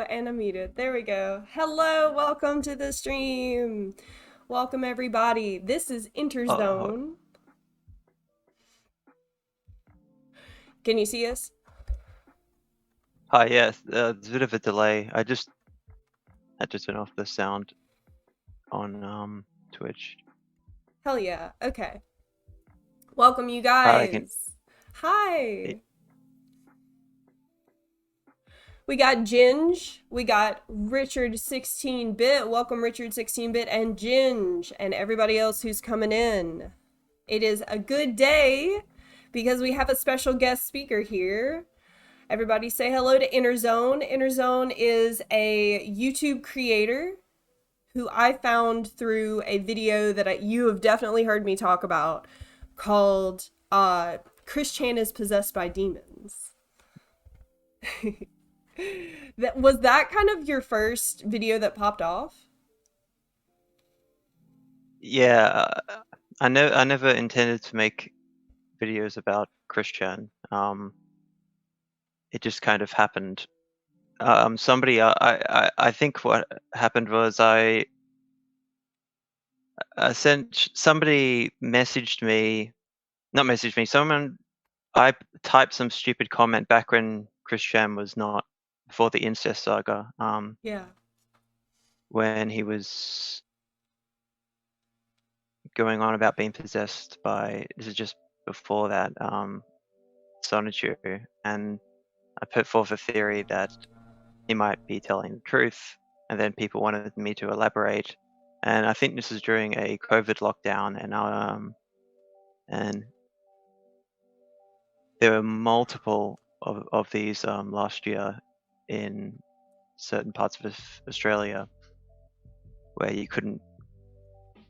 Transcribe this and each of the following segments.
And I'm muted. There we go. Hello, welcome to the stream. Welcome everybody. This is Oh, Interzone. Can you see us? hi, yes, there's a bit of a delay. I just had to turn off the sound on Twitch. Hell yeah. Okay. Welcome you But I can. guys. Hi. We got Ginge. We got Richard 16-bit. Welcome Richard 16-bit and Ginge and everybody else who's coming in. It is a good day because we have a special guest speaker here. Everybody say hello to Interzone. Interzone is a YouTube creator who I found through a video that you have definitely heard me talk about called Chris Chan is Possessed by Demons. That kind of your first video that popped off? Yeah, I never intended to make videos about Christian. It just kind of happened. I think what happened was I sent somebody messaged me, not messaged me. I typed some stupid comment back when Christian was not before the incest saga. Yeah. When he was going on about being possessed by, this is just before that, Sonichu, and I put forth a theory that he might be telling the truth, and then people wanted me to elaborate, and I think this is during a COVID lockdown, and there were multiple of these last year in certain parts of Australia where you couldn't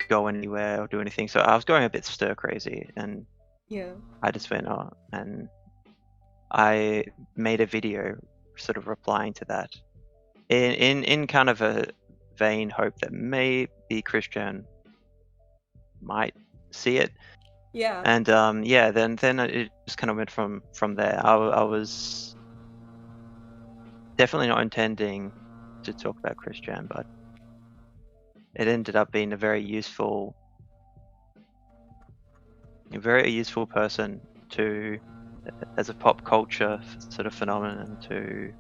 go anywhere or do anything. So I was going a bit stir crazy, and Yeah. I just went, oh, and I made a video sort of replying to that in kind of a vain hope that maybe Christian might see it. Yeah. And yeah, then it just kind of went from there. I was definitely not intending to talk about Christian, but it ended up being a very useful person to, as a pop culture sort of phenomenon, to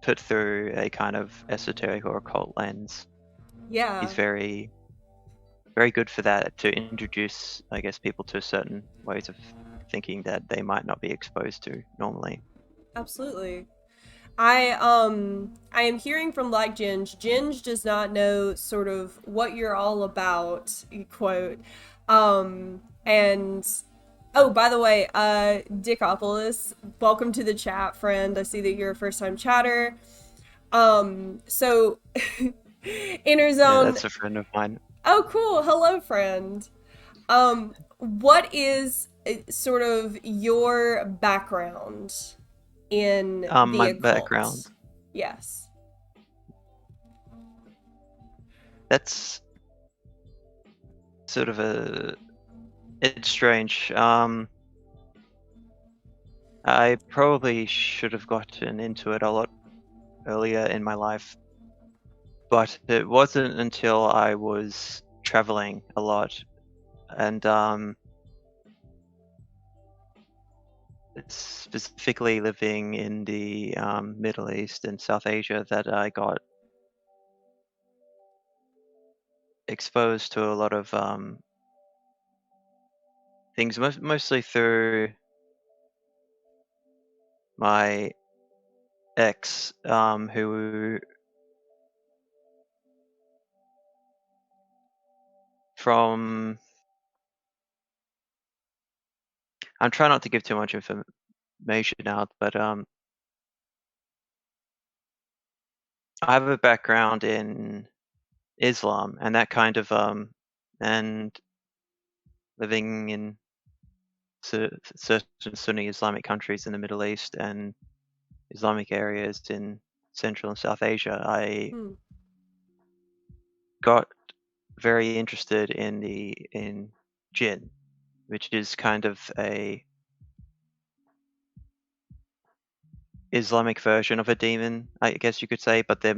put through a kind of esoteric or occult lens. He's Yeah. very good for that, to introduce, I guess, people to certain ways of thinking that they might not be exposed to normally. Absolutely. I am hearing from like Ginge. Ginge does not know sort of what you're all about, quote. And oh, by the way, Dickopolis, welcome to the chat, friend. I see that you're a first time chatter. So Inner Yeah, Zone. that's a friend of mine. Oh, cool. Hello, friend. What is sort of your background in the My occult? background, Yes. that's sort of it's strange. I probably should have gotten into it a lot earlier in my life, but it wasn't until I was traveling a lot and specifically living in the Middle East and South Asia that I got exposed to a lot of things, mostly through my ex, who from I'm trying not to give too much information out, but I have a background in Islam and that kind of and living in certain Sunni Islamic countries in the Middle East and Islamic areas in Central and South Asia. I Hmm. got very interested in jinn, which is kind of a Islamic version of a demon, I guess you could say, but they're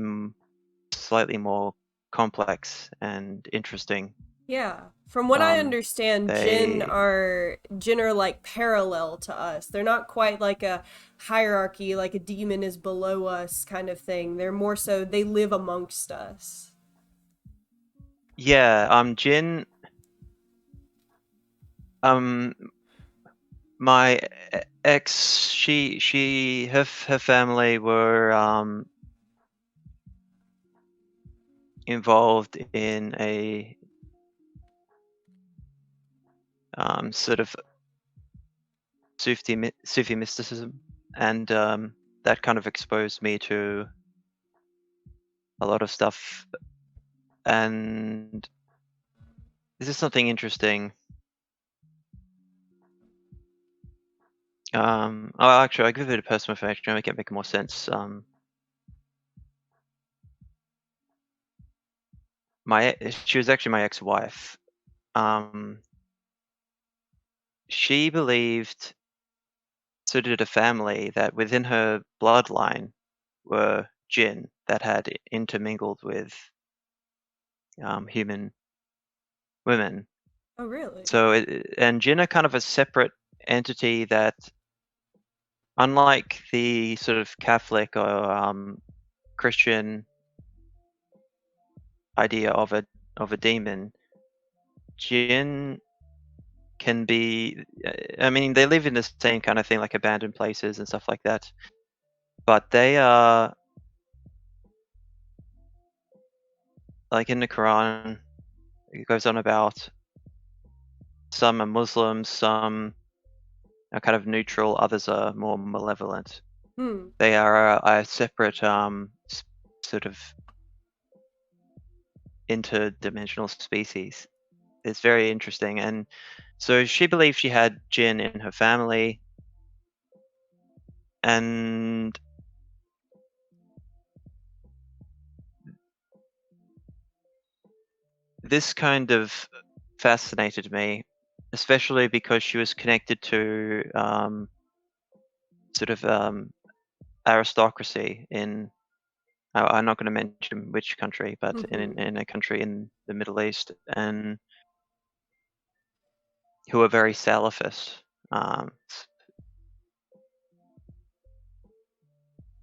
slightly more complex and interesting. Yeah. From what I understand, They jinn are like parallel to us. They're not quite like a hierarchy, like a demon is below us kind of thing. They're more so they live amongst us. Yeah, Jin, um, my ex, her family were involved in a sort of Sufi mysticism, and that kind of exposed me to a lot of stuff. And this is something interesting. Oh, actually, I'll give a bit of personal information to make it make more sense. She was actually my ex-wife. Um, she believed, so did a family, that within her bloodline were jinn that had intermingled with human women. Oh, really? So, and jinn are kind of a separate entity that, unlike the sort of Catholic or Christian idea of a demon, jinn can be. I mean, they live in the same kind of thing, like abandoned places and stuff like that. But they are, like in the Quran, it goes on about some are Muslims, some are kind of neutral, others are more malevolent. Hmm. They are a separate sort of interdimensional species. It's very interesting. And so she believed she had jinn in her family, and this kind of fascinated me, especially because she was connected to sort of aristocracy in. I'm not going to mention which country, but Mm-hmm. in a country in the Middle East, and who are very Salafist. Um,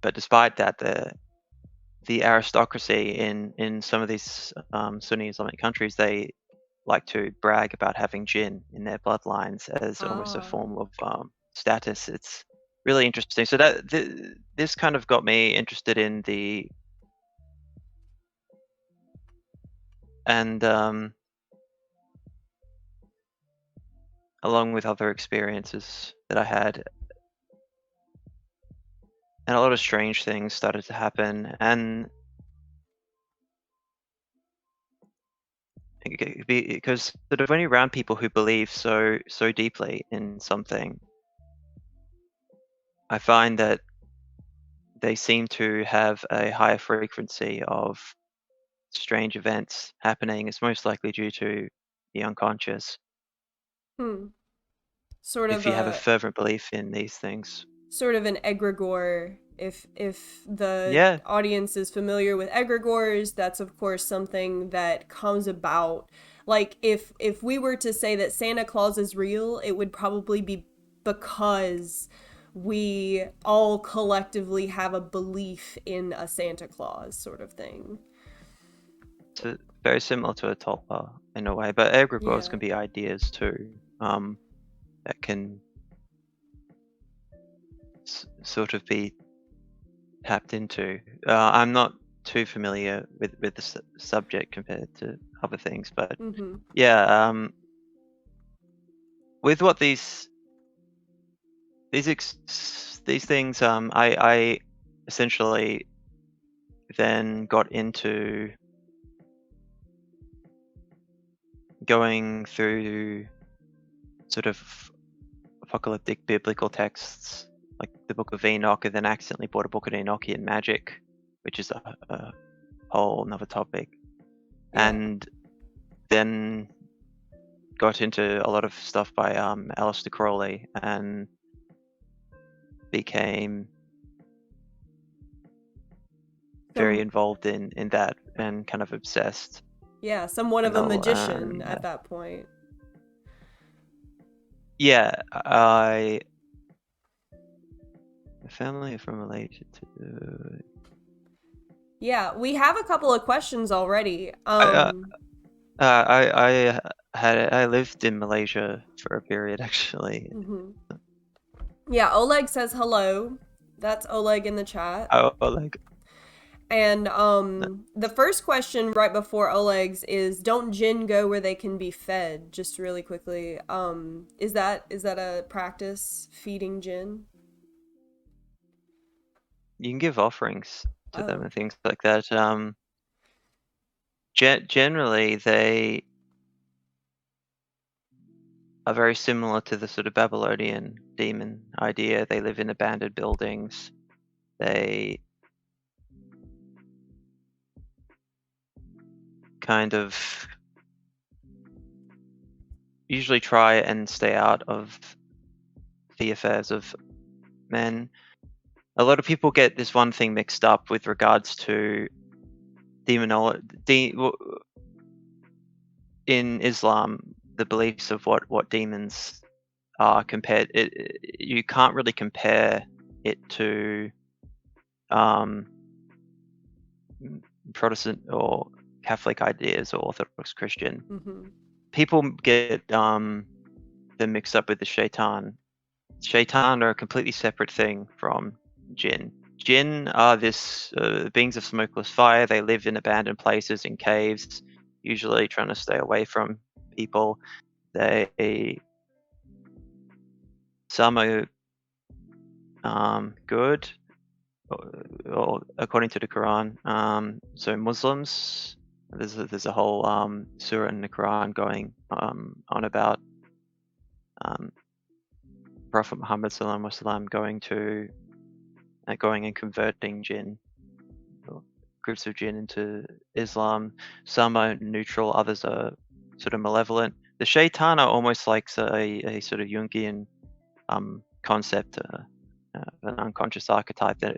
but despite that, the aristocracy in some of these Sunni Islamic countries, they like to brag about having jinn in their bloodlines as almost a Ah. form of status. It's really interesting. So that this kind of got me interested in the and along with other experiences that I had, and a lot of strange things started to happen. And because sort of when you're around people who believe so deeply in something, I find that they seem to have a higher frequency of strange events happening. It's most likely due to the unconscious. Hmm. Sort If of you have a a fervent belief in these things. sort of an egregore. If the Yeah, audience is familiar with egregores, that's of course something that comes about. Like if we were to say that Santa Claus is real, it would probably be because we all collectively have a belief in a Santa Claus sort of thing. very similar to a tulpa in a way, but egregores Yeah. can be ideas too, that can sort of be tapped into. I'm not too familiar with the subject compared to other things, but Mm-hmm. yeah, with what these things, I essentially then got into going through sort of apocalyptic biblical texts like the Book of Enoch, and then accidentally bought a book of Enochian magic, which is a whole another topic, Yeah. and then got into a lot of stuff by Aleister Crowley, and became very Some, involved in that and kind of obsessed. yeah, somewhat of And a all, magician at that point. yeah, my family are from Malaysia too. Yeah, we have a couple of questions already. I, uh, I lived in Malaysia for a period actually. Mhm. Yeah, Oleg says hello. That's Oleg in the chat. Like And the first question right before Oleg's is, don't jinn go where they can be fed? Just really quickly. Is that a practice, feeding jinn? you can give offerings to them Oh. and things like that. Generally they are very similar to the sort of Babylonian demon idea. They live in abandoned buildings. They kind of usually try and stay out of the affairs of men. A lot of people get this one thing mixed up with regards to demonology. In Islam, the beliefs of what demons are compared. You can't really compare it to um, Protestant or Catholic ideas or Orthodox Christian. Mm-hmm. People get them mixed up with the shaitan. Shaitan are a completely separate thing from jinn. Jinn are this beings of smokeless fire. They live in abandoned places, in caves, usually trying to stay away from people. Some are good, or according to the Quran. So Muslims, there's a whole surah in the Quran going on about Prophet Muhammad sallallahu alaihi wasallam going and converting jinn, or groups of jinn into Islam. Some are neutral, others are sort of malevolent. The shaitan are almost like a sort of Jungian concept, an unconscious archetype. That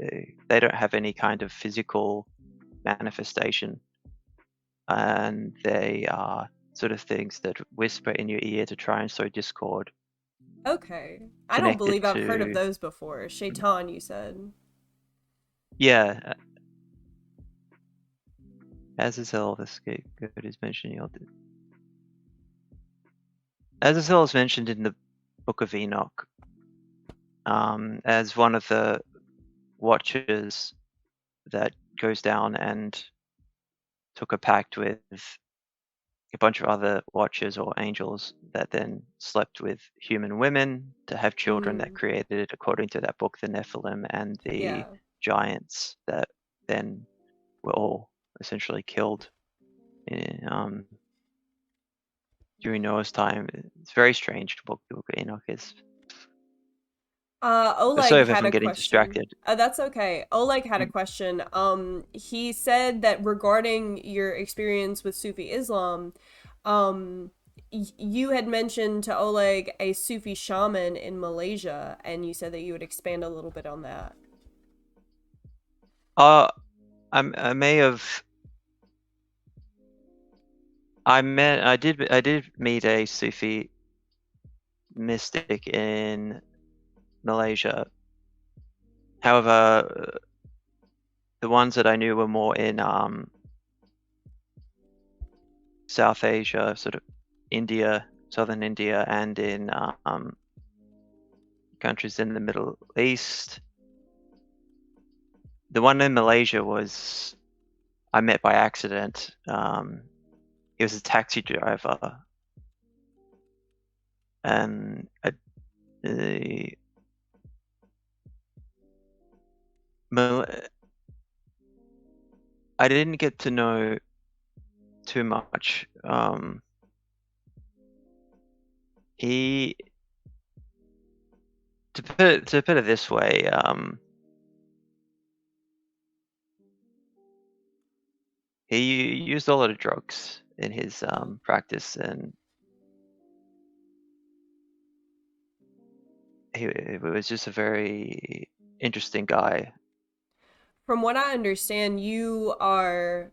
they don't have any kind of physical manifestation, and they are sort of things that whisper in your ear to try and sow discord, Okay. I don't connected believe I've heard of to, those before. Shaitan, you said. yeah, Azazel, the scapegoat, is mentioned. Azazel is mentioned in the Book of Enoch as one of the watchers that goes down and took a pact with a bunch of other watchers or angels that then slept with human women to have children that Mm, created, according to that book, the Nephilim and the yeah. giants that then were all essentially killed in, during Noah's time. It's very strange book, the Book of Enoch is. But Oleg sorry if had I'm a getting question. distracted. That's okay. Oleg had a Mm. question. He said that regarding your experience with Sufi Islam, um, you had mentioned to Oleg a Sufi shaman in Malaysia, and you said that you would expand a little bit on that. Uh, I may have. I did meet a Sufi mystic in Malaysia. However, the ones that I knew were more in South Asia, sort of India, southern India, and in countries in the Middle East. The one in Malaysia was I met by accident. He was a taxi driver, and uh, I didn't get to know too much. He to put it this way, he used a lot of drugs in his Oh. practice, and he was just a very interesting guy. From what I understand, you are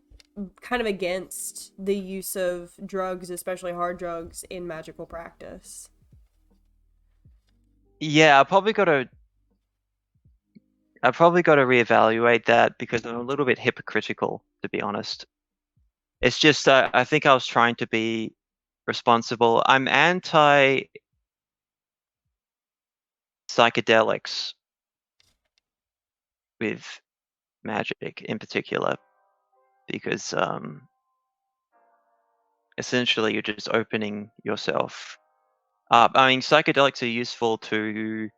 kind of against the use of drugs, especially hard drugs, in magical practice. Yeah, I probably got to reevaluate that because I'm a little bit hypocritical, to be honest. It's just I think I was trying to be responsible. I'm anti psychedelics with magic in particular because essentially you're just opening yourself up. I mean, psychedelics are useful to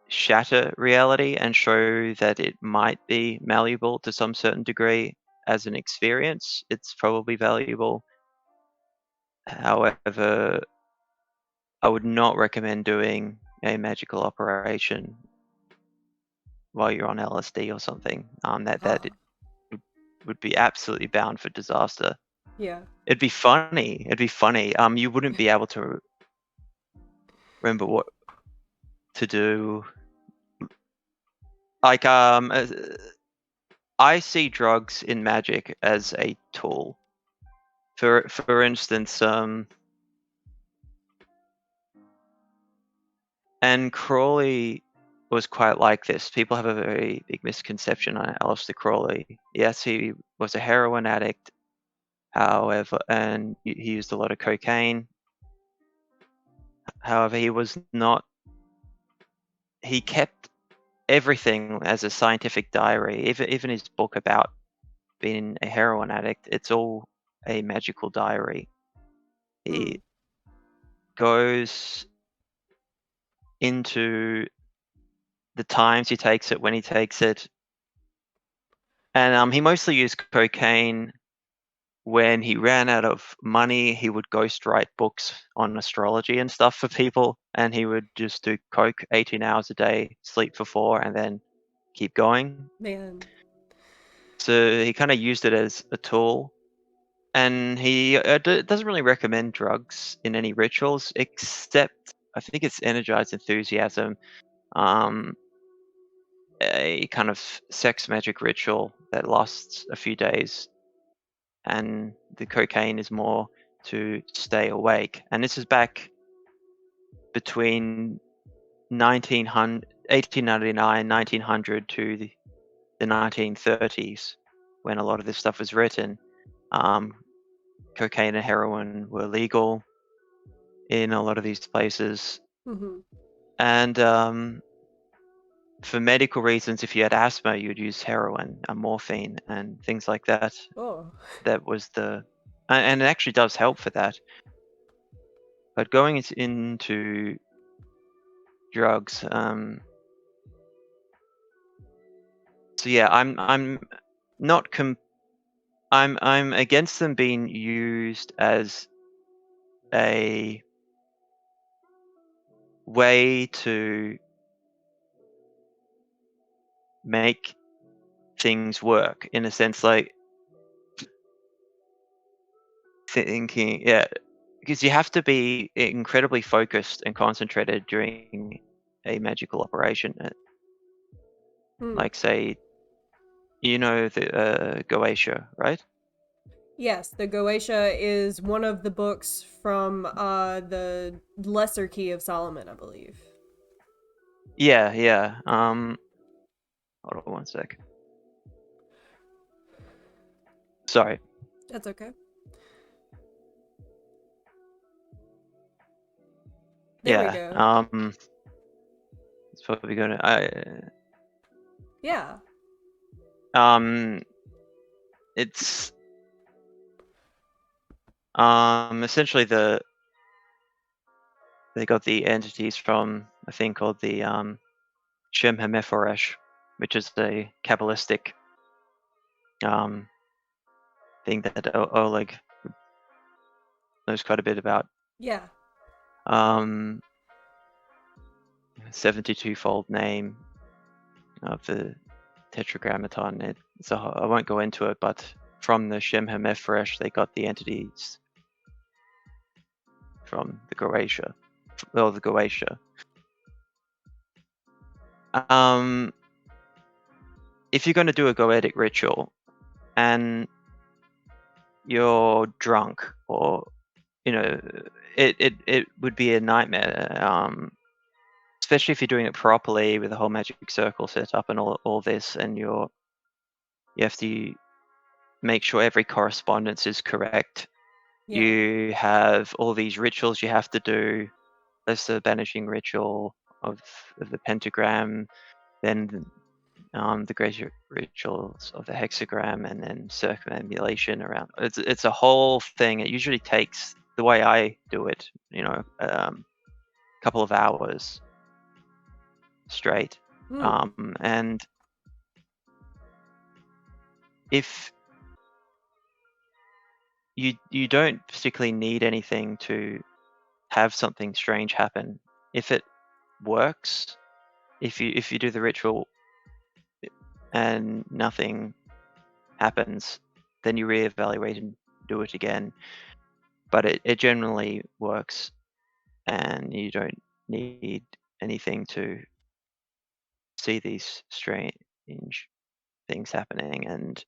shatter reality and show that it might be malleable to some certain degree as an experience. It's probably valuable. However, I would not recommend doing a magical operation while you're on LSD or something. That Ah, would be absolutely bound for disaster. yeah. It'd be funny. It'd be funny. You wouldn't be able to remember what to do. Like I see drugs in magic as a tool. For instance, and Crawley was quite like this. People have a very big misconception on Aleister Crawley. Yes, he was a heroin addict, however, and he used a lot of cocaine. However, he was not. He kept everything as a scientific diary. Even his book about being a heroin addict, it's all a magical diary. Hmm. He goes into the times he takes it, when he takes it, and he mostly used cocaine. When he ran out of money, he would ghost write books on astrology and stuff for people, and he would just do coke 18 hours a day, sleep for 4, and then keep going. Man. So he kind of used it as a tool. And he doesn't really recommend drugs in any rituals, except I think it's energized enthusiasm, um, a kind of sex magic ritual that lasts a few days, and the cocaine is more to stay awake. And this is back between 1900, 1899, 1900 to the 1930s, when a lot of this stuff was written. Um, Cocaine and heroin were legal in a lot of these places. Hmm. And for medical reasons, if you had asthma, you'd use heroin and morphine and things like that. Oh. That was and it actually does help for that. But going into drugs, so yeah, I'm not I'm against them being used as a way to make things work, in a sense, like thinking, yeah, because you have to be incredibly focused and concentrated during a magical operation. Hmm. Like, say, the Goetia, right? Yes, the Goetia is one of the books from the Lesser Key of Solomon, I believe. Yeah, yeah. Hold on one sec. Sorry. That's okay. There we Yeah. go. It's probably gonna. Yeah. Um, it's essentially they got the entities from a thing called the Shem Hameforesh, which is the Kabbalistic um thing that Oleg knows quite a bit about. Yeah. Um, 72-fold name of the Tetragrammaton. So I won't go into it, but from the Shem Hameforesh, they got the entities from the Goetia, or the Goetia. Um, if you're going to do a goetic ritual and you're drunk, or it would be a nightmare, especially if you're doing it properly with the whole magic circle set up and all this, and you have to make sure every correspondence is correct. Yeah. You have all these rituals you have to do. There's the banishing ritual of the pentagram, then the greater rituals of the hexagram, and then circumambulation around. It's a whole thing. It usually takes, the way I do it, a couple of hours straight. And if you don't particularly need anything to have something strange happen, if it works, if you do the ritual and nothing happens, then you reevaluate and do it again. But it generally works, and you don't need anything to see these strange things happening. And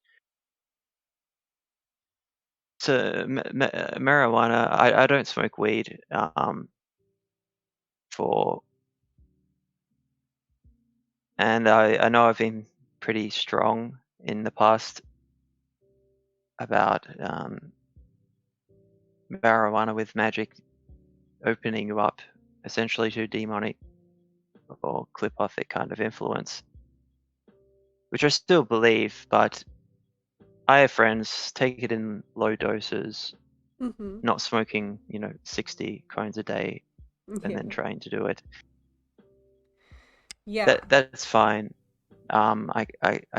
so marijuana, I don't smoke weed for, and I know I've been pretty strong in the past about marijuana with magic opening you up essentially to demonic or clipothic kind of influence, which I still believe, but I have friends take it in low doses, not smoking 60 cones a day and Yeah. then trying to do it. Yeah. That's fine. I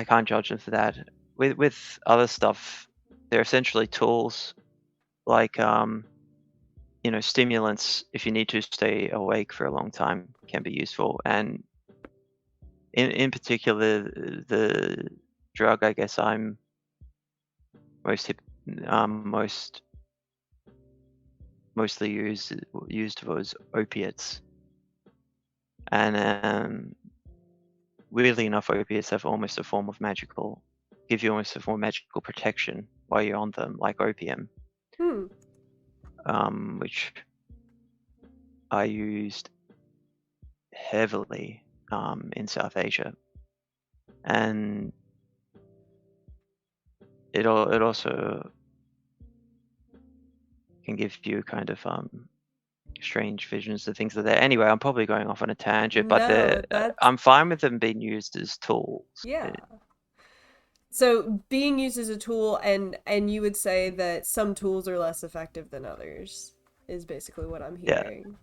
can't judge them for that. With other stuff, they're essentially tools, like stimulants. If you need to stay awake for a long time, can be useful. And in particular, the drug I guess I'm mostly used was opiates. And weirdly enough, opiates have almost a form of give you almost a form of magical protection while you're on them, like opium, which I used heavily in South Asia. And it also can give you kind of strange visions and things like that. Anyway, I'm probably going off on a tangent, but No, that's I'm fine with them being used as tools. yeah. So being used as a tool, and you would say that some tools are less effective than others, is basically what I'm Yeah, hearing.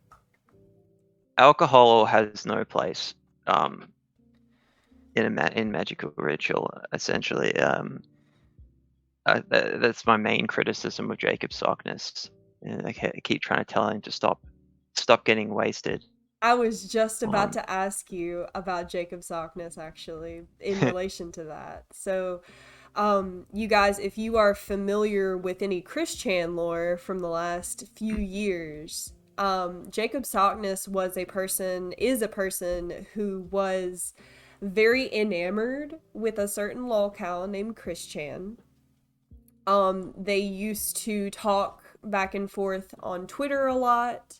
alcohol has no place in magical ritual. Essentially, that's my main criticism of Jacob Sockness. I keep trying to tell him to stop getting wasted. I was just about Um, to ask you about Jacob Sockness actually in relation to that. So, you guys, if you are familiar with any Christian lore from the last few years, Jacob Sockness is a person who was very enamored with a certain lolcow named Christian. They used to talk back and forth on Twitter a lot,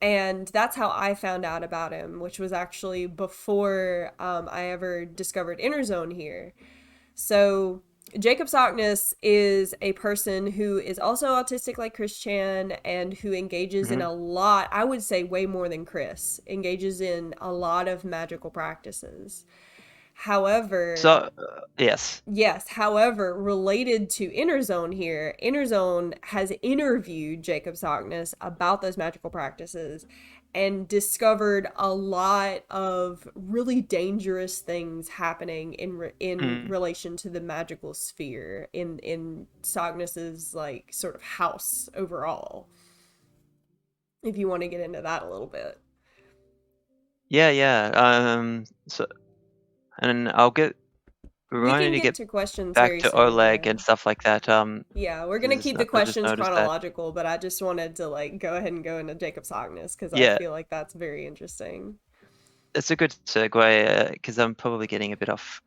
and that's how I found out about him, which was actually before I ever discovered Interzone here. So Jacob Sockness is a person who is also autistic like Chris Chan, and who engages in mhm. a lot, I would say way more than Chris, engages in a lot of magical practices. However, So yes. yes, however, related to Interzone here, Interzone has interviewed Jacob Sockness about those magical practices and discovered a lot of really dangerous things happening in Mm. relation to the magical sphere in Sockness's like sort of house overall. If you want to get into that a little bit. Yeah. So, and We we're going can to get get to questions back very to soon, Oleg yeah. and stuff like that. Yeah, we're gonna Because keep the I just questions noticed that. chronological, but I just wanted to like go ahead and go into Jacob Sockness because I Yeah, feel like that's very interesting. it's a good segue because I'm probably getting a bit off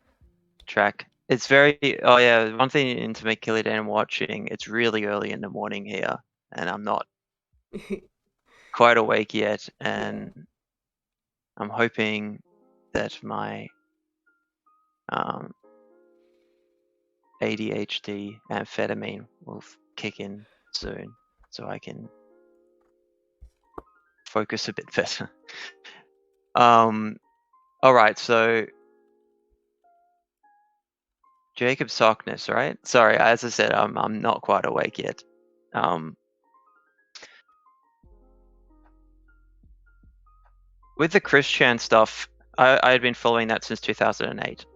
track. It's very. Oh yeah, one thing to make Killer Dan watching. It's really early in the morning here, and I'm not quite awake yet, Yeah. and I'm hoping that my um, ADHD amphetamine will kick in soon, so I can focus a bit better. All right, so Jacob Sockness, right? Sorry, as I said, I'm not quite awake yet. With the Christian stuff, I had been following that since 2008,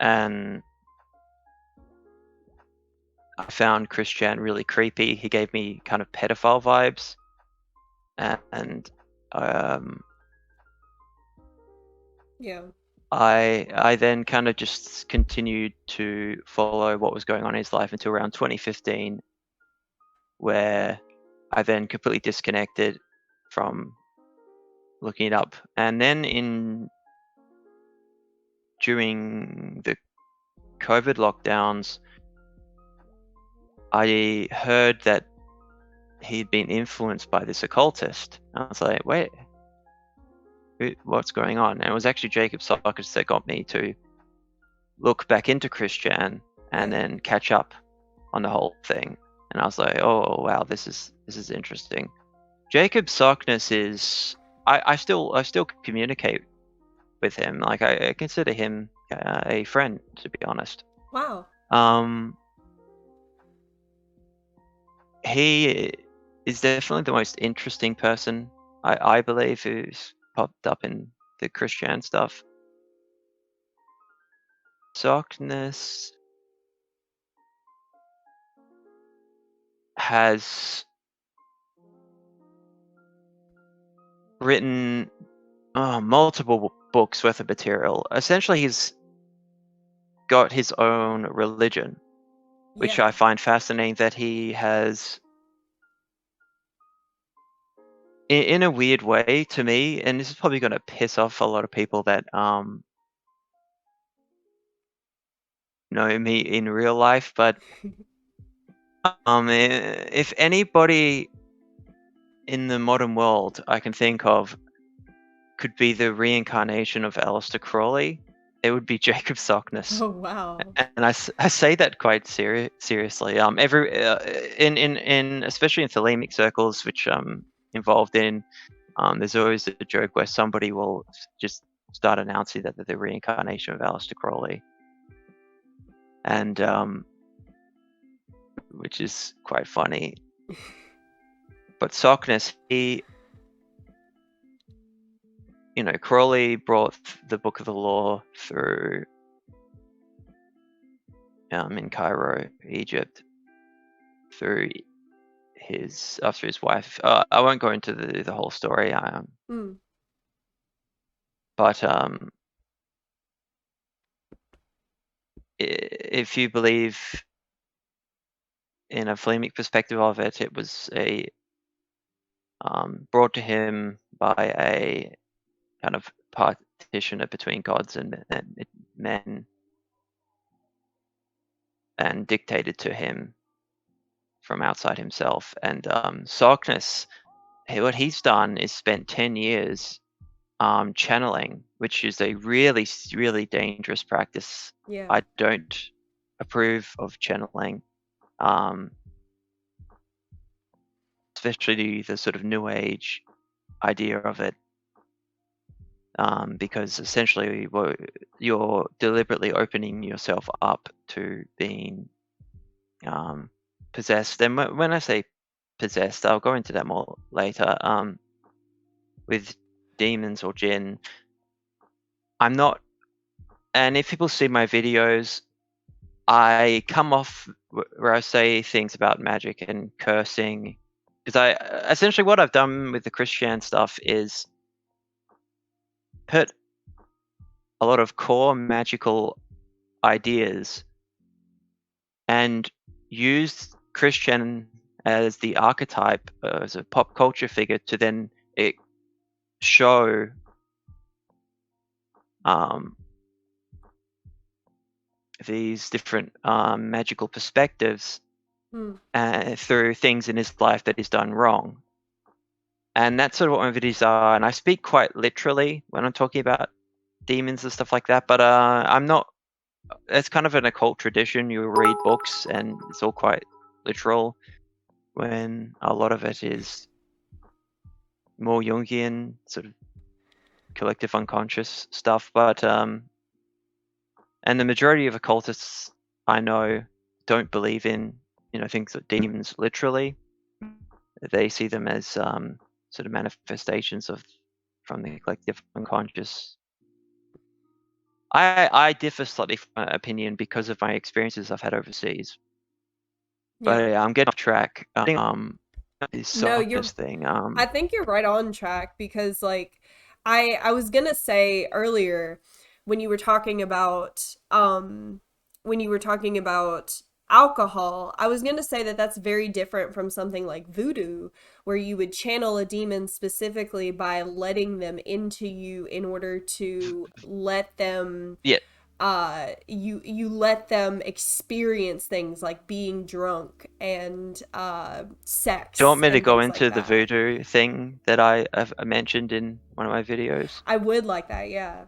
and I found Christian really creepy. He gave me kind of pedophile vibes, and Yeah. I then kind of just continued to follow what was going on in his life until around 2015, where I then completely disconnected from looking it up. And then during the COVID lockdowns, I heard that he'd been influenced by this occultist. I was like, wait, what's going on? And it was actually Jacob Sockers that got me to look back into Christian and Yeah. then catch up on the whole thing. And I was like, oh wow, this is interesting. Jacob Sockness is I still communicate with him. Like I consider him a friend, to be honest. Wow. He is definitely the most interesting person I believe who's popped up in the Christian stuff. Sockness has written multiple books worth of material. Essentially, he's got his own religion, which Yeah. I find fascinating that he has, in a weird way to me, and this is probably going to piss off a lot of people that know me in real life, but if anybody in the modern world I can think of could be the reincarnation of Aleister Crowley, it would be Jacob Sockness. Oh, wow. And I say that quite seriously. In especially in thelemic circles, which I'm involved in, there's always a joke where somebody will just start announcing that they're the reincarnation of Aleister Crowley, and which is quite funny. But Sockness, Crowley brought the Book of the Law through in Cairo, Egypt, through after his wife. I won't go into the whole story. Mm. But if you believe in a Fleming perspective of it, it was a brought to him by a kind of partitioner between gods and men, and dictated to him from outside himself. And Sarkness, what he's done is spent 10 years channeling, which is a really, really dangerous practice. Yeah. I don't approve of channeling, especially the sort of new age idea of it, because essentially you're deliberately opening yourself up to being possessed. And when I say possessed, I'll go into that more later. With demons or jinn, I'm not. And if people see my videos, I come off where I say things about magic and cursing, because I essentially what I've done with the Christian stuff is put a lot of core magical ideas and used Christian as the archetype, as a pop culture figure, to then show these different magical perspectives Hmm. through things in his life that he's done wrong. And that's sort of what my videos are. And I speak quite literally when I'm talking about demons and stuff like that. But I'm not. It's kind of an occult tradition. You read books, and it's all quite literal. When a lot of it is more Jungian, sort of collective unconscious stuff. But and the majority of occultists I know don't believe in things like demons literally. They see them as sort of manifestations from the collective unconscious. I differ slightly from my opinion because of my experiences I've had overseas. But Yeah. I'm getting off track. This No, softness thing. I think you're right on track because like I was gonna say earlier when you were talking about when you were talking about alcohol, I was gonna say that that's very different from something like voodoo, where you would channel a demon specifically by letting them into you in order to let them Yeah. you let them experience things like being drunk and Do you want sex me to and go things like into the that. voodoo thing that I mentioned in one of my videos? I would like that, yeah.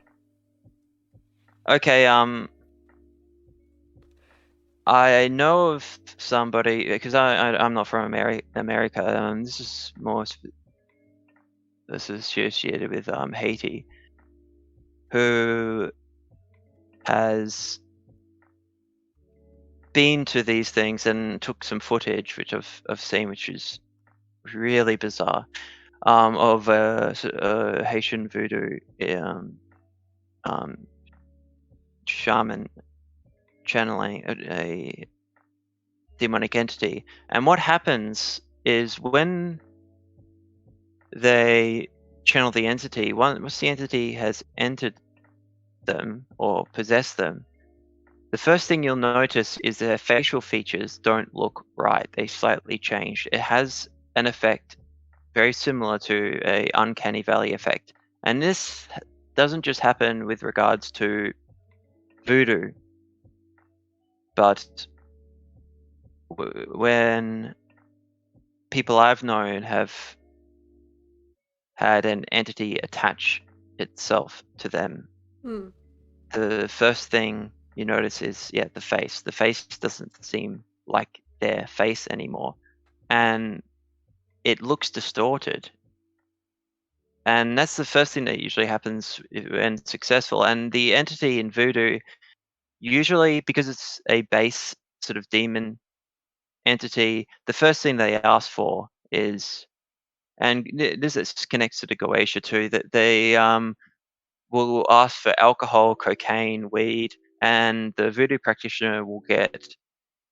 Okay. I know of somebody because I'm not from America. This is more this is associated with Haiti, who has been to these things and took some footage, which I've seen, which is really bizarre, of a Haitian voodoo um, shaman channeling a demonic entity. And what happens is when they channel the entity, once the entity has entered them or possessed them, the first thing you'll notice is their facial features don't look right. They slightly change. It has an effect very similar to a uncanny valley effect. And this doesn't just happen with regards to voodoo, but when people I've known have had an entity attach itself to them, Hmm. the first thing you notice is, yeah, the face. The face doesn't seem like their face anymore. And it looks distorted. And that's the first thing that usually happens when successful. And the entity in voodoo, usually because it's a base sort of demon entity, the first thing they ask for is, and this connects to the Goetia too, that they will ask for alcohol, cocaine, weed, and the voodoo practitioner will get,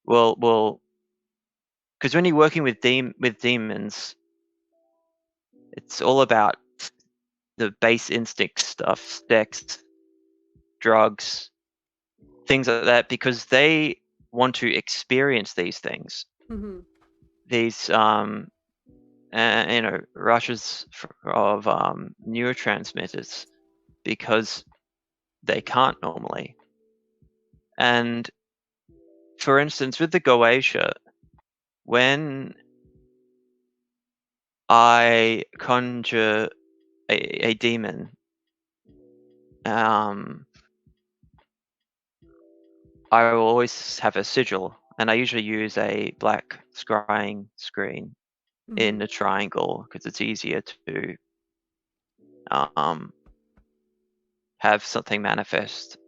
well, because when you're working with demons, it's all about the base instinct stuff, sex, drugs, things like that, because they want to experience these things. Mm-hmm. These rushes of neurotransmitters, because they can't normally. And for instance, with the Goetia, when I conjure a demon, I will always have a sigil, and I usually use a black scrying screen in Mm-hmm. the triangle because it's easier to um, have something manifest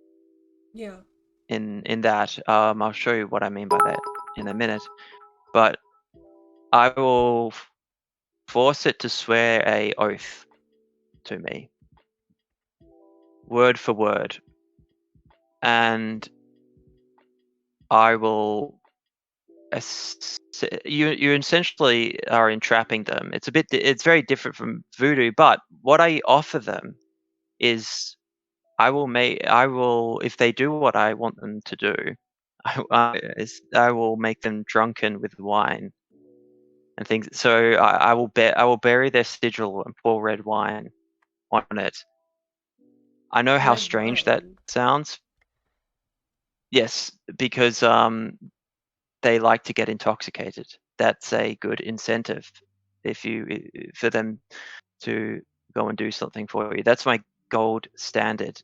Yeah. in that. I'll show you what I mean by that in a minute, but I will force it to swear a oath to me, word for word, and I will. You essentially are entrapping them. It's very different from voodoo, but what I offer them is I will, if they do what I want them to do, I will make them drunken with wine and things. So I will bury their sigil and pour red wine on it. I know how Red strange that wine. sounds. Yes, because they like to get intoxicated. That's a good incentive for them to go and do something for you. That's my gold standard,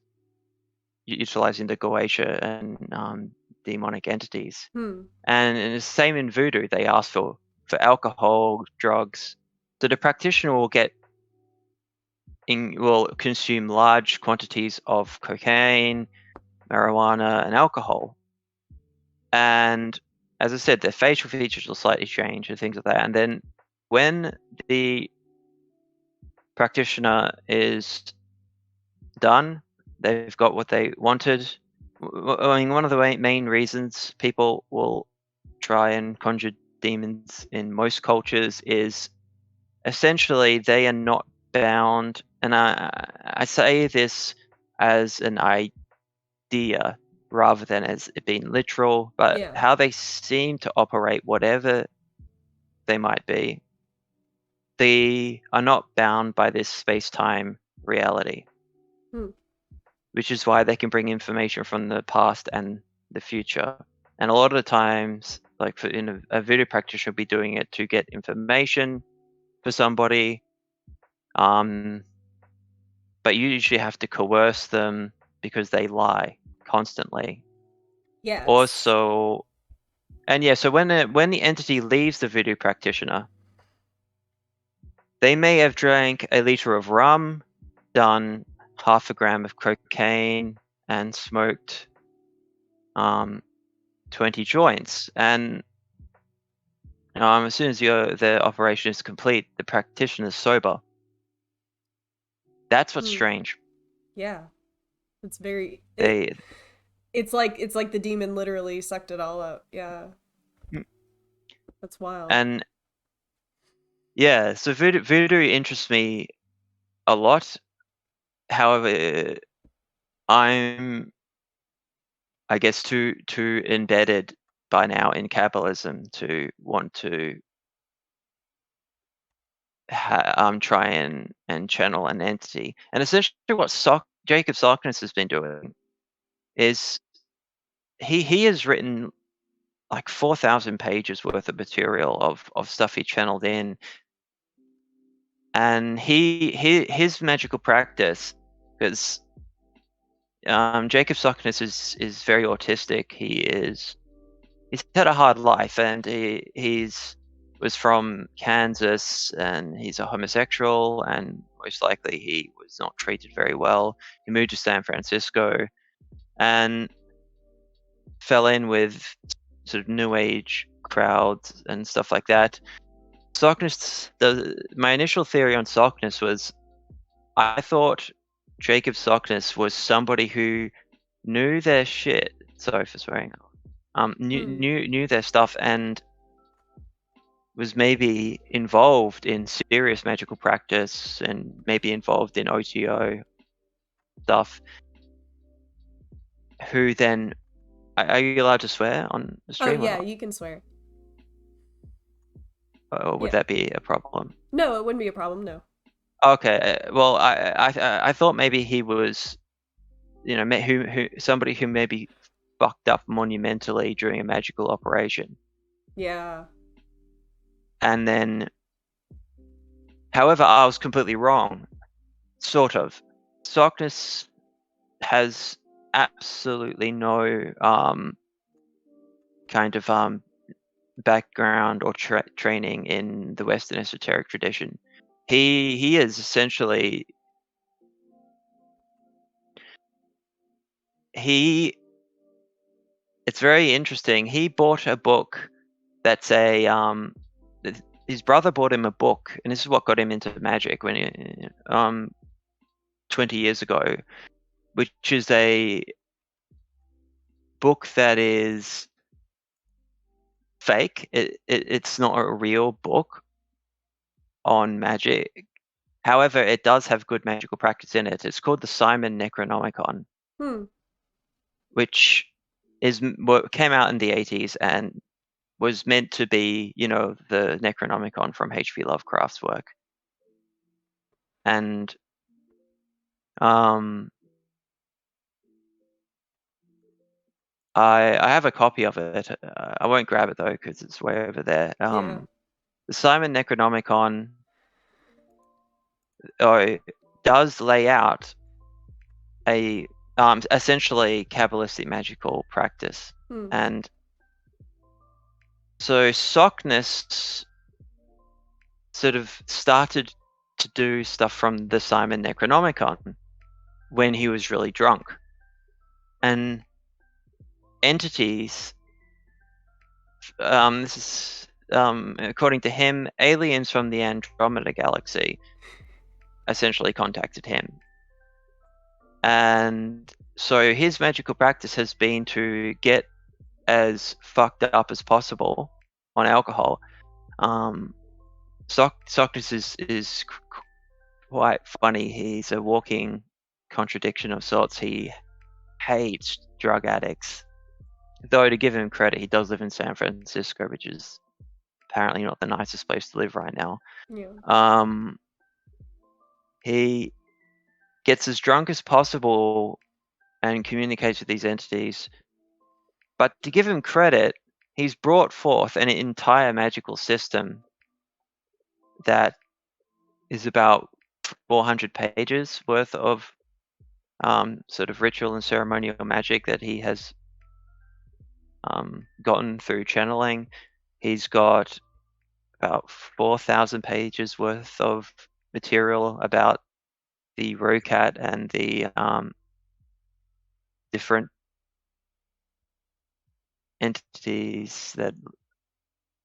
utilizing the Goetia and demonic entities. Hmm. And the same in voodoo, they ask for alcohol, drugs. So the practitioner will consume large quantities of cocaine, marijuana, and alcohol. And as I said, their facial features will slightly change and things like that. And then when the practitioner is done, they've got what they wanted. I mean, one of the main reasons people will try and conjure demons in most cultures is essentially they are not bound. And I say this as an idea rather than as it being literal, but Yeah. how they seem to operate, whatever they might be, they are not bound by this space-time reality, Hmm. which is why they can bring information from the past and the future. And a lot of the times, like in a voodoo practitioner will be doing it to get information for somebody, but you usually have to coerce them because they lie constantly. Yes. Also, and yeah, so when the entity leaves the voodoo practitioner, they may have drank a liter of rum, done half a gram of cocaine, and smoked 20 joints. And as soon as the operation is complete, the practitioner is sober. That's what's Hmm. strange. Yeah. It's very it. They It's like the demon literally sucked it all up. Yeah. That's wild. and yeah, so voodoo interests me a lot. However, I'm, I guess, too embedded by now in capitalism to want to try and channel an entity. And essentially, what Jacob Sarkis has been doing is he has written like 4,000 pages worth of material of stuff he channeled in, and his magical practice, because Jacob Sarkis is very autistic. He's had a hard life, and he's was from Kansas, and he's a homosexual, and most likely he was not treated very well. He moved to San Francisco and fell in with sort of new age crowds and stuff like that. My initial theory on Sarkis was I thought Jacob Sarkis was somebody who knew their shit. Sorry for swearing. Hmm. Knew their stuff and was maybe involved in serious magical practice and maybe involved in OTO stuff, who then are you allowed to swear on the Oh stream or yeah, not? you can swear. Or would Yeah. that be a problem? No, it wouldn't be a problem. No. Okay, well, I thought maybe he was, who somebody who maybe fucked up monumentally during a magical operation, Yeah. and then, however, I was completely wrong, sort of. Sockness has absolutely no kind of background or training in the Western esoteric tradition. He is essentially he. It's very interesting. He bought a book that's a his brother bought him a book, and this is what got him into magic when he 20 years ago, which is a book that is fake. It's not a real book on magic. However, it does have good magical practice in it. It's called the Simon Necronomicon, Hmm. which is what came out in the 80s and was meant to be, the Necronomicon from H.P. Lovecraft's work. And um, I have a copy of it. I won't grab it though because it's way over there. Yeah. The Simon Necronomicon does lay out a essentially Kabbalistic magical practice, Hmm. and so Sockness sort of started to do stuff from the Simon Necronomicon when he was really drunk, and entities. This is according to him, aliens from the Andromeda Galaxy essentially contacted him. And so his magical practice has been to get as fucked up as possible on alcohol. Socrates is quite funny. He's a walking contradiction of sorts. He hates drug addicts. Though to give him credit, he does live in San Francisco, which is apparently not the nicest place to live right now. Yeah. He gets as drunk as possible and communicates with these entities. But to give him credit, he's brought forth an entire magical system that is about 400 pages worth of sort of ritual and ceremonial magic that he has gotten through channeling. He's got about 4,000 pages worth of material about the Rocat and the different entities that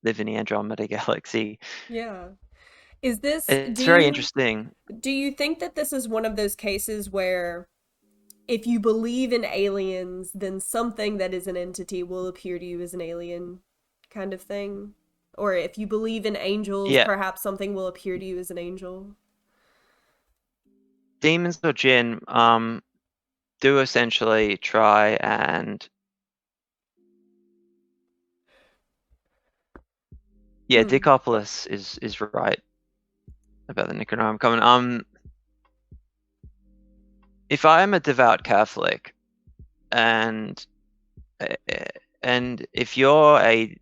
live in the Andromeda Galaxy. Yeah. Is this, It's very interesting. do you think that this is one of those cases where if you believe in aliens, then something that is an entity will appear to you as an alien kind of thing? Or if you believe in angels, Yeah, perhaps something will appear to you as an angel? demons or jinn do essentially try and yeah, Hmm. Dicopolis is right about the Necronomicon. If I am a devout Catholic and if you're a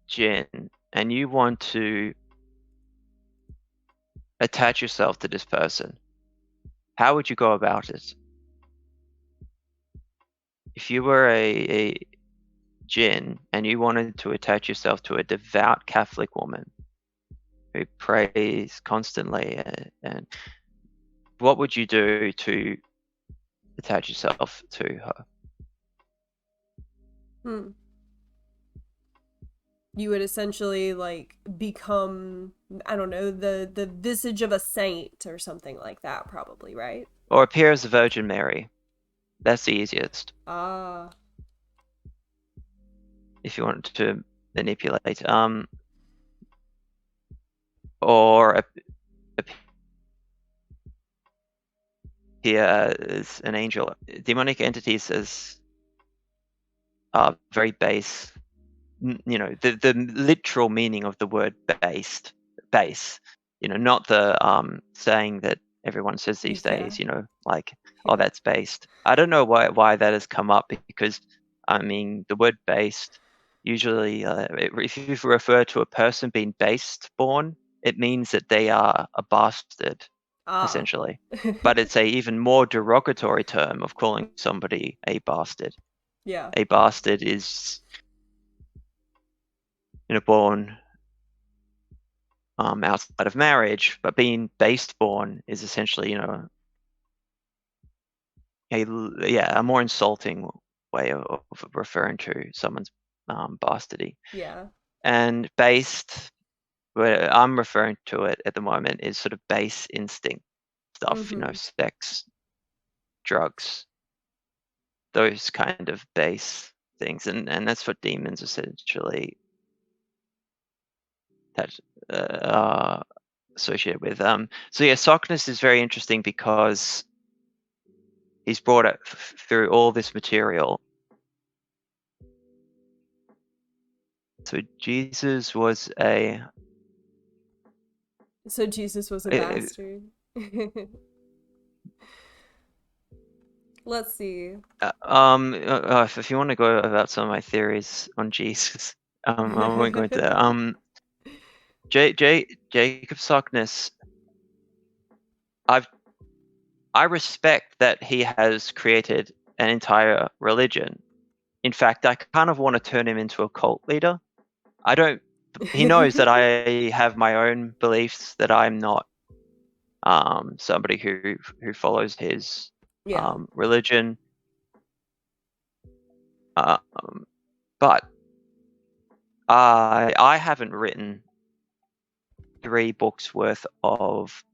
jinn and you want to attach yourself to this person, how would you go about it? If you were a jinn and you wanted to attach yourself to a devout Catholic woman who prays constantly, and what would you do to attach yourself to her? Hmm. You would essentially like become, I don't know, the visage of a saint or something like that, probably, right? Or appear as the Virgin Mary? That's the easiest Ah. if you wanted to manipulate. Or appear as an angel. Demonic entities are very base. You know, the literal meaning of the word base. You know, not the saying that everyone says these Yeah. days. You know, like, oh, Yeah. that's based. I don't know why that has come up, because I mean the word based usually, if you refer to a person being based born, it means that they are a bastard Ah. essentially. But it's a even more derogatory term of calling somebody a bastard. Yeah. A bastard is, you know, born outside of marriage, but being based born is essentially, you know, a more insulting way of referring to someone's bastardy. Yeah. And based, where I'm referring to it at the moment, is sort of base instinct stuff, you know, Mm-hmm. sex, drugs, those kind of base things, and that's what demons essentially that are associated with. So yeah, Sockness is very interesting because he's brought it through all this material. So Jesus was So Jesus was a a bastard. Let's see. If you want to go about some of my theories on Jesus, I won't go into that. Jacob Sockness, I respect that he has created an entire religion. In fact, I kind of want to turn him into a cult leader. I don't. He knows that I have my own beliefs, that I'm not somebody who follows his Yeah. religion. Um, but I haven't written 3 books worth of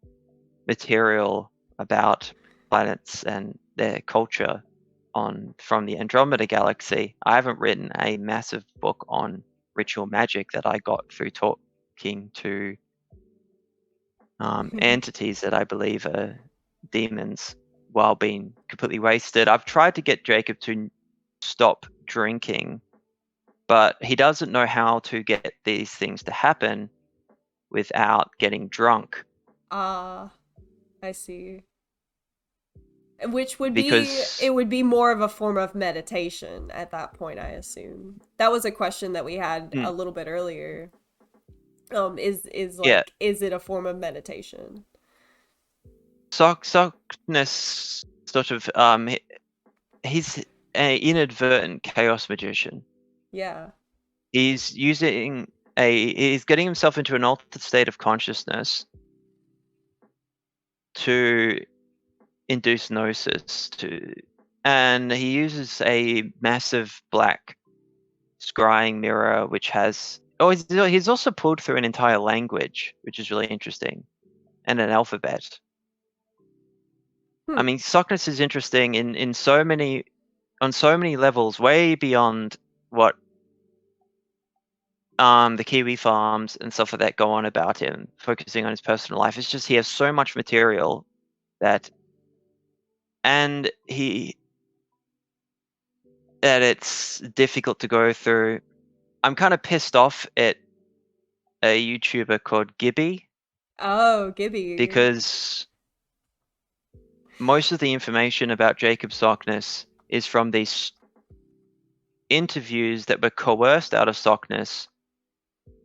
material about planets and their culture from the Andromeda galaxy. I haven't written a massive book on ritual magic that I got through talking to entities that I believe are demons while being completely wasted. I've tried to get Jacob to stop drinking, but he doesn't know how to get these things to happen without getting drunk. Ah, I see. Which would be, Because it would be more of a form of meditation at that point, I assume. That was a question that we had mm, a little bit earlier. Is yeah, like, is it a form of meditation? Sockness sort of he's an inadvertent chaos magician. Yeah. He's he's getting himself into an altered state of consciousness to induce gnosis and he uses a massive black scrying mirror which has he's also pulled through an entire language, which is really interesting, and an alphabet. I Hmm. mean, Sockness is interesting in so many on so many levels, way beyond what the Kiwi farms and stuff like that go on about him, focusing on his personal life. It's just he has so much material that and he that it's difficult to go through. I'm kind of pissed off at a YouTuber called Gibby Oh, Gibby. because most of the information about Jacob Sockness is from these interviews that were coerced out of Sockness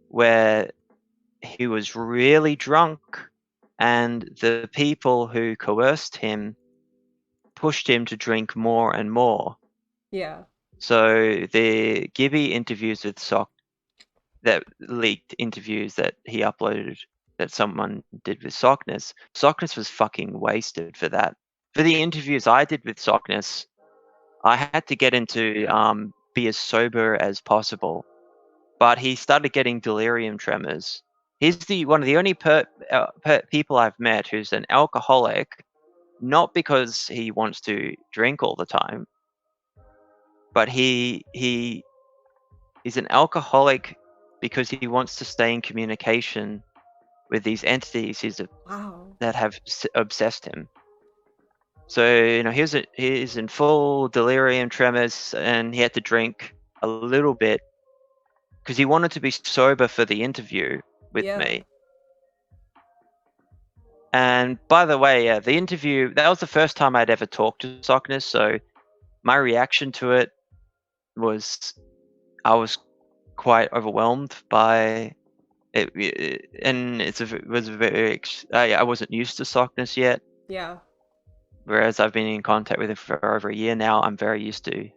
where he was really drunk and the people who coerced him pushed him to drink more and more. Yeah. So the Gibby interviews with Sock that leaked interviews that he uploaded that someone did with Sockness. Sockness was fucking wasted for that. For the interviews I did with Sockness, I had to get into be as sober as possible. But he started getting delirium tremors. He's the one of the only people I've met who's an alcoholic, not because he wants to drink all the time, but he is an alcoholic because he wants to stay in communication with these entities Wow. that have obsessed him. So he's in full delirium tremors, and he had to drink a little bit because he wanted to be sober for the interview with Yeah. me. And by the way, yeah, the interview, that was the first time I'd ever talked to Sockness, so my reaction to it was I was quite overwhelmed by and it was very I wasn't used to Sockness yet, Yeah. whereas I've been in contact with him for over a year now. I'm very used to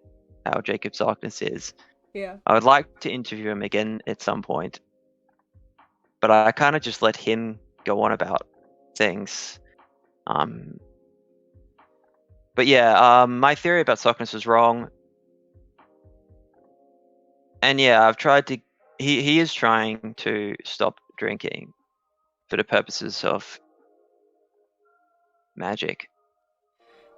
how Jacob Sockness is. Yeah. I would like to interview him again at some point, but I kind of just let him go on about things. Um, but yeah, my theory about Sockness was wrong. And yeah, I've tried to. He is trying to stop drinking for the purposes of magic.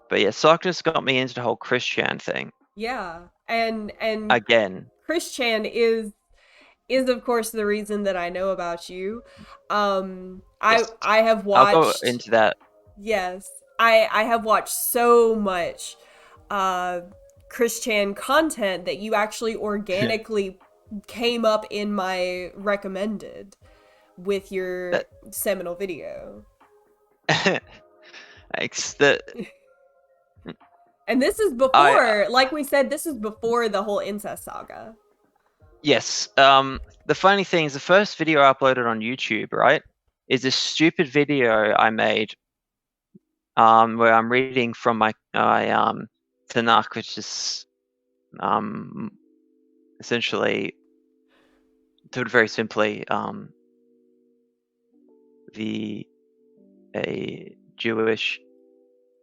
But yeah, Sockness got me into the whole Christian thing Yeah. And again. Chris Chan is of course the reason that I know about you. Yes, I have I'll go watched, into that. yes. I have watched so much uh Chris Chan content that you actually organically came up in my recommended with your that seminal video. it's the And this is I before, like we said, this is before the whole incest saga. yes. The funny thing is, the first video I uploaded on YouTube, right, is this stupid video I made, where I'm reading from my Tanakh, which is essentially, to put it very simply, the a Jewish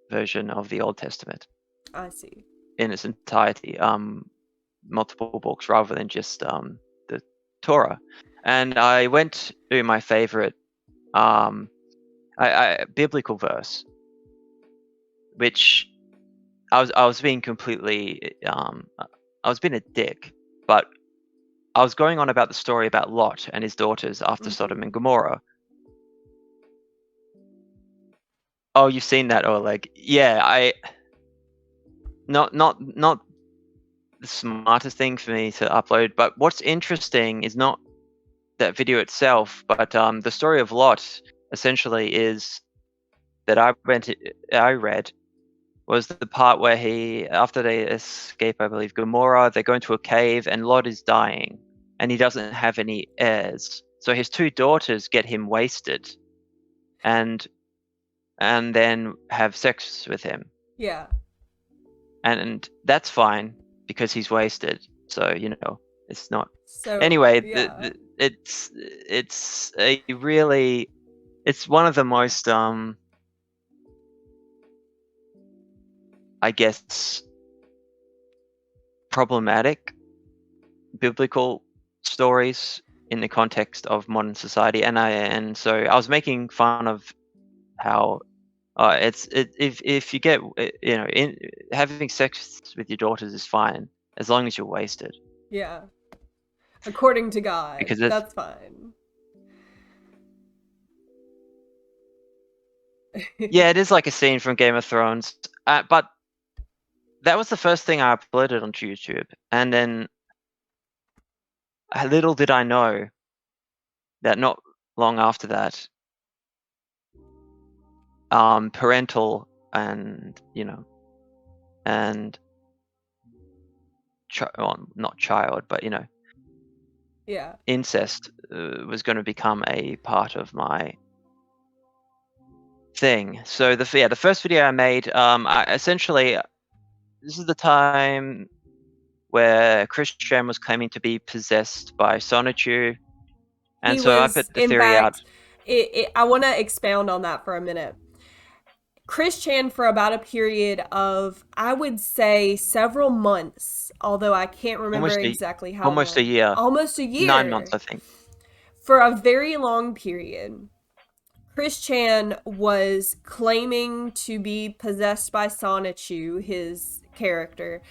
version of the Old Testament I see. in its entirety, multiple books rather than just the Torah. And I went to my favorite biblical verse, which I was being completely I was being a dick, but I was going on about the story about Lot and his daughters after Sodom and Gomorrah. Oh, you've seen that, Oleg? Yeah, not the smartest thing for me to upload, but what's interesting is not that video itself, but the story of Lot essentially is that I read was the part where after they escape, I believe, Gomorrah, they go into a cave and Lot is dying and he doesn't have any heirs. So his two daughters get him wasted and then have sex with him. Yeah. And that's fine because he's wasted. So, it's not. So, Anyway, yeah. it's a really, it's one of the most I guess, problematic biblical stories in the context of modern society, and so I was making fun of how if you get having sex with your daughters is fine as long as you're wasted, Yeah. According to God, because it's that's fine. yeah, it is like a scene from Game of Thrones, but that was the first thing I uploaded onto YouTube, and then little did I know that not long after that, parental and and well, not child, but Yeah. incest was going to become a part of my thing. So the first video I made, essentially, this is the time where Christian was claiming to be possessed by Sonichu, and He so I was, put the in theory out. fact, I want to expound on that for a minute. Chris Chan, for about a period of, I would say, several months, although I can't remember almost a exactly how almost a long, year, almost a 9 months, year, I think. for a very long period, Chris Chan was claiming to be possessed by Sonichu, his character,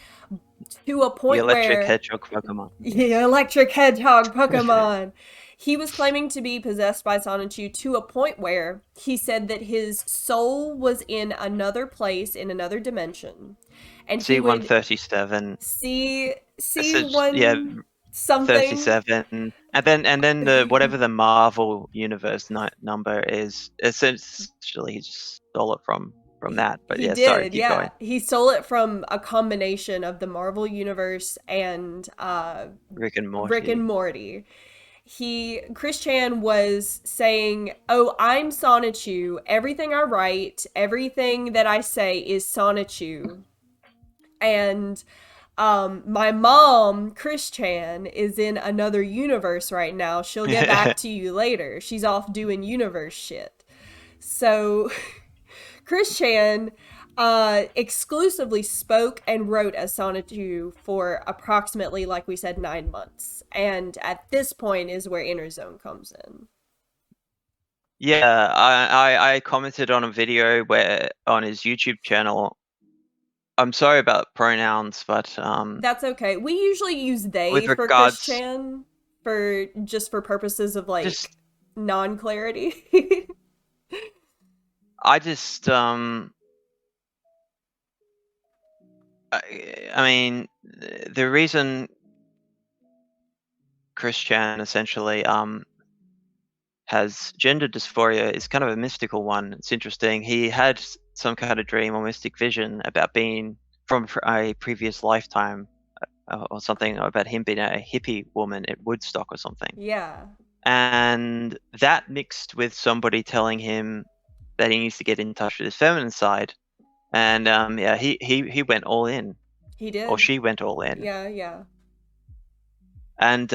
to a The point electric where hedgehog Pokemon. yeah, electric hedgehog Pokemon. He was claiming to be possessed by Sonichu to a point where he said that his soul was in another place, in another dimension, and he would C137. see Yeah, one something. 37, and then the whatever the Marvel universe number is, essentially he just stole it from that. But He yeah, sorry, did, keep yeah. going. He stole it from a combination of the Marvel universe and Rick and Rick and Morty. Morty. Chris Chan was saying, "Oh, I'm Sonichu. Everything I write, everything that I say is Sonichu." And my mom, Chris Chan, is in another universe right now. She'll get back to you later. She's off doing universe shit. So Chris Chan exclusively spoke and wrote as Sonichu for approximately, like we said, 9 months. And at this point is where Interzone comes in. Yeah, I commented on a video where on his YouTube channel. I'm sorry about pronouns, but That's okay. We usually use they with for Chris regards, Chan for just for purposes of like just non-clarity. I just I mean, the reason Christian essentially has gender dysphoria is kind of a mystical one. It's interesting. He had some kind of dream or mystic vision about being from a previous lifetime or something about him being a hippie woman at Woodstock or something. Yeah. And that mixed with somebody telling him that he needs to get in touch with his feminine side. And yeah, he went all in, He or did. she went all in. Yeah, yeah. And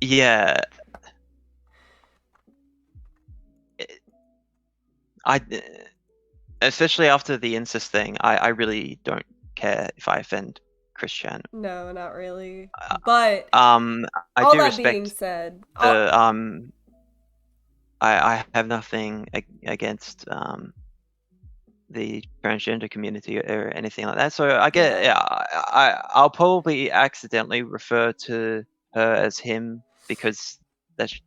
yeah, I especially after the incest thing, I really don't care if I offend Christian. No, not really. Uh, But Um, I all do that being respect said, the I have nothing against the transgender community or anything like that. So I get, yeah. yeah, I'll probably accidentally refer to her as him because that's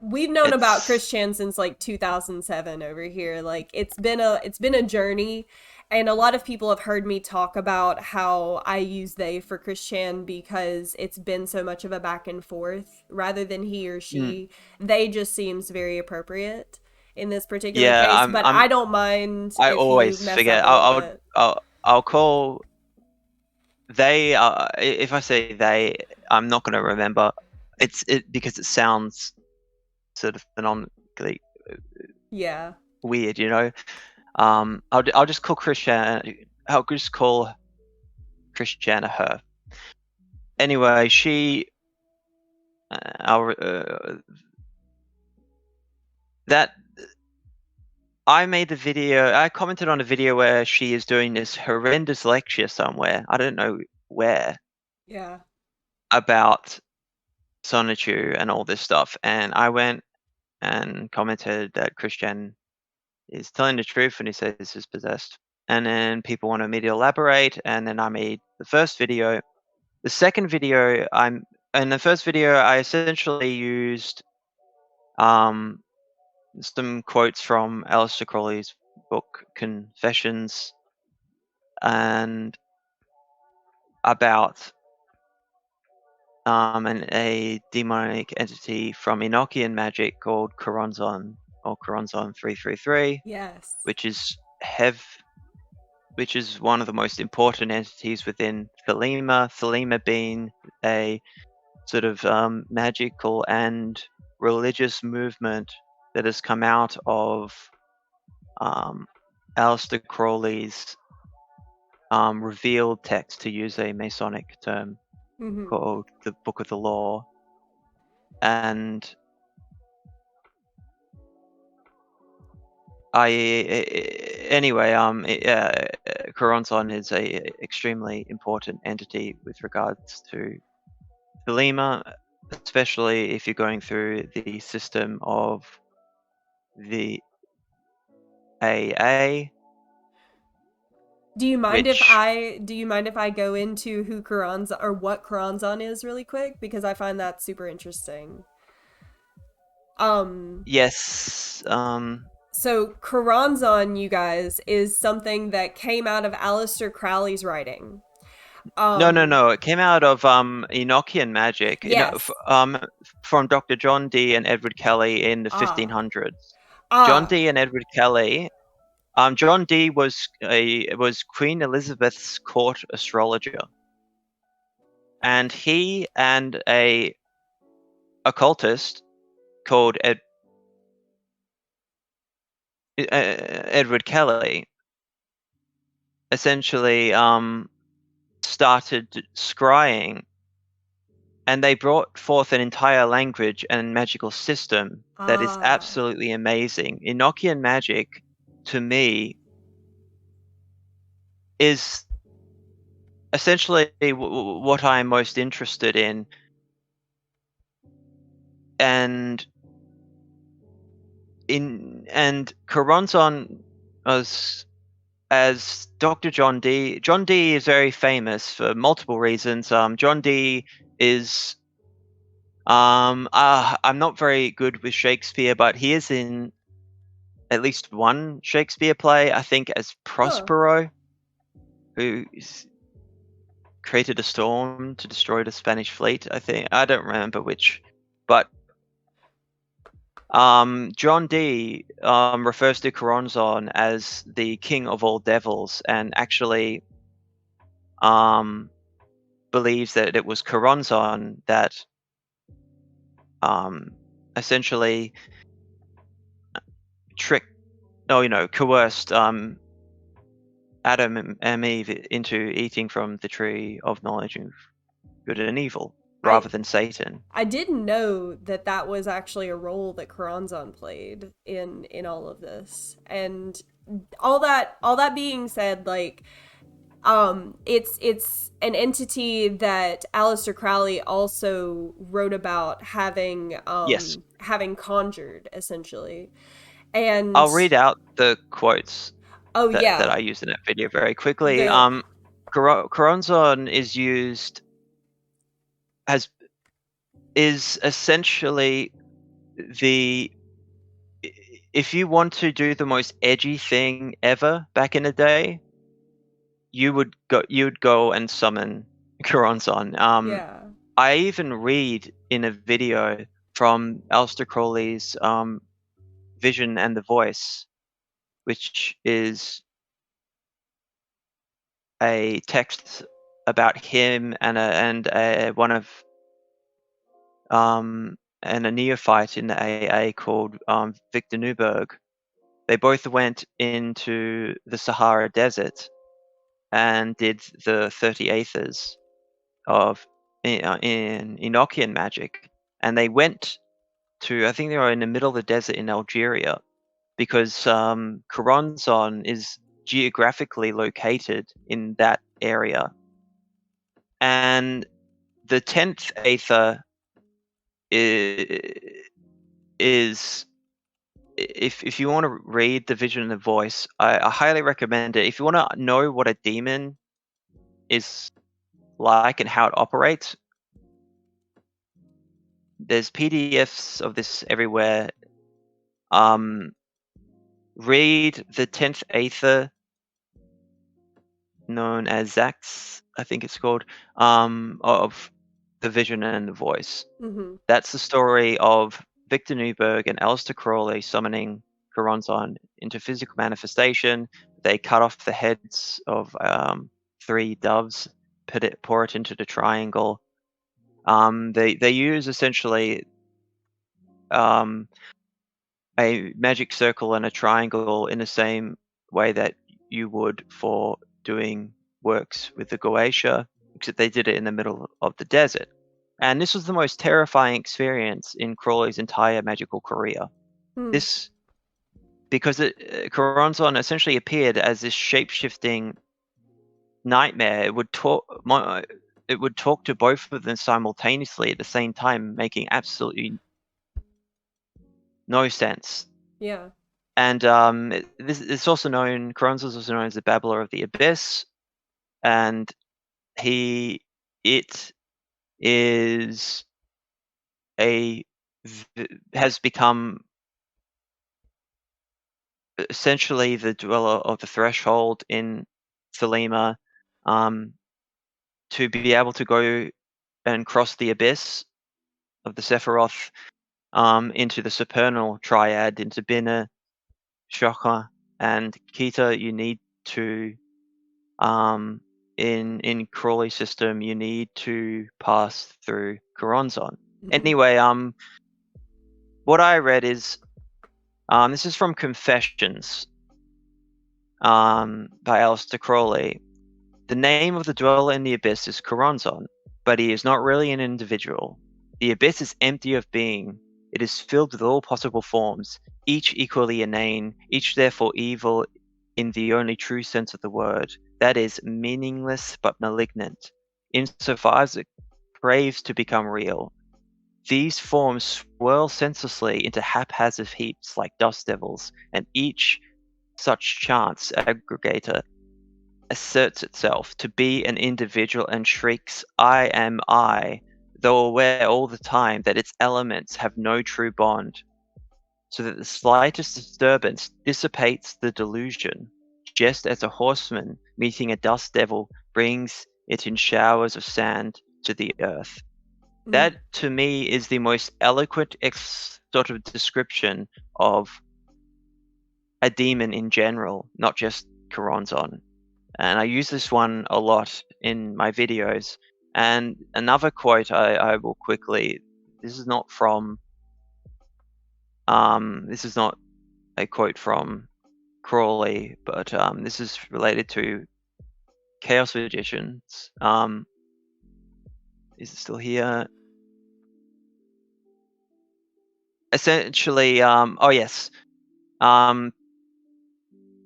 We've known about it's Christian since like 2007 over here. Like it's been a journey, and a lot of people have heard me talk about how I use they for Christian because it's been so much of a back and forth rather than he or mm, she. They just seems very appropriate in this particular yeah. case, but I don't mind I if you always mess up forget. a little bit. I'll call they. If I say they, I'm not going to remember. It because it sounds sort of phenomenally Yeah. weird, you know. I'll just call Christian. I'll just call Christiana her. Anyway, she, that I made the video. I commented on a video where she is doing this horrendous lecture somewhere. I don't know where Yeah. about Sonichu and all this stuff, and I went and commented that Christian is telling the truth when he says this is possessed. And then people wanted me to elaborate, and then I made the first video. The second video, in the first video, I essentially used some quotes from Aleister Crowley's book Confessions and about a demonic entity from Enochian magic called Choronzon or Choronzon 333, Yes. which is which is one of the most important entities within Thelema. Thelema being a sort of magical and religious movement that has come out of Aleister Crowley's revealed text, to use a Masonic term, Mhm. called the Book of the Law. And anyway, Choronzon is a extremely important entity with regards to Thelema, especially if you're going through the system of the AA, which Do you mind if I go into who Karanzan or what Karanzan is really quick because I find that super interesting. Um yes, so Karanzan, you guys, is something that came out of Aleister Crowley's writing. Um no, it came out of Enochian magic, yes. from Dr. John Dee and Edward Kelly in the Ah. 1500s. John Ah. Dee and Edward Kelly. John Dee was Queen Elizabeth's court astrologer, and he and a occultist called Edward Kelly essentially started scrying, and they brought forth an entire language and magical system that is Ah. absolutely amazing. Enochian magic, to me, is essentially what I'm most interested in, and Choronzon, as Dr. John Dee. John Dee is very famous for multiple reasons. John Dee is I'm not very good with Shakespeare, but he is in at least one Shakespeare play, I think, as Huh. Prospero, who created a storm to destroy the Spanish fleet. I think I don't remember which, but John Dee refers to Choronzon as the king of all devils, and actually believes that it was Choronzon that essentially coerced Adam and Eve into eating from the tree of knowledge of good and evil, I rather than Satan. I didn't know that that was actually a role that Karanzan played in all of this. And all that being said, like it's an entity that Aleister Crowley also wrote about Yes, having conjured essentially. And I'll read out the quotes oh that yeah, I used in that video very quickly. the Choronzon is used as is essentially the if you want to do the most edgy thing ever back in the day, you would go and summon Choronzon. yeah. I even read in a video from Aleister Crowley's Vision and the Voice, which is a text about him and one of and a neophyte in the AA called Victor Newberg. They both went into the Sahara Desert and did the 30 Aethers of in Enochian magic, and they went to I think they were in the middle of the desert in Algeria because Choronzon is geographically located in that area, and the 10th Aether is if you want to read the Vision and the Voice, I highly recommend it. If you want to know what a demon is like and how it operates, there's PDFs of this everywhere. Read the 10th Aether, known as Zax, I think it's called, of the Vision and the Voice. Mm-hmm. That's the story of Victor Newberg and Aleister Crowley summoning Choronzon into physical manifestation. They cut off the heads of 3 doves, pour it into the triangle. They use essentially a magic circle and a triangle in the same way that you would for doing works with the Goetia, except they did it in the middle of the desert. And this was the most terrifying experience in Crawley's entire magical career. Hmm. This because Choronzon essentially appeared as this shape-shifting nightmare. It would talk to both of them simultaneously at the same time, making absolutely no sense. Yeah. And it's also known. Choronzon is also known as the Babbler of the Abyss, and it is has become essentially the dweller of the threshold in Thelema, to be able to go and cross the abyss of the Sephiroth into the supernal triad, into Bina, Shokha, and Kita. You need to in Crawley system, you need to pass through Choronzon. Mm-hmm. Anyway, what I read is this is from Confessions by Aleister Crowley. The name of the dweller in the abyss is Choronzon, but he is not really an individual. The abyss is empty of being. It is filled with all possible forms, each equally inane, each therefore evil in the only true sense of the word, that is, meaningless but malignant, insofar as it craves to become real. These forms swirl senselessly into haphazard heaps like dust devils, and each such chance aggregator asserts itself to be an individual and shrieks, I am I, though aware all the time that its elements have no true bond, so that the slightest disturbance dissipates the delusion, just as a horseman meeting a dust devil brings it in showers of sand to the earth. Mm. That to me is the most eloquent sort of description of a demon in general, not just Choronzon. And I use this one a lot in my videos. And another quote I will quickly, this is not from, this is not a quote from Crawley, but this is related to Chaos Magicians. Is it still here? Essentially, oh yes,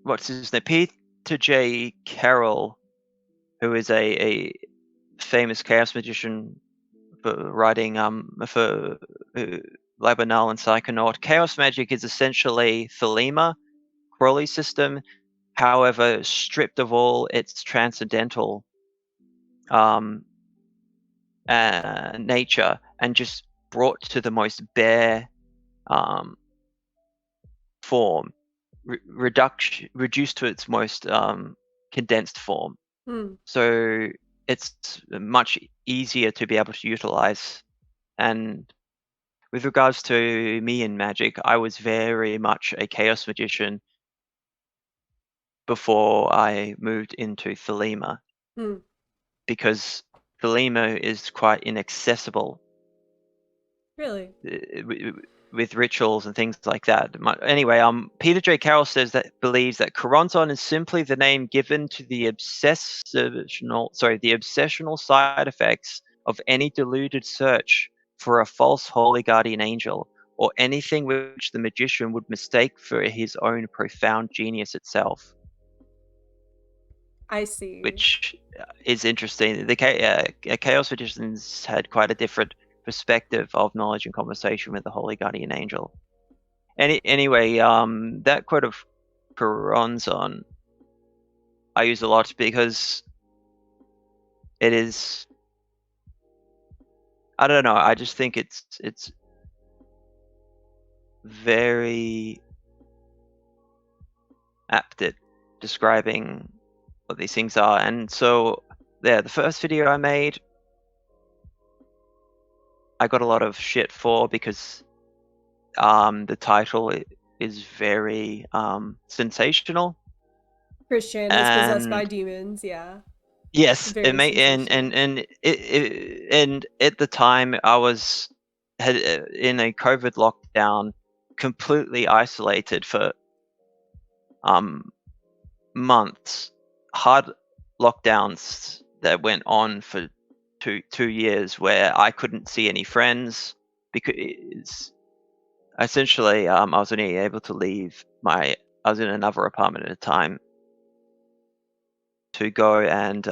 what's his name? Peter J. Carroll, who is a famous chaos magician for writing for Labanal and Psychonaut. Chaos magic is essentially Thelema, Crowley's system, however stripped of all its transcendental nature and just brought to the most bare form, reduced to its most condensed form. Mm. So it's much easier to be able to utilize. And with regards to me in magic, I was very much a chaos magician before I moved into Thelema, Mm. because Thelema is quite inaccessible Really? with rituals and things like that. Anyway, Peter J. Carroll says that believes that Choronzon is simply the name given to the obsessional side effects of any deluded search for a false holy guardian angel, or anything which the magician would mistake for his own profound genius itself. I see. Which is interesting. The Chaos Magicians had quite a different perspective of knowledge and conversation with the Holy Guardian Angel. Anyway, that quote of Choronzon I use a lot because it is. I don't know. I just think it's very apt at describing what these things are. And so, yeah, the first video I made, I got a lot of shit for because the title is very sensational, Christian is possessed by and demons. Yeah. yes, it Very may sensational. and at the time I was in a COVID lockdown, completely isolated for um months, hard lockdowns that went on for two years, where I couldn't see any friends because essentially I was only able to leave I was in another apartment at a time to go, and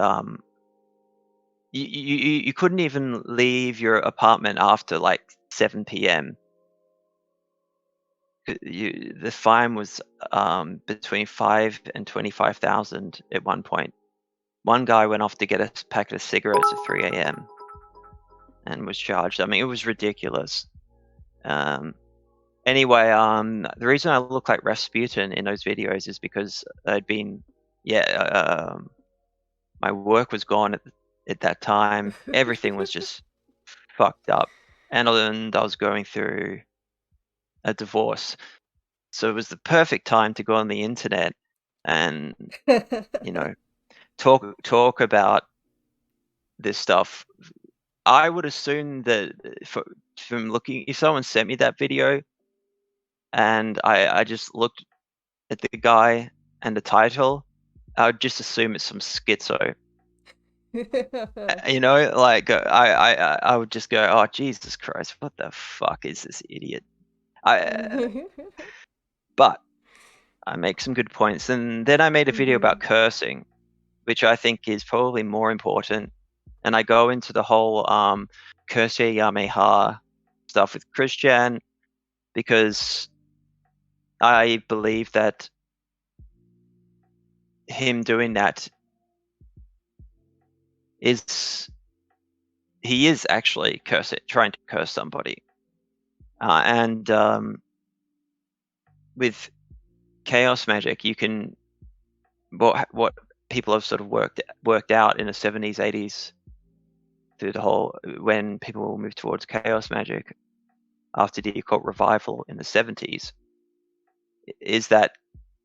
you couldn't even leave your apartment after like 7 p.m. The fine was between 5 and 25,000 at one point. One guy went off to get a packet of cigarettes at 3 a.m. and was charged. I mean, it was ridiculous. Anyway, the reason I look like Rasputin in those videos is because I'd been, my work was gone at that time. Everything was just fucked up, and I was going through a divorce, so it was the perfect time to go on the internet and you know talk about this stuff. I would assume that from looking, if someone sent me that video and I just looked at the guy and the title, I would just assume it's some schizo. Like I would just go, oh Jesus Christ, what the fuck is this idiot? But I make some good points, and then I made a video about cursing, which I think is probably more important. And I go into the whole curse Yameha stuff with Christian, because I believe that him doing that he is actually trying to curse somebody. And with chaos magic, you can what people have sort of worked out in the 70s, 80s, through the whole when people move towards chaos magic after the occult revival in the 70s is that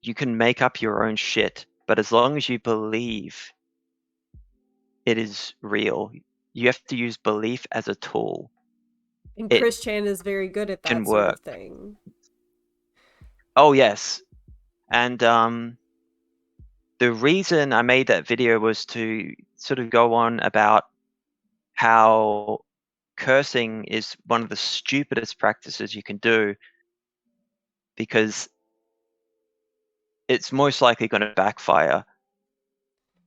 you can make up your own shit, but as long as you believe it is real, you have to use belief as a tool. And It Chris Chan is very good at can that sort of work. thing. Oh yes. And the reason I made that video was to sort of go on about how cursing is one of the stupidest practices you can do, because it's most likely going to backfire.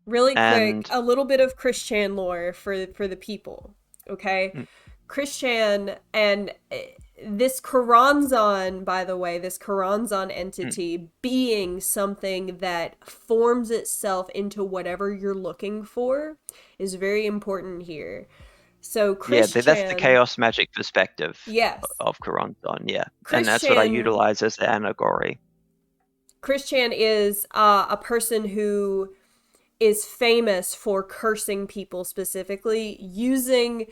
Really quick, And a little bit of Chris Chan lore for the people. Okay, mm, Chris Chan and this Karanzan, by the way, this Karanzan mm, entity being something that forms itself into whatever you're looking for is very important here. So yeah, Chris that's the Chan, chaos magic perspective yes, of Karanton, yeah. And Chris that's what I Chan, utilize as the allegory. Chris Chan is a person who is famous for cursing people specifically using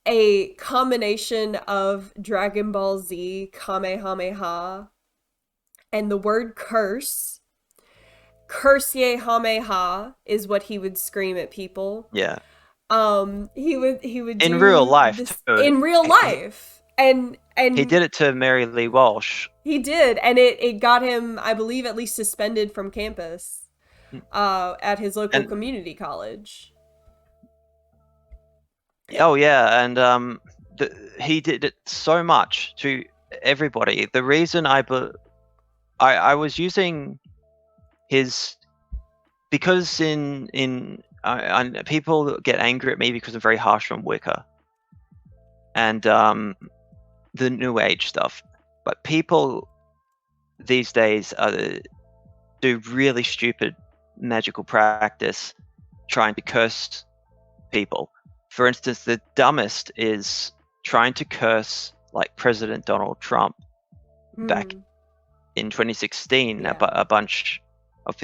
a combination of Dragon Ball Z Kamehameha and the word curse. Curse ye Hameha is what he would scream at people. Yeah. He would In real do life this too. in real He, life. And he did it to Mary Lee Walsh. he did, and it got him, I believe, at least suspended from campus at his local And community college. oh yeah, and he did it so much to everybody. The reason I was using his, because people get angry at me because I'm very harsh on Wicca and the New Age stuff, but people these days do really stupid magical practice trying to curse people. For instance, the dumbest is trying to curse like President Donald Trump back Mm, in 2016. yeah. A bunch of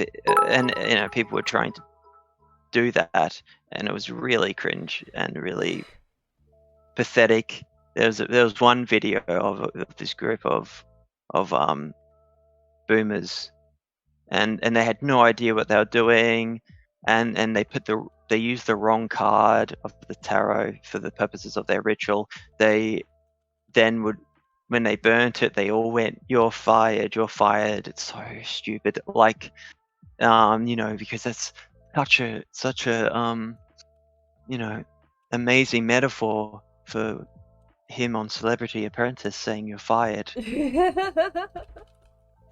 and people were trying to do that, and it was really cringe and really pathetic. There was one video of this group of boomers, and they had no idea what they were doing, and they used the wrong card of the tarot for the purposes of their ritual. They then would, when they burnt it, they all went, "You're fired, you're fired." It's so stupid. Like, because that's such a amazing metaphor for him on Celebrity Apprentice saying you're fired.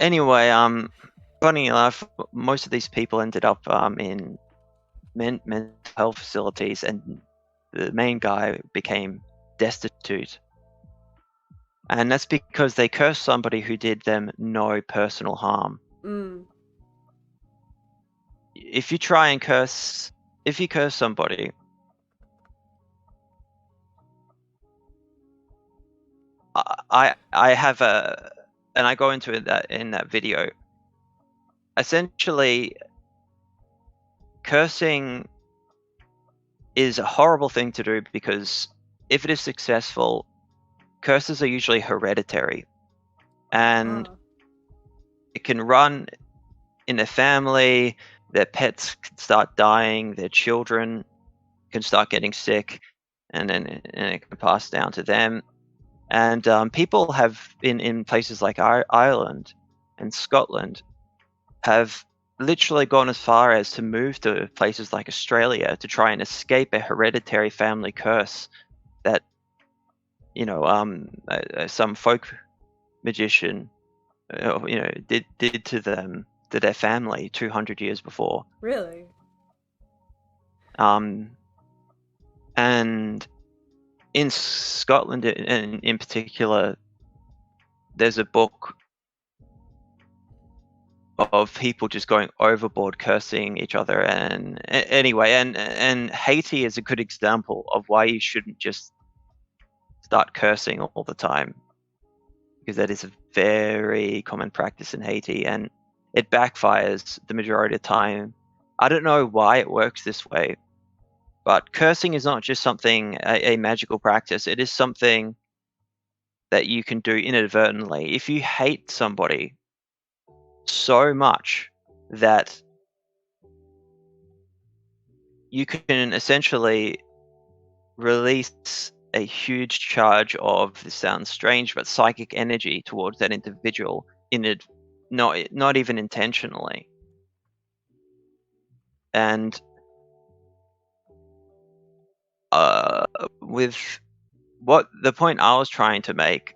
Anyway, funny enough, most of these people ended up in mental health facilities, and the main guy became destitute. And that's because they cursed somebody who did them no personal harm. Mm. If you curse somebody, I have and I go into that in that video. Essentially, cursing is a horrible thing to do because if it is successful, curses are usually hereditary, and Ah. it can run in the family. Their pets can start dying, their children can start getting sick, and then it can pass down to them. And people have in places like Ireland and Scotland have literally gone as far as to move to places like Australia to try and escape a hereditary family curse that some folk magician did to their family 200 years before. Really? And in Scotland, in particular, there's a book of people just going overboard, cursing each other. And anyway, and Haiti is a good example of why you shouldn't just start cursing all the time, because that is a very common practice in Haiti, and it backfires the majority of the time. I don't know why it works this way, But cursing is not just something, a magical practice. It is something that you can do inadvertently. If you hate somebody so much that you can essentially release a huge charge of, this sounds strange, but psychic energy towards that individual not even intentionally. And with what the point I was trying to make,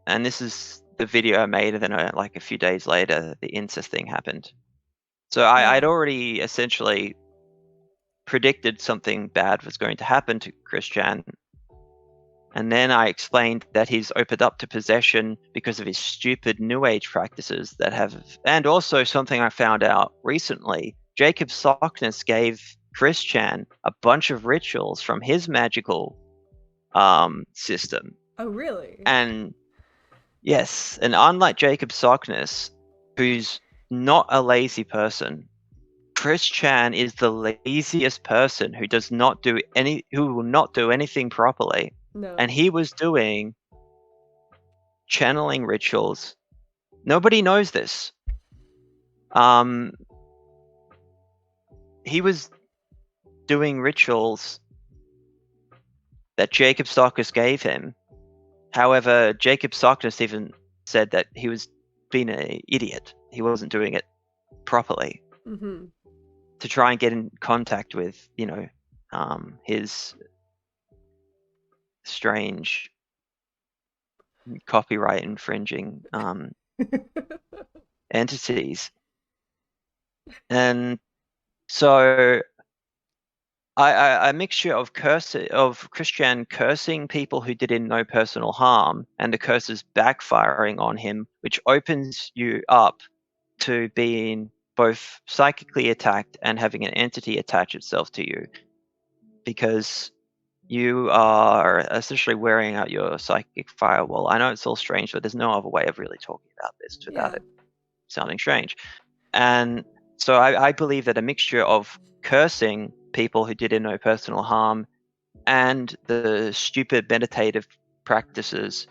and this is the video I made, and then like a few days later, the incest thing happened. So I'd already essentially predicted something bad was going to happen to Christian. And then I explained that he's opened up to possession because of his stupid New Age practices that have, and also something I found out recently. Jacob Sockness gave Christian a bunch of rituals from his magical system. Oh, really? And yes, and unlike Jacob Sockness, who's not a lazy person, Chris Chan is the laziest person who will not do anything properly. No. And he was doing channeling rituals. Nobody knows this. He was doing rituals that Jacob Sockness gave him. However, Jacob Sockness even said that he was being an idiot. He wasn't doing it properly. Mm-hmm. To try and get in contact with, his strange copyright infringing entities. And so a mixture of Christian cursing people who did him no personal harm, and the curses backfiring on him, which opens you up to being both psychically attacked and having an entity attach itself to you, because you are essentially wearing out your psychic firewall. I know it's all strange, but there's no other way of really talking about this without it sounding strange. And so I believe that a mixture of cursing people who did him no personal harm and the stupid meditative practices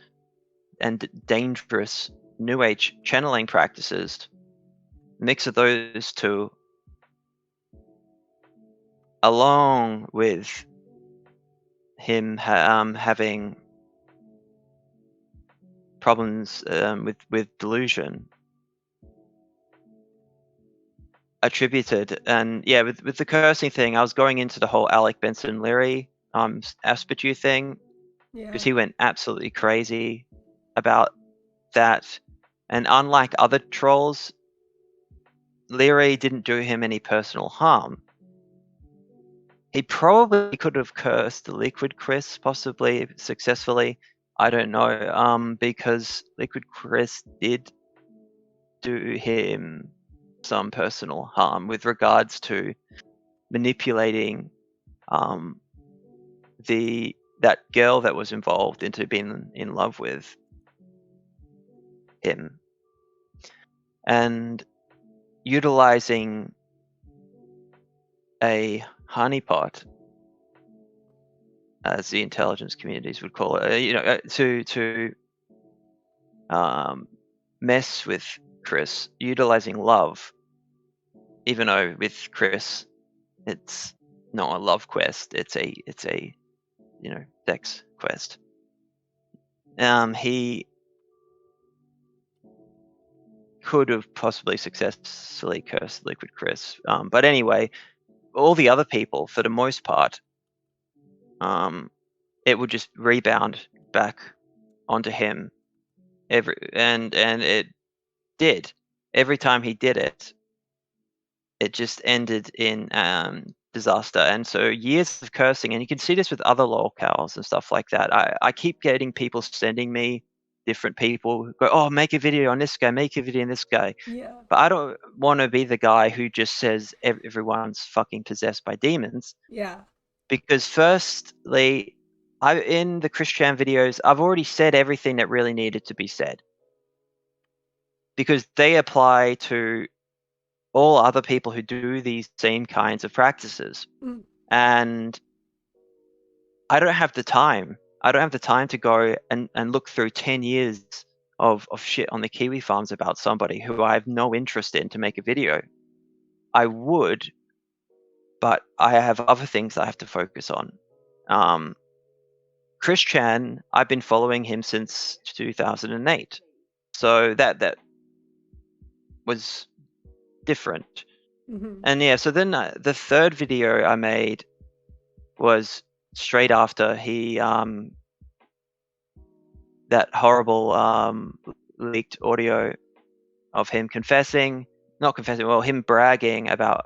and dangerous New Age channeling practices, mix of those two, along with him having problems with delusion, attributed. And yeah, with the cursing thing, I was going into the whole Alec Benson Leary Asperger thing, because he went absolutely crazy about that. And unlike other trolls, Leary didn't do him any personal harm. He probably could have cursed Liquid Chris, possibly successfully. I don't know, because Liquid Chris did do him some personal harm with regards to manipulating that girl that was involved into being in love with him, and utilizing a honeypot, as the intelligence communities would call it, to mess with Chris, utilizing love, even though with Chris it's not a love quest, it's a sex quest. He could have possibly successfully cursed Liquid Chris, but anyway, all the other people, for the most part, it would just rebound back onto him and it did. Every time he did it, it just ended in disaster. And so years of cursing, and you can see this with other lolcows and stuff like that. I keep getting people sending me different people who go, oh, make a video on this guy, make a video on this guy. Yeah. But I don't want to be the guy who just says everyone's fucking possessed by demons. Yeah. Because firstly, in the Christian videos, I've already said everything that really needed to be said, because they apply to all other people who do these same kinds of practices. Mm. And I don't have the time. I don't have the time to go and look through 10 years of shit on the kiwi farms about somebody who I have no interest in to make a video. I would, but I have other things I have to focus on. Chris Chan, I've been following him since 2008. So that was different. Mm-hmm. And yeah, so then the third video I made was straight after he that horrible leaked audio of him him bragging about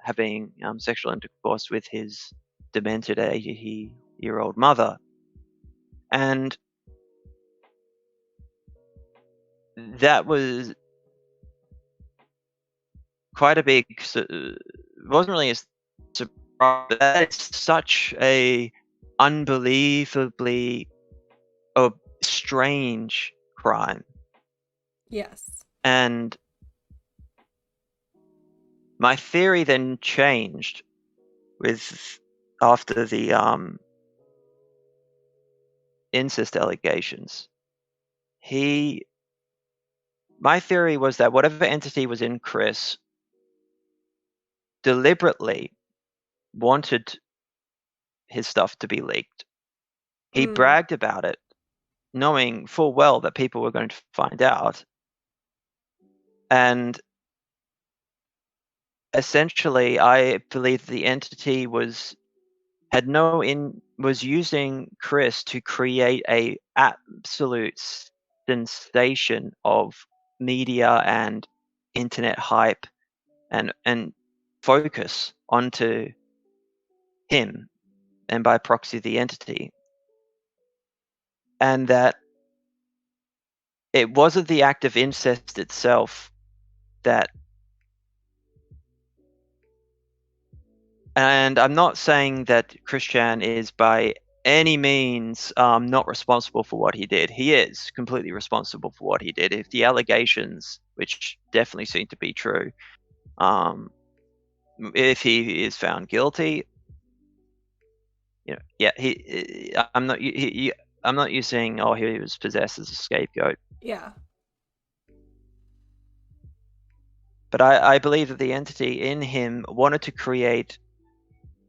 having sexual intercourse with his demented 80-year-old mother. And that was quite a big, it wasn't really a surprise. That's such a unbelievably strange crime. Yes. And my theory then changed after the incest allegations. My theory was that whatever entity was in Chris deliberately wanted his stuff to be leaked. He Mm. bragged about it, knowing full well that people were going to find out. And essentially, I believe the entity was using Chris to create a absolute sensation of media and internet hype and focus onto him and by proxy the entity. And that it wasn't the act of incest itself that, and I'm not saying that Christian is by any means not responsible for what he did. He is completely responsible for what he did. If the allegations, which definitely seem to be true, if he is found guilty, I'm not using he was possessed as a scapegoat. Yeah. But I believe that the entity in him wanted to create.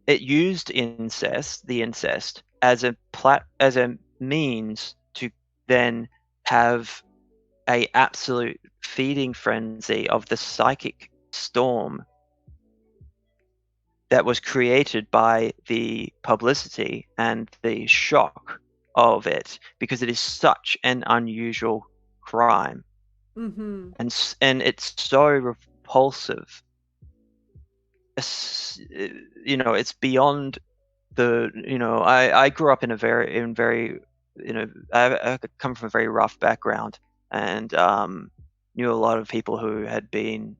It used the incest, as a means to then have a absolute feeding frenzy of the psychic storm that was created by the publicity and the shock of it, because it is such an unusual crime. Mm-hmm. And it's so repulsive. It's beyond I grew up in I come from a very rough background, and knew a lot of people who had been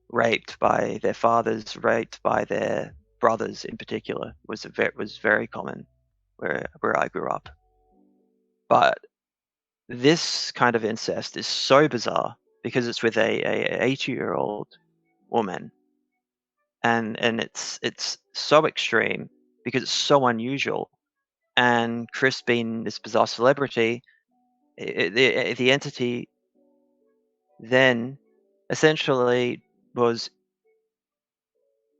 raped by their fathers, raped by their brothers in particular, was very common where I grew up. But this kind of incest is so bizarre because it's with a 80-year-old woman, and it's so extreme because it's so unusual. And Chris being this bizarre celebrity, the entity then essentially was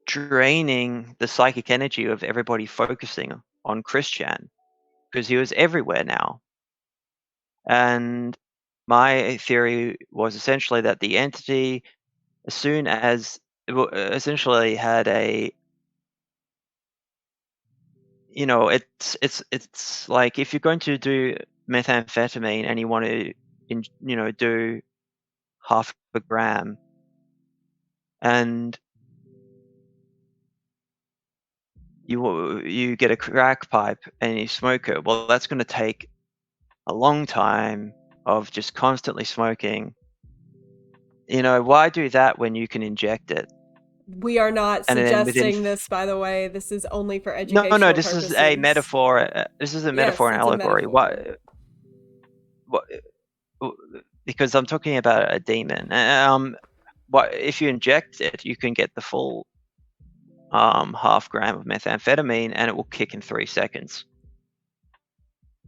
draining the psychic energy of everybody focusing on Christian, because he was everywhere now. And my theory was essentially that the entity, as soon as essentially had a it's like if you're going to do methamphetamine and you want to do half a gram, and you get a crack pipe and you smoke it, well, that's going to take a long time of just constantly smoking. Why do that when you can inject it? We are not And then suggesting this, by the way. This is only for no, educational this is a purposes. metaphor. This is a Yes, metaphor and it's a allegory. metaphor. What because I'm talking about a demon. What if you inject it, you can get the full half gram of methamphetamine, and it will kick in 3 seconds.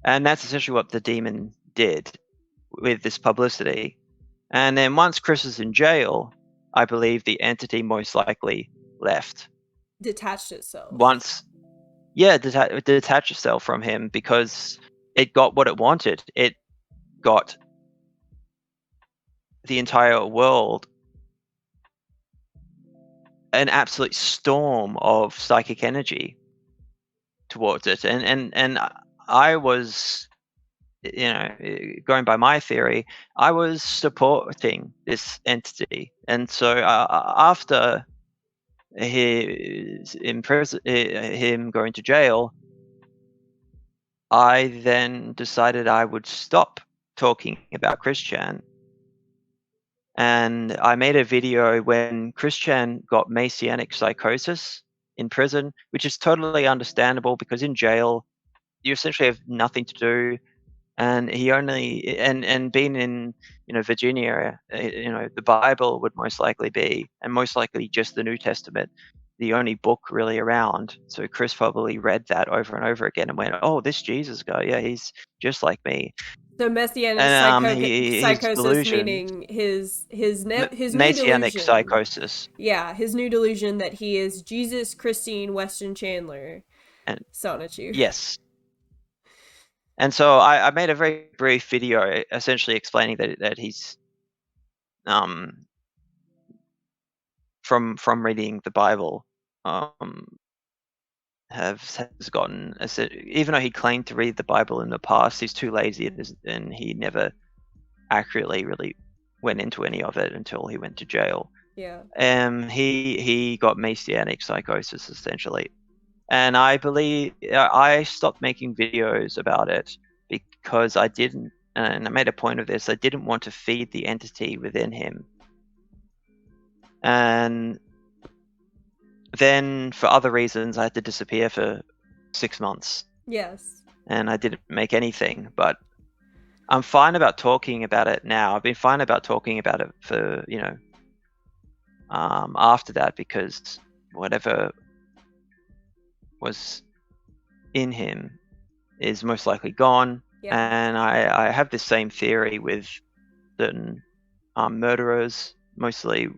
And that's essentially what the demon did with this publicity. And then once Chris is in jail, I believe the entity most likely left. Detached itself. Detach itself from him because it got what it wanted. It got the entire world an absolute storm of psychic energy towards it, and I was, going by my theory, I was supporting this entity, and so after him going to jail, I then decided I would stop talking about Christian. And I made a video when Christian got messianic psychosis in prison, which is totally understandable because in jail you essentially have nothing to do, and he only and being in Virginia area, the Bible would most likely be, and most likely just the New Testament, the only book really around. So Chris probably read that over and over again and went, "Oh, this Jesus guy, yeah, he's just like me." So messianic And his psychosis, delusion, meaning his new messianic delusion. psychosis, Yeah, his new delusion that he is Jesus, Christine, Weston Chandler, and Sonichu. yes. And so I made a very brief video essentially explaining that he's from reading the Bible, has gotten, even though he claimed to read the Bible in the past, he's too lazy and he never accurately really went into any of it until he went to jail. Yeah. He got messianic psychosis essentially, and I believe I stopped making videos about it because I didn't, and I made a point of this, I didn't want to feed the entity within him. And then for other reasons, I had to disappear for 6 months. Yes. And I didn't make anything, but I'm fine about talking about it now. I've been fine about talking about it for, after that, because whatever was in him is most likely gone. Yeah. And I have the same theory with certain murderers, mostly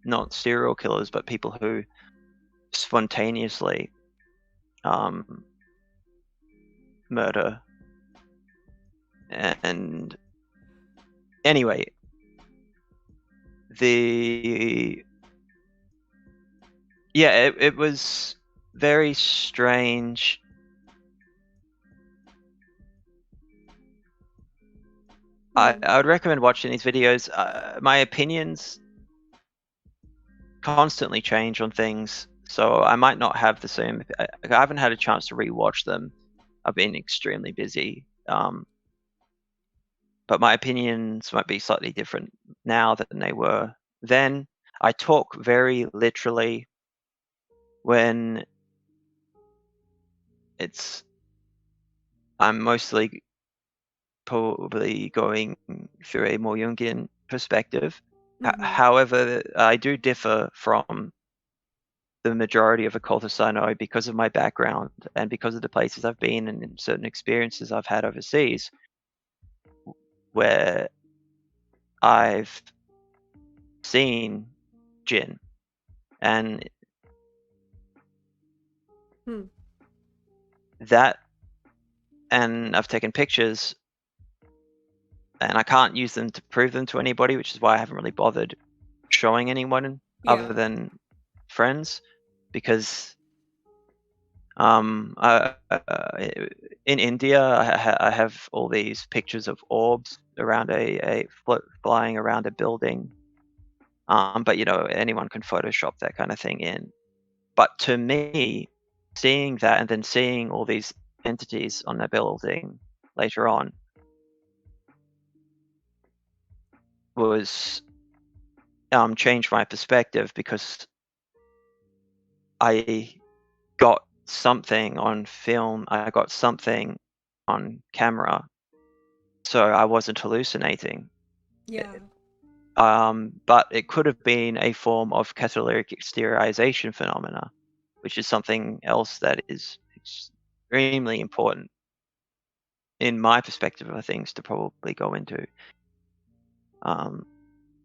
not serial killers, but people who spontaneously murder. And anyway, it was very strange. I would recommend watching these videos. My opinions constantly change on things, so I might not have the same. I haven't had a chance to rewatch them. I've been extremely busy. But my opinions might be slightly different now than they were then. I talk very literally when I'm mostly probably going through a more Jungian perspective. However, I do differ from the majority of occultists I know because of my background and because of the places I've been and certain experiences I've had overseas, where I've seen Jinn, and that, and I've taken pictures, and I can't use them to prove them to anybody, which is why I haven't really bothered showing anyone other than friends, because in India I have all these pictures of orbs around flying around a building, but anyone can Photoshop that kind of thing in. But to me, seeing that and then seeing all these entities on the building later on was changed my perspective, because I got something on film, I got something on camera, so I wasn't hallucinating. Yeah. But it could have been a form of catalytic exteriorization phenomena. which is something else that is extremely important in my perspective of things to probably go into.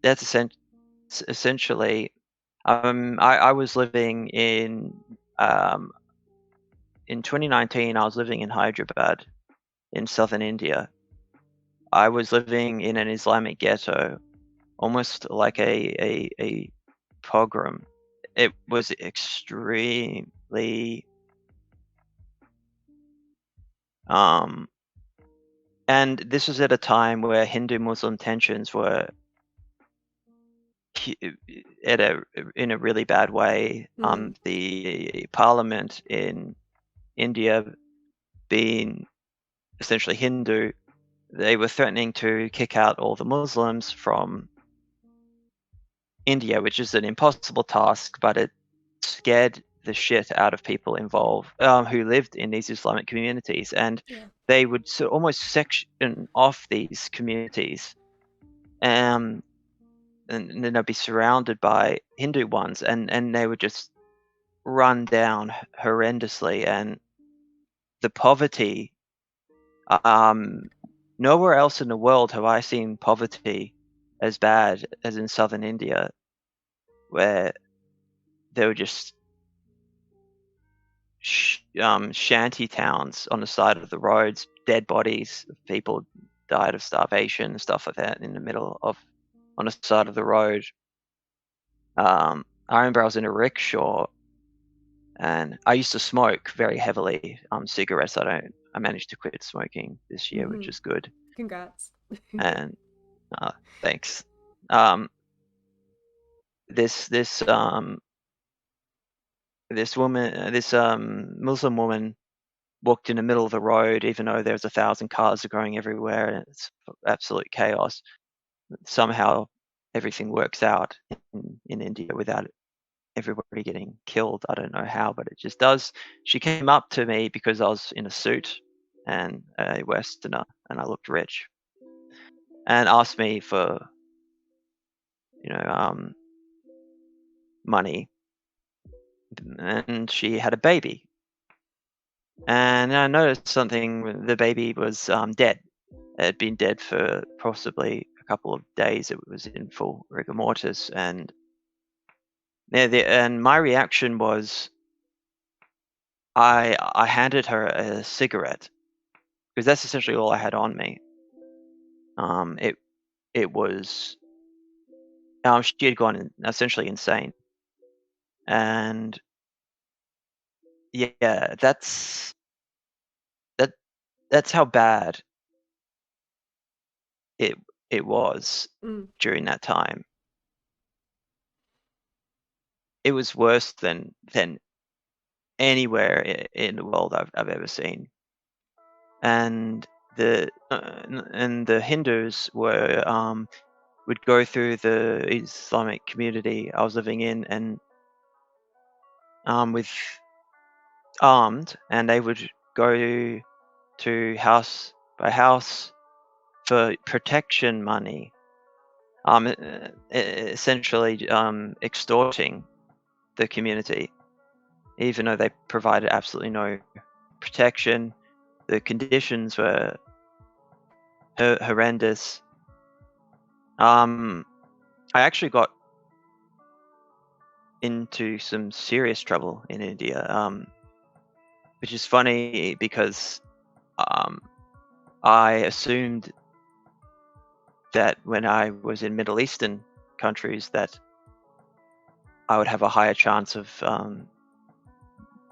That's essentially. I was living in 2019. I was living in Hyderabad in southern India. I was living in an Islamic ghetto, almost like a pogrom. It was extremely and this was at a time where Hindu-Muslim tensions were in a really bad way. The parliament in India, being essentially Hindu, they were threatening to kick out all the Muslims from India, which is an impossible task, but it scared the shit out of people involved who lived in these Islamic communities, and they would almost section off these communities, and then they'd be surrounded by Hindu ones, and they would just run down horrendously, and the poverty. Nowhere else in the world have I seen poverty as bad as in southern India, where there were just shanty towns on the side of the roads, dead bodies of people died of starvation and stuff like that in the middle of on the side of the road. I remember I was in a rickshaw, and I used to smoke very heavily cigarettes. I managed to quit smoking this year, which is good. Congrats. And thanks. This Muslim woman walked in the middle of the road, even though there's 1,000 cars going everywhere, and it's absolute chaos. Somehow everything works out in India without everybody getting killed. I don't know how, but it just does. She came up to me because I was in a suit and a Westerner, and I looked rich, and asked me for, money, and she had a baby. And I noticed something. The baby was dead. It had been dead for possibly a couple of days. It was in full rigor mortis, and my reaction was, I handed her a cigarette because that's essentially all I had on me. It was she had gone essentially insane, and yeah, that's how bad it was during that time. It was worse than anywhere in the world I've ever seen. And the Hindus would go through the Islamic community I was living in, and with armed, and they would go to house by house for protection money, essentially extorting the community, even though they provided absolutely no protection. The conditions were horrendous. I actually got into some serious trouble in India, which is funny because I assumed that when I was in Middle Eastern countries that I would have a higher chance of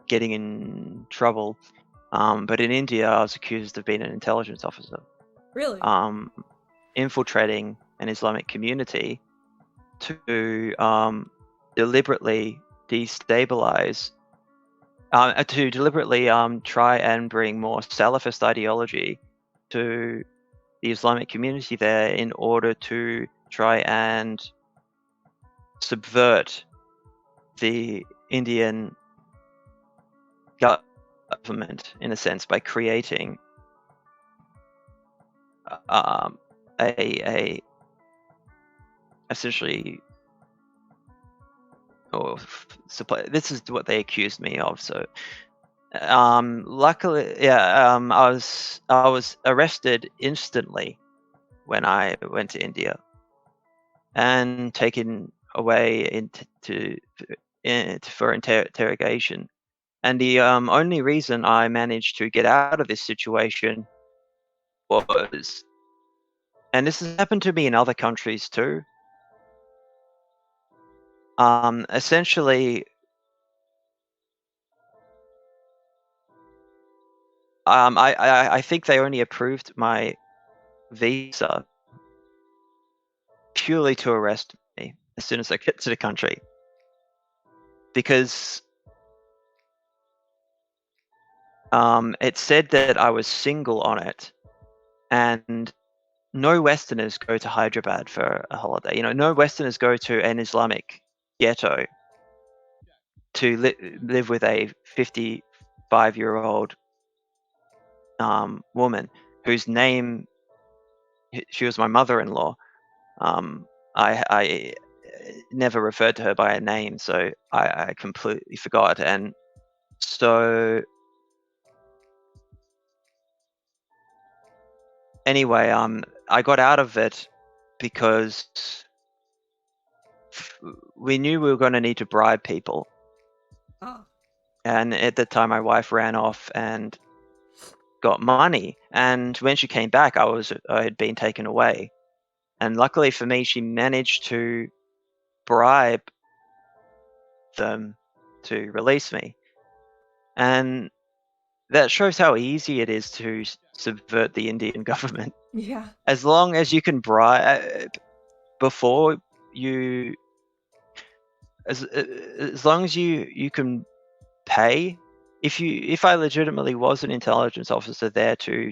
getting in trouble. But in India, I was accused of being an intelligence officer. Really? Infiltrating an Islamic community to deliberately destabilize, to deliberately try and bring more Salafist ideology to the Islamic community there in order to try and subvert the Indian government, in a sense, by creating a essentially or supply. This is what they accused me of. So, luckily, yeah, I was arrested instantly when I went to India and taken away for interrogation. And the only reason I managed to get out of this situation was, and this has happened to me in other countries too. Essentially, I think they only approved my visa purely to arrest me as soon as I get to the country, because it said that I was single on it, and no Westerners go to Hyderabad for a holiday. No Westerners go to an Islamic ghetto to live with a 55-year-old woman whose name, she was my mother-in-law. I never referred to her by a name, so I completely forgot. And so anyway, I got out of it because we knew we were going to need to bribe people. Oh. And at the time, my wife ran off and got money. And when she came back, I had been taken away. And luckily for me, she managed to bribe them to release me. And that shows how easy it is to subvert the Indian government. Yeah. As long as you can bribe before you, as long as you can pay. If I legitimately was an intelligence officer there to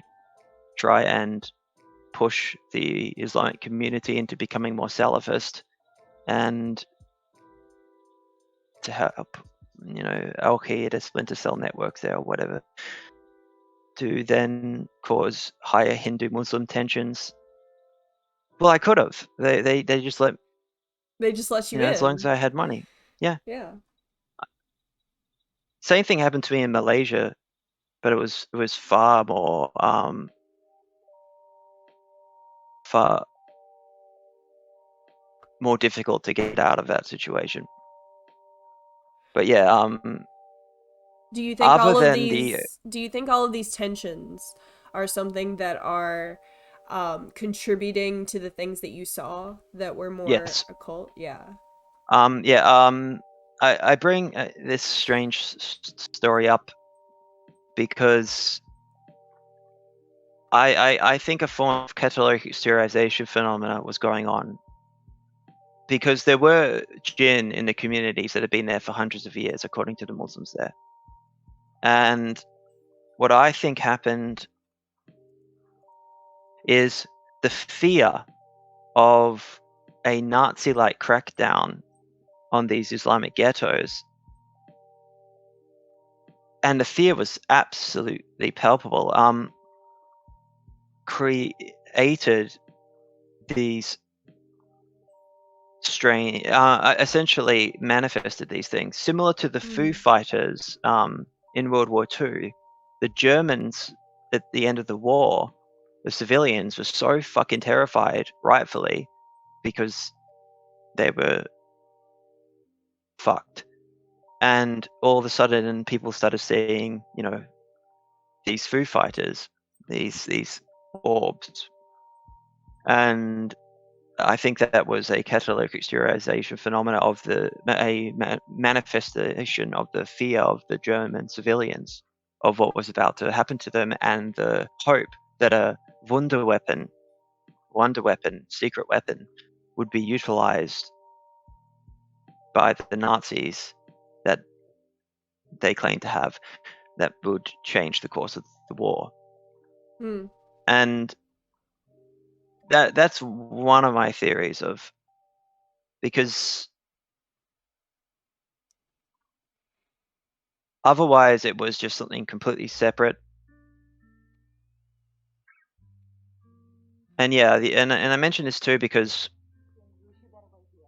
try and push the Islamic community into becoming more Salafist and to help, Al Qaeda splinter cell networks there or whatever, to then cause higher Hindu-Muslim tensions. Well, I could have. They just let, They just let you as long as in. I had money. Yeah. Yeah. Same thing happened to me in Malaysia, but it was far more difficult to get out of that situation. But yeah, Do you think other all of than the these do you think all of these tensions are something that are contributing to the things that you saw that were more yes, occult? Yeah. yeah, I bring this strange story up because I think a form of catalytic exteriorization phenomena was going on, because there were jinn in the communities that had been there for hundreds of years, according to the Muslims there. And what I think happened is the fear of a Nazi-like crackdown on these Islamic ghettos, and the fear was absolutely palpable, created these essentially manifested these things, similar to the Foo Mm. Fighters in World War II. The Germans at the end of the war, the civilians were so fucking terrified, rightfully, because they were fucked. And all of a sudden, people started seeing, these Foo Fighters, these orbs, and I think that was a catalytic exteriorization phenomena of a manifestation of the fear of the German civilians of what was about to happen to them, and the hope that a wonder weapon, secret weapon, would be utilized by the Nazis that they claim to have, that would change the course of the war. Mm. And that's one of my theories of, because otherwise it was just something completely separate. And yeah, and I mention this too because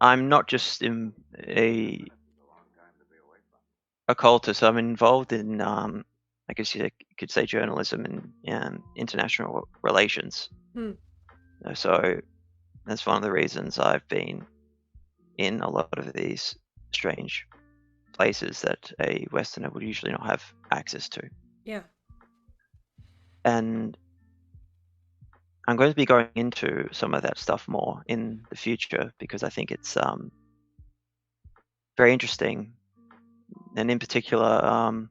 I'm not just a occultist. I'm involved in, I guess you could say, journalism and international relations. Hmm. So that's one of the reasons I've been in a lot of these strange places that a Westerner would usually not have access to. Yeah. And I'm going to be going into some of that stuff more in the future because I think it's very interesting, and in particular,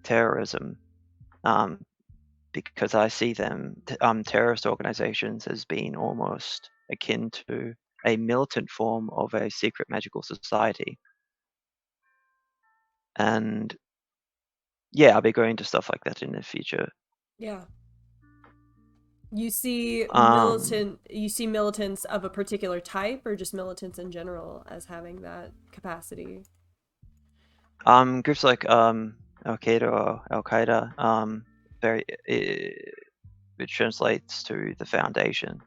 terrorism, um, because I see them, terrorist organizations, as being almost akin to a militant form of a secret magical society. And yeah, I'll be going into stuff like that in the future. Yeah. You see Um, militants of a particular type, or just militants in general as having that capacity? Groups like Al Qaeda or Al Qaeda, very it translates to the foundation.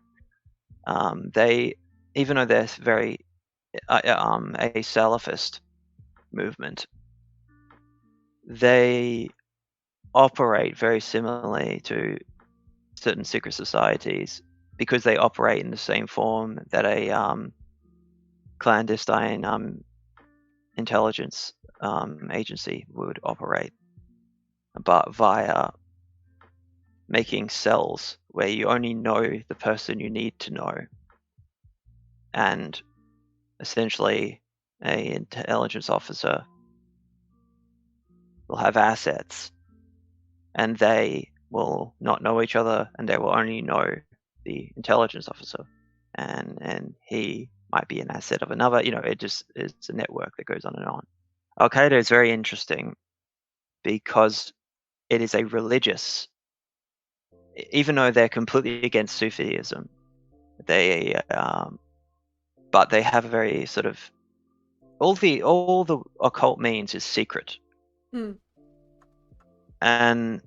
They, even though they're very a Salafist movement, they operate very similarly to certain secret societies because they operate in the same form that a clandestine intelligence agency would operate, but via making cells where you only know the person you need to know, and essentially a intelligence officer will have assets, and they will not know each other, and they will only know the intelligence officer, and he might be an asset of another. It's a network that goes on and on. Al Qaeda is very interesting because it is a religious, even though they're completely against Sufism, they but they have a very sort of, all the occult means is secret. Hmm. And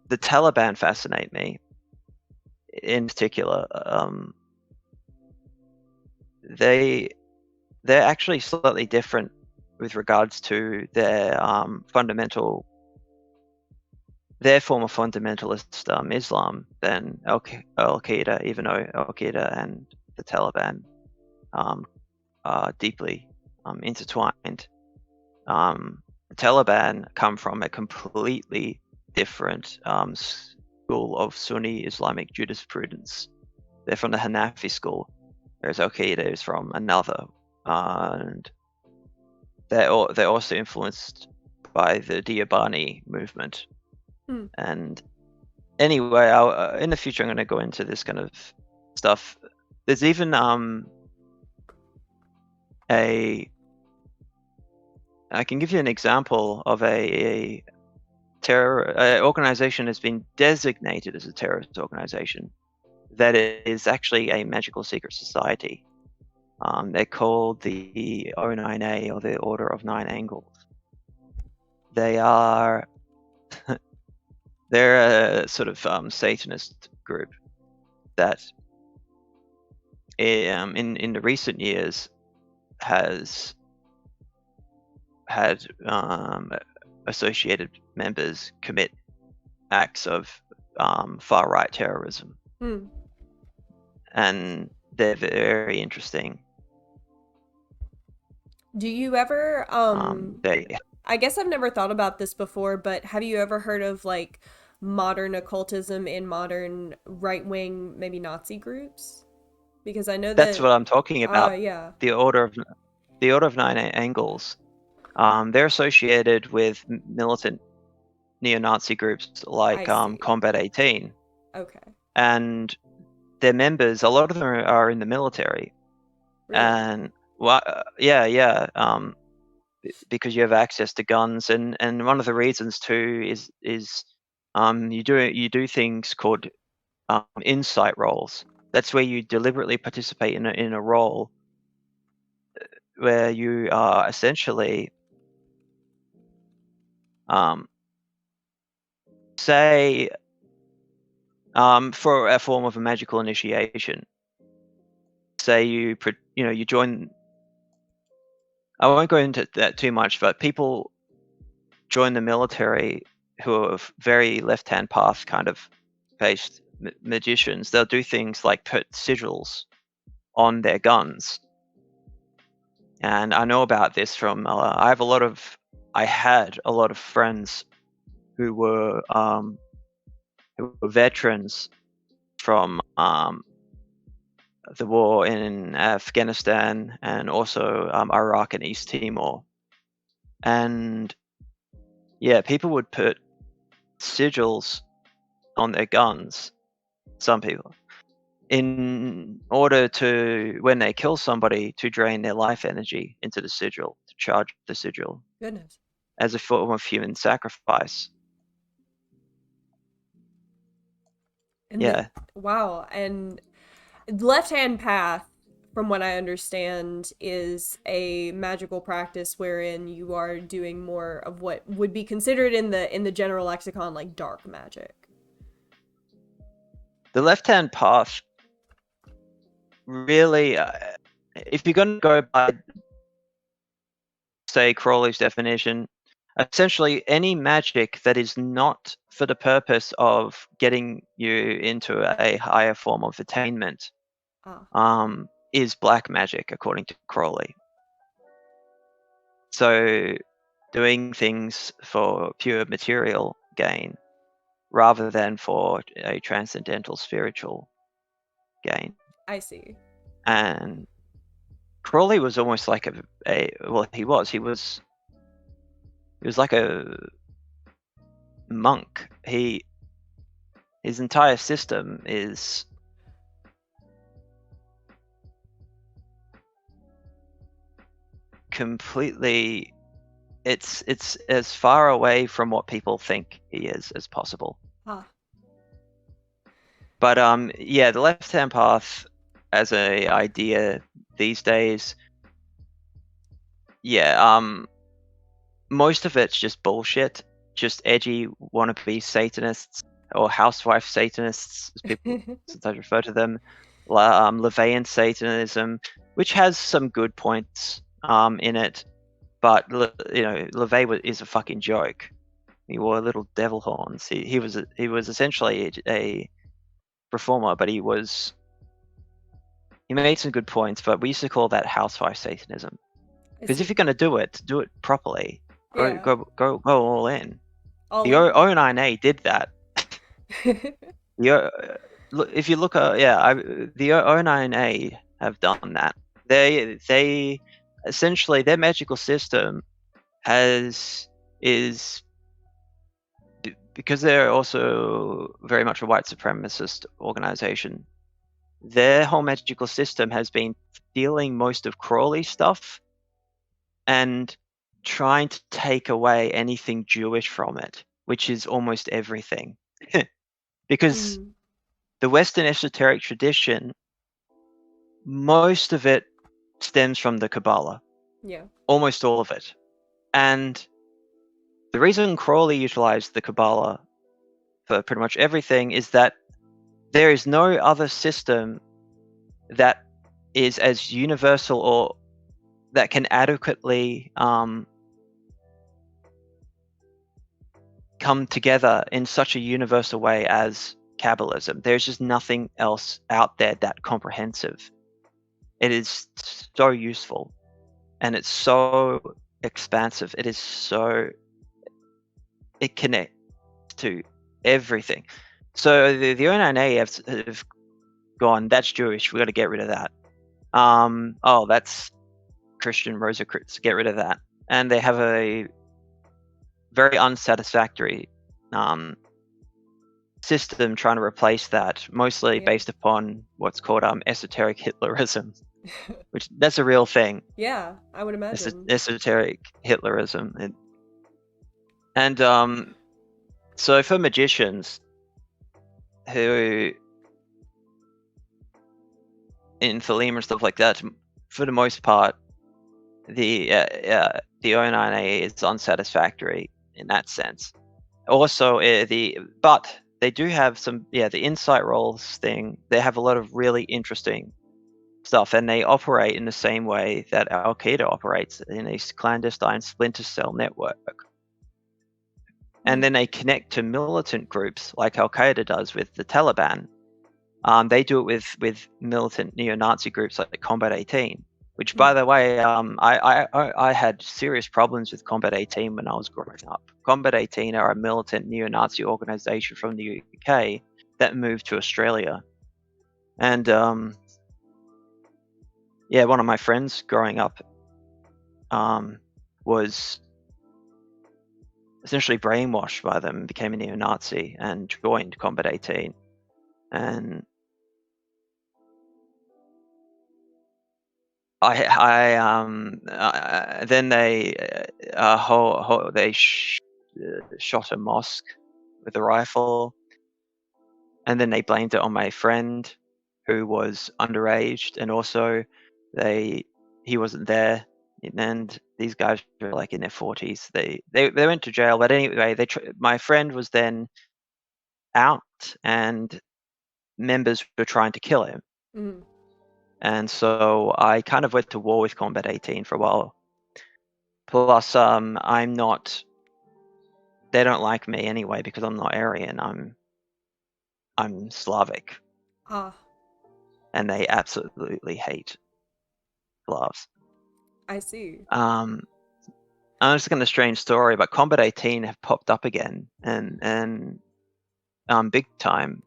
the Taliban fascinate me in particular. They're actually slightly different with regards to their form of fundamentalist Islam than Al Qaeda, even though Al Qaeda and the Taliban are deeply intertwined. The Taliban come from a completely different school of Sunni Islamic jurisprudence. They're from the Hanafi school, whereas Al Qaeda is from another, and they're also influenced by the Diabani movement. Hmm. And anyway, in the future, I'm going to go into this kind of stuff. There's even I can give you an example of a terror organization has been designated as a terrorist organization that is actually a magical secret society. They're called the O9A, or the Order of Nine Angles. They're a sort of Satanist group that in the recent years has had associated members commit acts of far right terrorism, Hmm. and they're very interesting. Do you ever They I guess I've never thought about this before, but have you ever heard of like modern occultism in modern right-wing, maybe Nazi groups? Because I know That's that what I'm talking about. yeah. The Order of Nine Angles. They're associated with militant neo-Nazi groups I like see. Combat 18, Okay. and their members, a lot of them are in the military, Really? and yeah, because you have access to guns, and one of the reasons too is you do things called insight roles. That's where you deliberately participate in a role where you are essentially, um, say, for a form of a magical initiation. Say you join I won't go into that too much, but people join the military who are very left-hand path kind of based magicians. They'll do things like put sigils on their guns. And I know about this from I had a lot of friends who were veterans from the war in Afghanistan and also Iraq and East Timor. And yeah, people would put sigils on their guns, some people, in order to, when they kill somebody, to drain their life energy into the sigil, to charge the sigil Goodness. as a form of human sacrifice. And Yeah. wow. And left hand path, from what I understand, is a magical practice wherein you are doing more of what would be considered in the general lexicon like dark magic. The left-hand path really, if you're going to go by, say, Crowley's definition, essentially any magic that is not for the purpose of getting you into a higher form of attainment is black magic, according to Crowley. So doing things for pure material gain rather than for a transcendental spiritual gain. I see. And Crowley was almost like he was like a monk. His entire system is completely, it's as far away from what people think he is as possible. But yeah, the left-hand path as a idea these days, yeah, most of it's just bullshit, just edgy wannabe Satanists or housewife Satanists, as people sometimes refer to them, LaVeyan Satanism, which has some good points in it, but LaVey is a fucking joke. He wore little devil horns. He was essentially a performer, but he made some good points. But we used to call that housewife Satanism, because if you're going to do it properly. Go all in. The O9A did that. If you look at the O9A have done that. They essentially, their magical system is because they're also very much a white supremacist organization. Their whole magical system has been stealing most of Crowley's stuff and trying to take away anything Jewish from it, which is almost everything. Because the Western esoteric tradition, most of it stems from the Kabbalah. Yeah. Almost all of it. And the reason Crowley utilized the Kabbalah for pretty much everything is that there is no other system that is as universal or that can adequately come together in such a universal way as Kabbalism. There's just nothing else out there that comprehensive. It is so useful and it's so expansive. It connects to everything. So the O9A have gone, that's Jewish, we got to get rid of that. That's Christian Rosicrucians, get rid of that. And they have a very unsatisfactory system trying to replace that, mostly based upon what's called esoteric Hitlerism, which that's a real thing. Yeah, I would imagine. Esoteric Hitlerism. And so for magicians who in Thelema and stuff like that, for the most part, the O9A is unsatisfactory in that sense. Also, but they do have some, the insight rolls thing. They have a lot of really interesting stuff, and they operate in the same way that Al Qaeda operates, in a clandestine splinter cell network. And then they connect to militant groups like Al Qaeda does with the Taliban. They do it with militant neo-Nazi groups like Combat 18, which, by the way, I had serious problems with Combat 18 when I was growing up. Combat 18 are a militant neo-Nazi organization from the UK that moved to Australia. And yeah, one of my friends growing up was essentially brainwashed by them and became a neo-Nazi and joined Combat 18. And then they shot a mosque with a rifle, and then they blamed it on my friend who was underage, and also he wasn't there, and these guys were like in their 40s. They went to jail, but anyway, my friend was then out, and members were trying to kill him. And so I kind of went to war with Combat 18 for a while. Plus, I'm not. They don't like me anyway because I'm not Aryan. I'm Slavic. And they absolutely hate Slavs. I see. I'm just going to strange story, but Combat 18 have popped up again, and big time,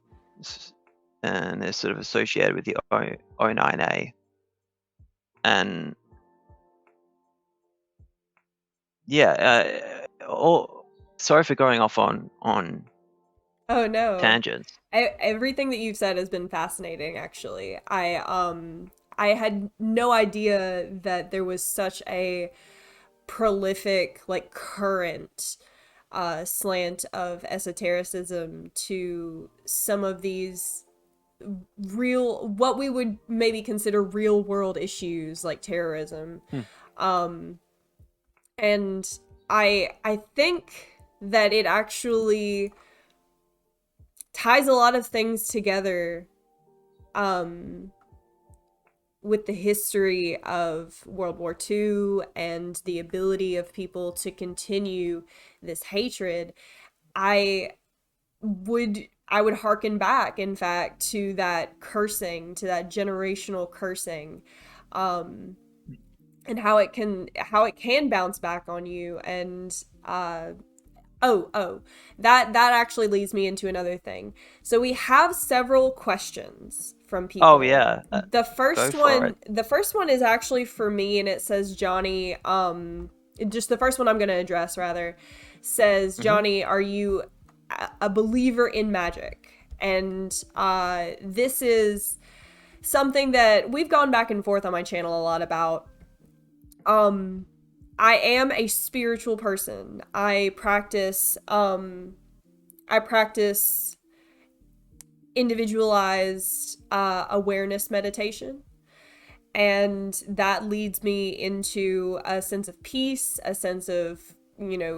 and they're sort of associated with the 09A, and yeah, sorry for going off on oh no tangents. Everything that you've said has been fascinating, actually. I had no idea that there was such a prolific, like, current slant of esotericism to some of these what we would maybe consider real world issues like terrorism. And I think that it actually ties a lot of things together with the history of World War II and the ability of people to continue this hatred. I would hearken back, in fact, to that cursing, to that generational cursing, and how it can bounce back on you. And that actually leads me into another thing. So we have several questions from people. Oh yeah. The first one is actually for me, and it says, Johnny, just the first one I'm going to address rather, says, Johnny, are you a believer in magic? And this is something that we've gone back and forth on my channel a lot about. I am a spiritual person. I practice individualized awareness meditation, and that leads me into a sense of peace, a sense of,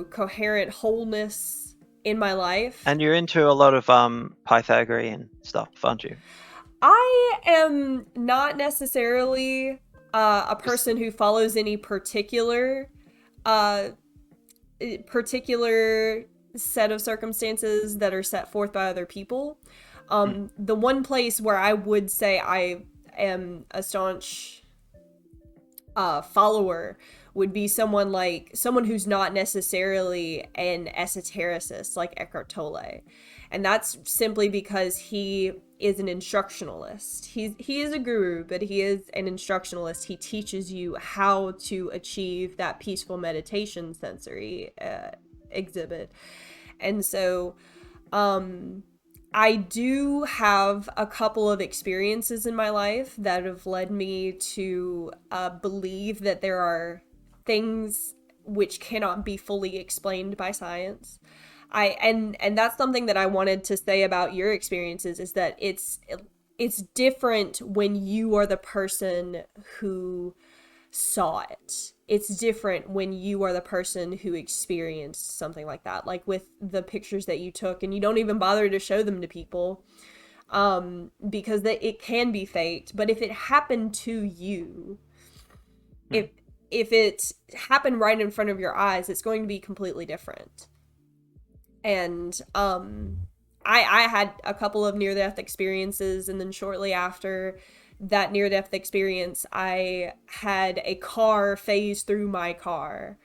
coherent wholeness in my life. And you're into a lot of Pythagorean stuff, aren't you? I am not necessarily a person who follows any particular set of circumstances that are set forth by other people. The one place where I would say I am a staunch follower would be someone who's not necessarily an esotericist, like Eckhart Tolle. And that's simply because he is an instructionalist. He is a guru, but he is an instructionalist. He teaches you how to achieve that peaceful meditation sensory exhibit. And so I do have a couple of experiences in my life that have led me to believe that there are things which cannot be fully explained by science. And that's something that I wanted to say about your experiences, is that it's different when you are the person who saw it. It's different when you are the person who experienced something like that, like with the pictures that you took, and you don't even bother to show them to people. because it can be faked. But if it happened to you, Hmm. if if it happened right in front of your eyes, it's going to be completely different. And I had a couple of near death experiences, and then shortly after that near death experience, I had a car phase through my car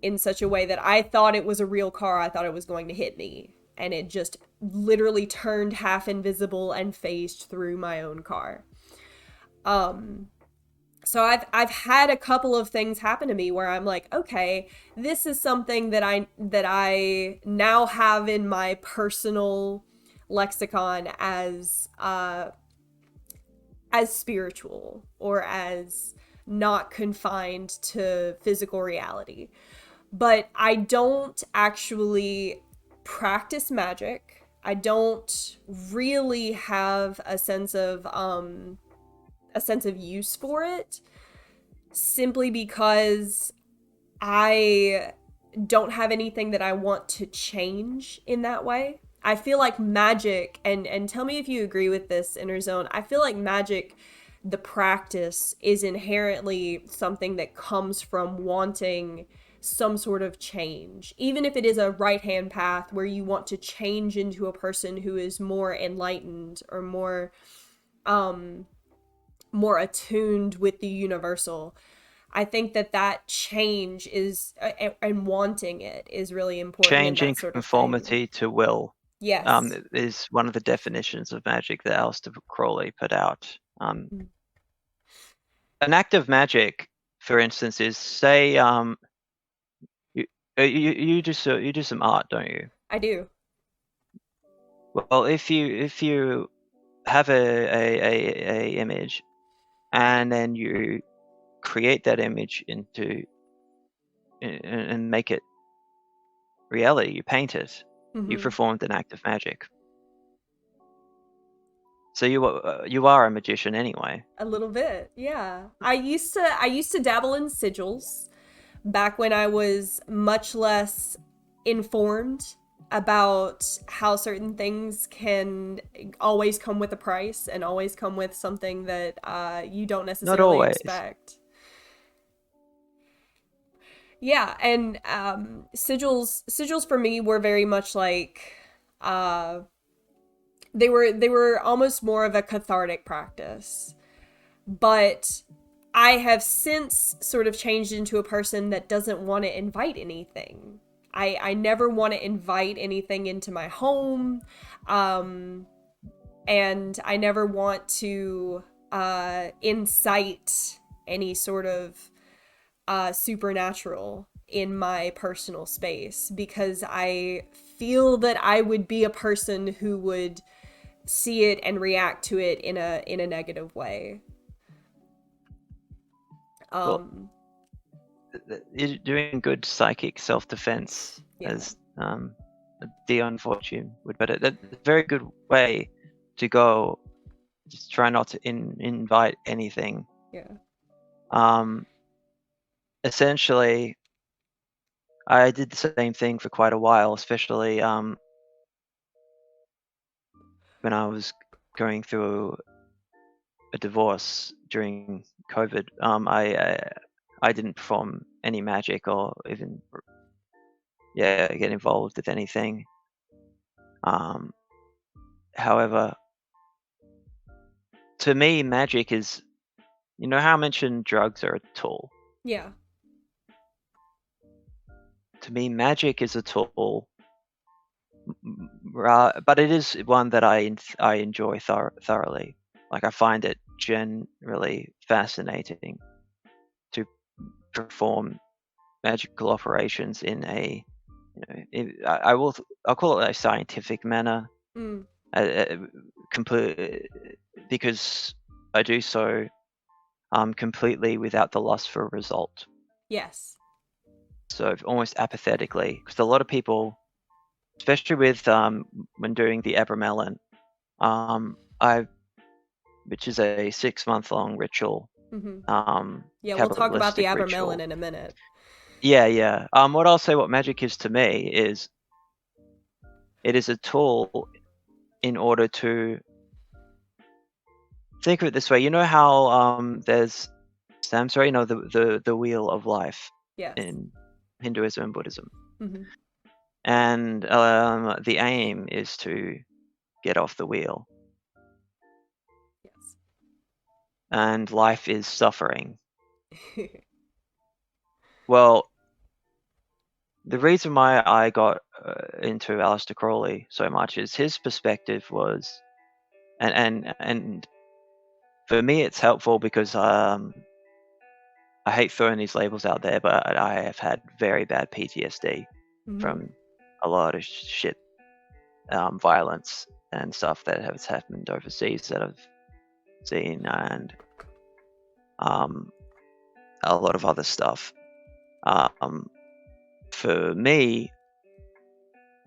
in such a way that I thought it was a real car. I thought it was going to hit me, and it just literally turned half invisible and phased through my own car. Um, so I've had a couple of things happen to me where I'm like, okay, this is something that I now have in my personal lexicon as spiritual, or as not confined to physical reality. But I don't actually practice magic. I don't really have a sense of use for it, simply because I don't have anything that I want to change in that way. I feel like magic, and tell me if you agree with this, Interzone. I feel like magic, the practice, is inherently something that comes from wanting some sort of change. Even if it is a right hand path where you want to change into a person who is more enlightened, or um more attuned with the universal. I think that that change is, and wanting it, is really important in Changing that sort of thing. conformity to will Yes. is one of the definitions of magic that Aleister Crowley put out. An act of magic, for instance, is say you, you do some art, don't you? I do. Well, if you have a image, and then you create that image into and make it reality, you paint it, you Mm-hmm. performed an act of magic. So you are a magician anyway. A little bit, yeah. I used to dabble in sigils back when I was much less informed about how certain things can always come with a price, and always come with something that you don't Not necessarily always. expect. Yeah, and sigils for me were very much like, uh they were almost more of a cathartic practice. But I have since sort of changed into a person that doesn't want to invite anything. I never want to invite anything into my home. Um and I never want to incite any sort of supernatural in my personal space, because I feel that I would be a person who would see it and react to it in a negative way. Well, Um, you're doing good psychic self-defense, yeah, as Dion Fortune would put it. That's a very good way to go. Just try not to invite anything. yeah, Um, Essentially, I did the same thing for quite a while, especially when I was going through a divorce during COVID. I didn't perform any magic or even get involved with anything. Um, However, to me, magic is, you know how I mentioned drugs are a tool. yeah, To me, magic is a tool, but it is one that I enjoy thoroughly. Like, I find it generally fascinating to perform magical operations in a, I'll call it a scientific manner, mm, uh, complete, because I do so completely without the lust for a result. yes, So almost apathetically, because a lot of people, especially with when doing the Abramelin, I which is a 6 month long ritual, mm-hmm. Yeah. We'll talk about the Kabbalistic Abramelin ritual. in a minute. Yeah, yeah. What I'll say, what magic is to me is, it is a tool in order to think of it this way. You know how there's samsara, you know, the wheel of life Yes. in Hinduism and Buddhism. Hmm. And the aim is to get off the wheel. Yes. And life is suffering. Well, the reason why I got into Aleister Crowley so much is his perspective was, and for me it's helpful because I hate throwing these labels out there, but I have had very bad PTSD Hmm. from a lot of shit, violence and stuff that has happened overseas that I've seen, and a lot of other stuff. For me,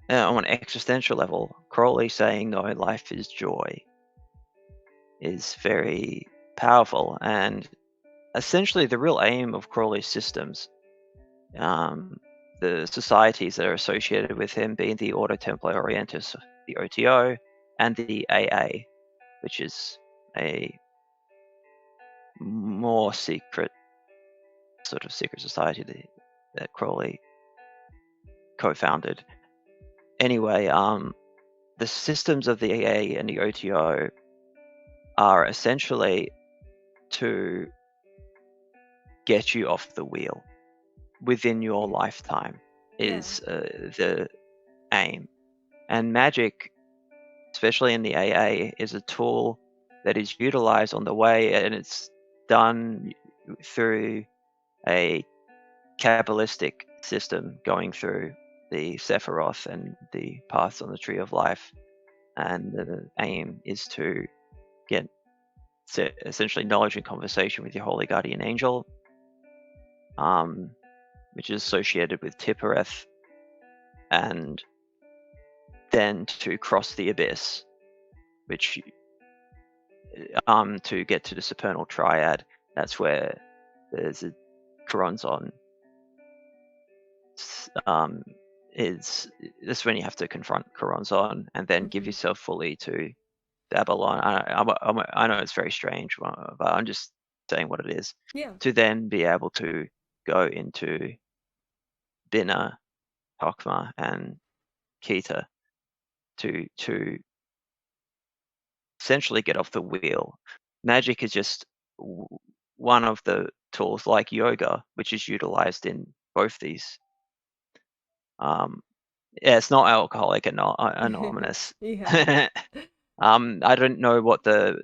on an existential level, Crowley saying no, life is joy is very powerful, and essentially the real aim of Crowley's systems, the societies that are associated with him being the Ordo Templi Orientis, the OTO, and the AA, which is a more secret sort of secret society that Crowley co-founded. Anyway, the systems of the AA and the OTO are essentially to get you off the wheel within your lifetime Yeah. is the aim. And magic, especially in the AA, is a tool that is utilized on the way, and it's done through a Kabbalistic system going through the Sephiroth and the paths on the Tree of Life. And the aim is to get essentially knowledge and conversation with your holy guardian angel, which is associated with Tippereth, and then to cross the abyss, which to get to the supernal triad. That's where there's a Coronzon. Is this when you have to confront Coronzon and then give yourself fully to Babylon. I know it's very strange, but I'm just saying what it is. Yeah. To then be able to go into Bina, Tokma, and Kita to essentially get off the wheel. Magic is just one of the tools, like yoga, which is utilized in both these. Yeah, it's not Alcoholic Anonymous. Yeah. I don't know what the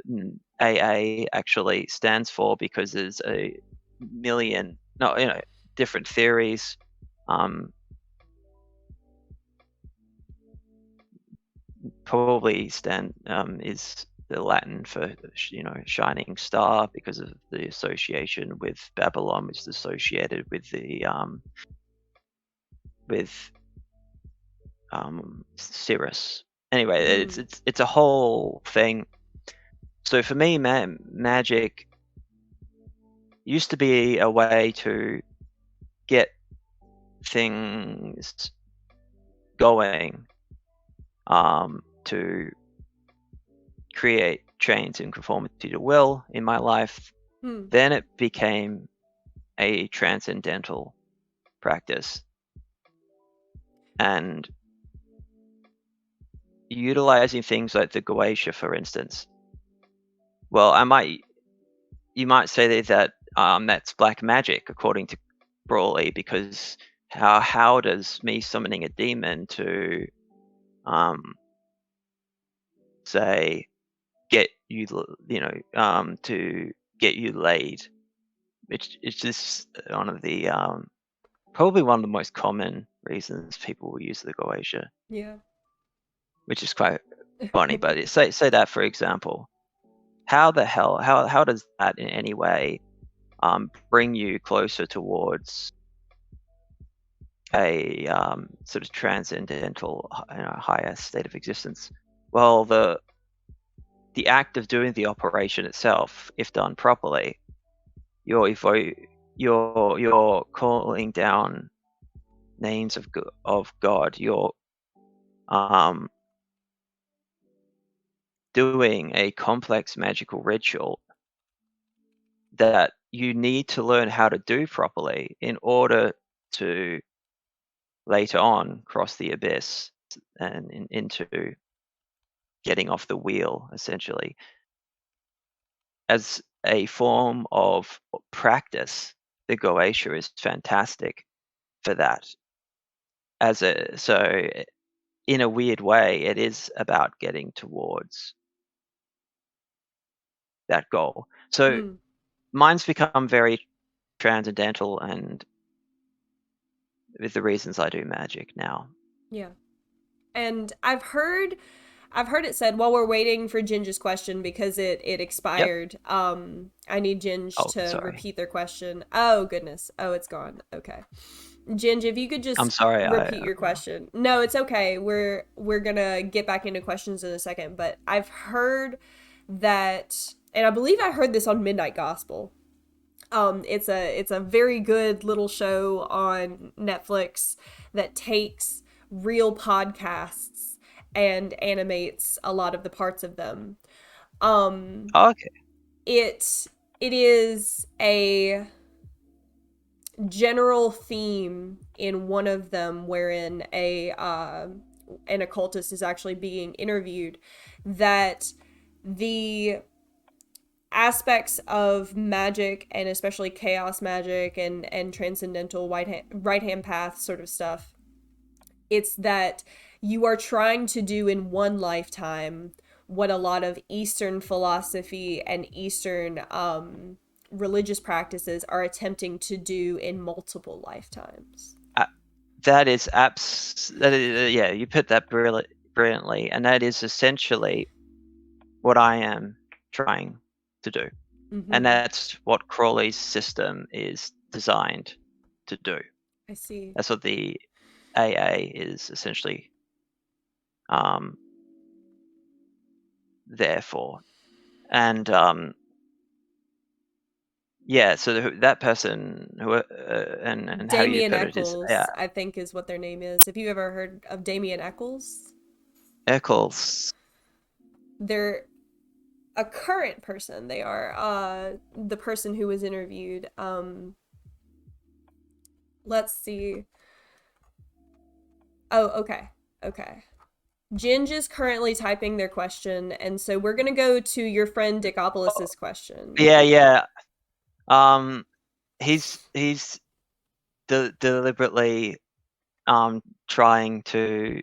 AA actually stands for because there's a million, no, different theories. Probably is the Latin for shining star because of the association with Babylon, which is associated with the with Cirrus. Anyway, it's a whole thing. So for me, magic used to be a way to get things going, to create change in conformity to will in my life. Then it became a transcendental practice, and utilizing things like the Goetia, for instance. Well, you might say that that's black magic according to Brawley, because how does me summoning a demon to say get you to get you laid, which is just one of the probably one of the most common reasons people will use the Goetia, Yeah. which is quite funny. But say that, for example, how the hell how does that in any way bring you closer towards a sort of transcendental, higher state of existence? Well, the act of doing the operation itself, if done properly, you're calling down names of God. You're doing a complex magical ritual that you need to learn how to do properly in order to later on cross the abyss and into getting off the wheel, essentially. As a form of practice, the Goetia is fantastic for that. So in a weird way, it is about getting towards that goal. So Mm, mine's become very transcendental, and with the reasons I do magic now. yeah. And I've heard it said while we're waiting for Ginge's question because it Yep. expired. I need Ginge Oh, to sorry. repeat their question. Oh goodness. Oh, it's gone. Okay. Ginge, if you could I'm just sorry. repeat your question. No, it's okay. We're gonna get back into questions in a second, but I've heard that, and I believe I heard this on Midnight Gospel. It's a very good little show on Netflix that takes real podcasts and animates a lot of the parts of them. Um, Okay. it it is a general theme in one of them wherein an occultist is actually being interviewed that the aspects of magic and especially chaos magic and transcendental right hand path sort of stuff, it's that you are trying to do in one lifetime what a lot of Eastern philosophy and Eastern religious practices are attempting to do in multiple lifetimes. That is yeah, you put that brilliantly, and that is essentially what I am trying to do. And Mm-hmm. that's what Crawley's system is designed to do. I see. That's what the AA is essentially um, there for. And yeah, so that person who and how you Damien put it is, yeah, Eccles, I think, is what their name is. Have you ever heard of Damien Eccles? Eccles. They're a current person. They are the person who was interviewed. Let's see. Oh, okay. Okay. Ginge is currently typing their question, and so we're gonna go to your friend Oh, Dickopolis's question. yeah, yeah. Um, he's deliberately trying to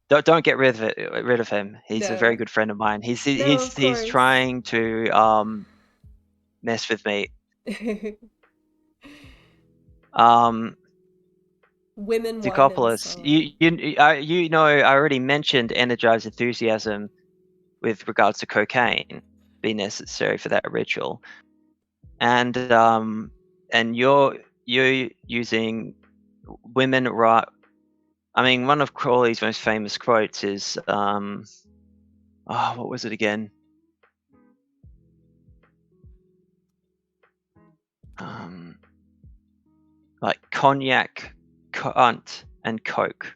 don't get rid of him. He's a very No. good friend of mine. He's No, he's of he's course. trying to mess with me. Um, Women, wine, and Decopolis, song. you know, I already mentioned energized enthusiasm with regards to cocaine being necessary for that ritual, and you're using women right. I mean, one of Crawley's most famous quotes is oh, what was it again? Um, like cognac, cunt, and coke.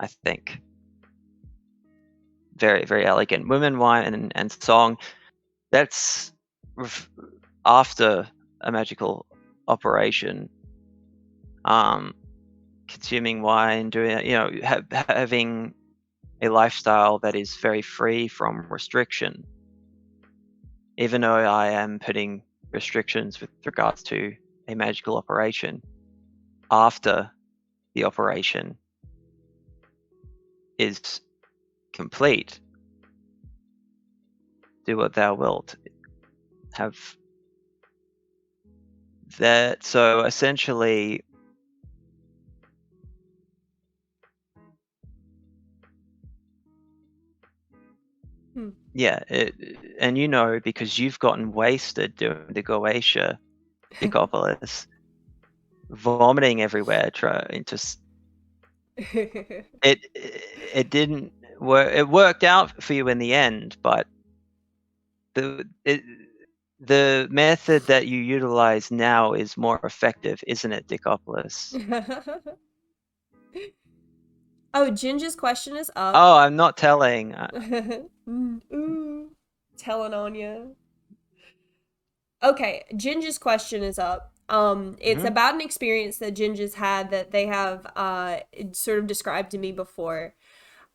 I think very very elegant. Women, wine, and song. That's after a magical operation. Consuming wine, doing having a lifestyle that is very free from restriction. Even though I am putting restrictions with regards to a magical operation, after the operation is complete, do what thou wilt. Have that. So essentially, Hmm. yeah, and you know, because you've gotten wasted doing the Goetia Decopolis, vomiting everywhere, trying to it didn't work. It worked out for you in the end, but the it, the method that you utilize now is more effective, isn't it, Decopolis? Oh, Ginge's question is up. Oh, I'm not telling. Ooh, telling on you. Okay, Ginger's question is up. It's Hmm. about an experience that Ginger's had that they have sort of described to me before.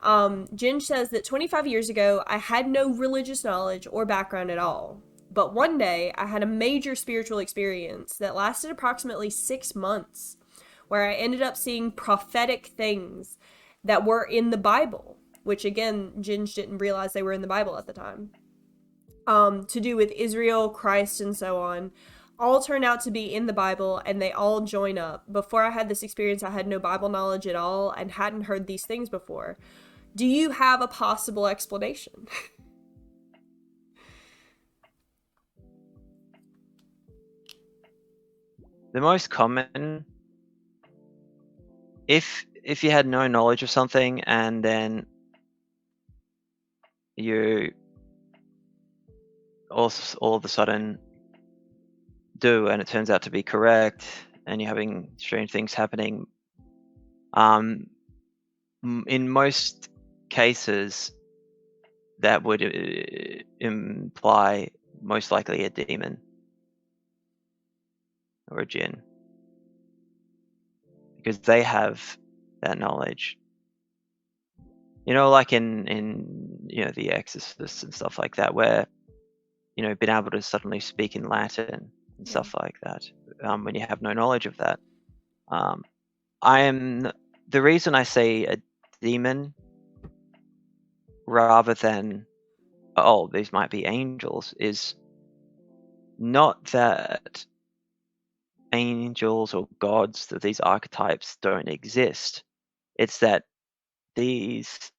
Ginge says that 25 years ago, I had no religious knowledge or background at all. But one day, I had a major spiritual experience that lasted approximately 6 months, where I ended up seeing prophetic things that were in the Bible, which again, Ginge didn't realize they were in the Bible at the time, to do with Israel, Christ, and so on. All turn out to be in the Bible and they all join up. Before I had this experience, I had no Bible knowledge at all and hadn't heard these things before. Do you have a possible explanation? The most common, if you had no knowledge of something and then you all of a sudden do, and it turns out to be correct, and you're having strange things happening, in most cases that would imply most likely a demon or a jinn, because they have that knowledge. Like in The Exorcist and stuff like that, where being able to suddenly speak in Latin and Yeah. stuff like that, when you have no knowledge of that. I am The reason I say a demon rather than, oh, these might be angels, is not that angels or gods, that these archetypes don't exist. It's that these,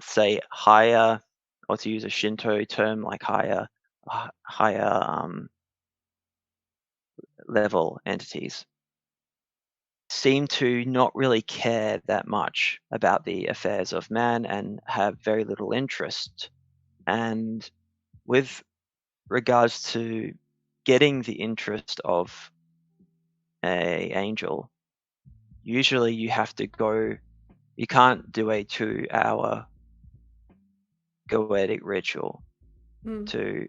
say, higher, or to use a Shinto term, like higher level entities, seem to not really care that much about the affairs of man and have very little interest. And with regards to getting the interest of a angel, usually you can't do a 2-hour goetic ritual. Mm. To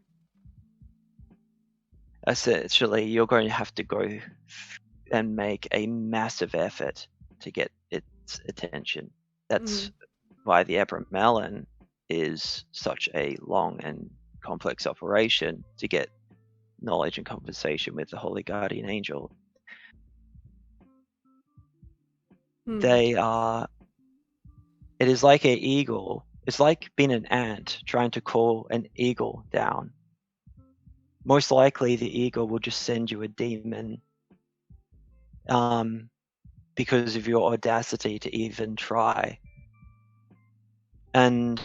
Essentially, you're going to have to go and make a massive effort to get its attention. That's Mm. why the Abramelin is such a long and complex operation to get knowledge and conversation with the holy guardian angel. Mm. They are It is like an eagle. It's like being an ant trying to call an eagle down. Most likely, the eagle will just send you a demon, because of your audacity to even try. And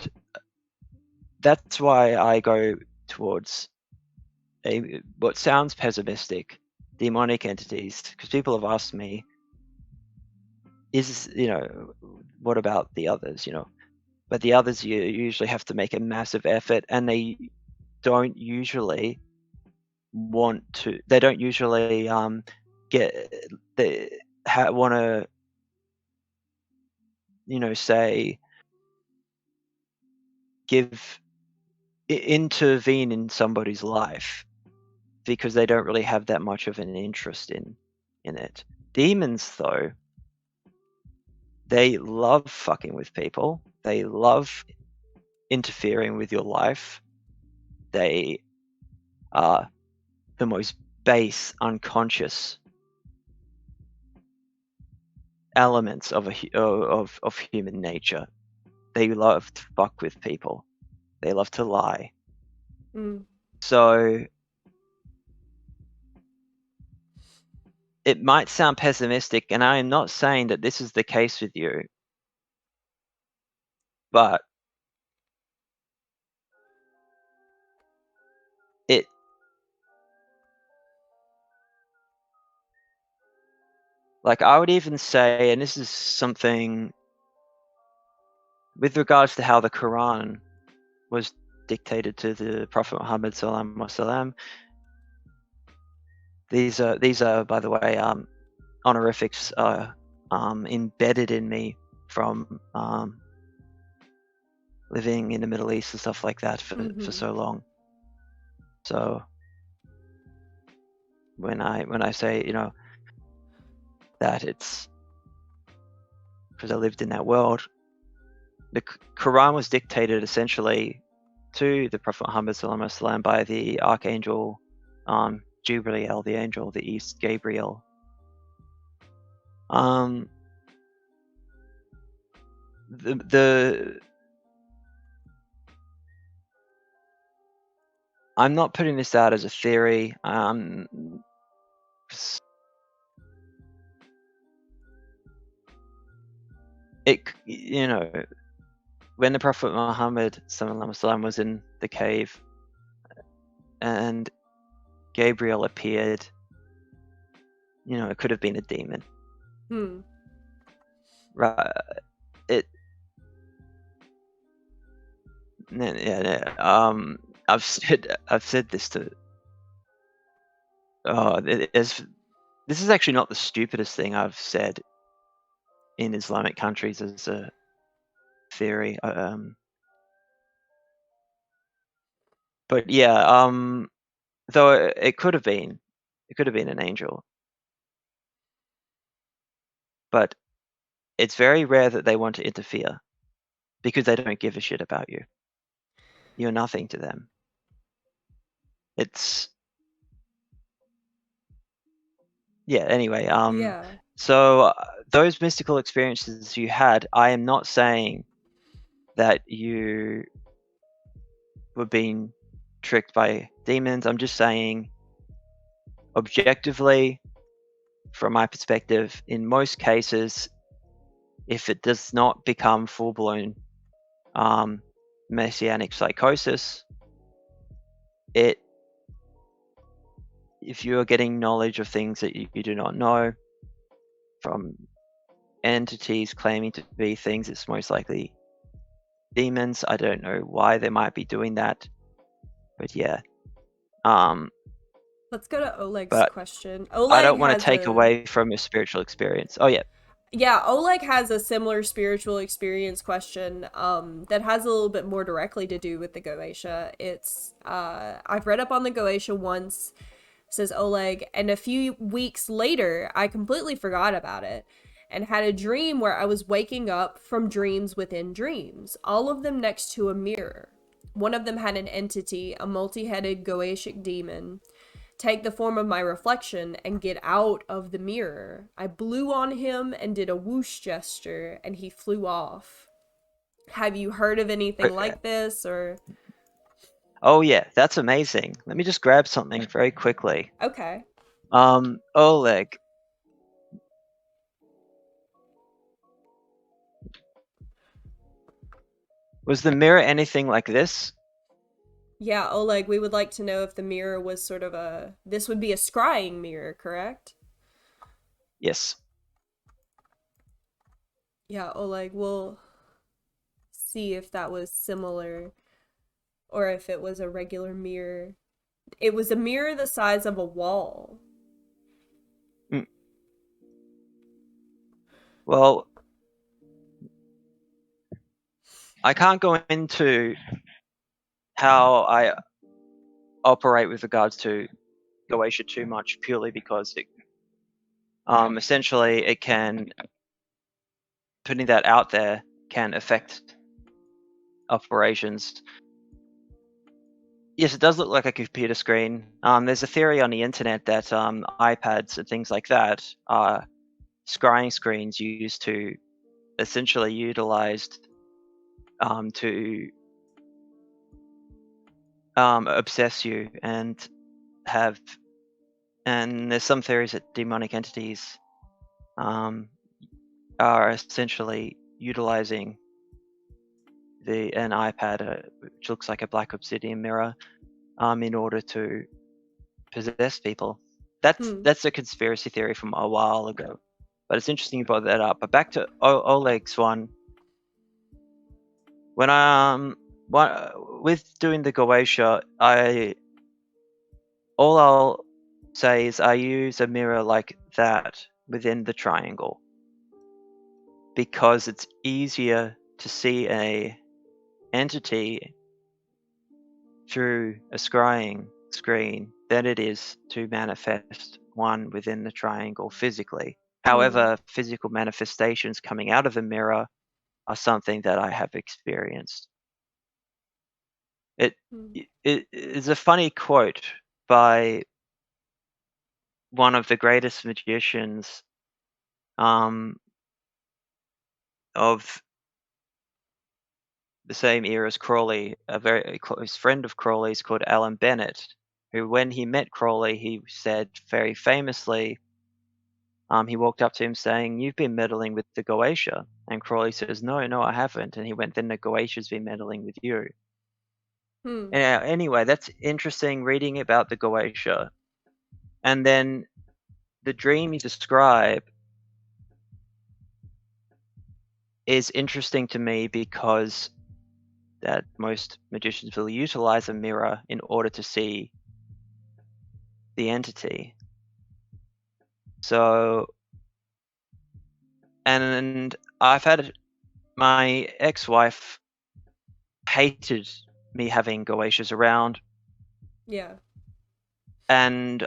that's why I go towards what sounds pessimistic, demonic entities, because people have asked me, what about the others? But the others, you usually have to make a massive effort, and they don't usually get they want to say, give intervene in somebody's life, because they don't really have that much of an interest in it. Demons, though, they love fucking with people. They love interfering with your life. They are the most base, unconscious elements of human nature. They love to fuck with people. They love to lie. Mm. So it might sound pessimistic, and I am not saying that this is the case with you, but it like I would even say, and this is something with regards to how the Quran was dictated to the Prophet Muhammad sallallahu alaihi wasallam. These are, by the way, honorifics embedded in me from living in the Middle East and stuff like that for so long. So when I say, you know, that it's because I lived in that world, the Quran was dictated essentially to the Prophet Muhammad SAW by the Archangel Gabriel, the angel of the East, Gabriel. The I'm not putting this out as a theory. You know, when the Prophet Muhammad SAW was in the cave and Gabriel appeared, you know, it could have been a demon. Right. I've said this to. This is actually not the stupidest thing I've said in Islamic countries as a theory. But yeah, though it could have been an angel, but it's very rare that they want to interfere because they don't give a shit about you. You're nothing to them. It's anyway, so those mystical experiences you had, I am not saying that you were being tricked by demons. I'm just saying, objectively, from my perspective, in most cases, if it does not become full-blown messianic psychosis, if you are getting knowledge of things that you do not know from entities claiming to be things, it's most likely demons. I don't know why they might be doing that, but yeah. Let's go to Oleg's question. I don't want to take away from your spiritual experience. Oh yeah. Yeah, Oleg has a similar spiritual experience question that has a little bit more directly to do with the Goetia. It's I've read up on the Goetia once, says Oleg, and a few weeks later I completely forgot about it and had a dream where I was waking up from dreams within dreams, all of them next to a mirror. One of them had an entity, a multi-headed Goetic demon, take the form of my reflection and get out of the mirror. I blew on him and did a whoosh gesture, and he flew off. Have you heard of anything like this, or? Oh yeah, that's amazing. Let me just grab something very quickly. Okay. Oleg. Was the mirror anything like this? Yeah, Oleg, we would like to know if the mirror was sort of this would be a scrying mirror, correct? Yes. Yeah, Oleg, we'll see if that was similar or if it was a regular mirror. It was a mirror the size of a wall. Well, I can't go into how I operate with regards to Goetia too much, purely because essentially it can, putting that out there can affect operations. Yes, it does look like a computer screen. There's a theory on the internet that iPads and things like that are scrying screens used to essentially utilized to obsess you and there's some theories that demonic entities are essentially utilizing an iPad, which looks like a black obsidian mirror, in order to possess people. That's a conspiracy theory from a while ago, but it's interesting you brought that up. But back to Oleg's one. When with doing the Goetia, all I'll say is I use a mirror like that within the triangle because it's easier to see entity through a scrying screen than it is to manifest one within the triangle physically. However, physical manifestations coming out of the mirror are something that I have experienced. It is a funny quote by one of the greatest magicians of the same era as Crawley, a very close friend of Crawley's called Alan Bennett, who, when he met Crawley, he said very famously, he walked up to him saying, "You've been meddling with the Goetia." And Crawley says, "No, no, I haven't." And he went, "Then the Goetia's been meddling with you." Anyway, that's interesting reading about the Goetia. And then the dream you describe is interesting to me because that most magicians will utilize a mirror in order to see the entity. So, and I've had my ex-wife hated me having Goetias around. Yeah. And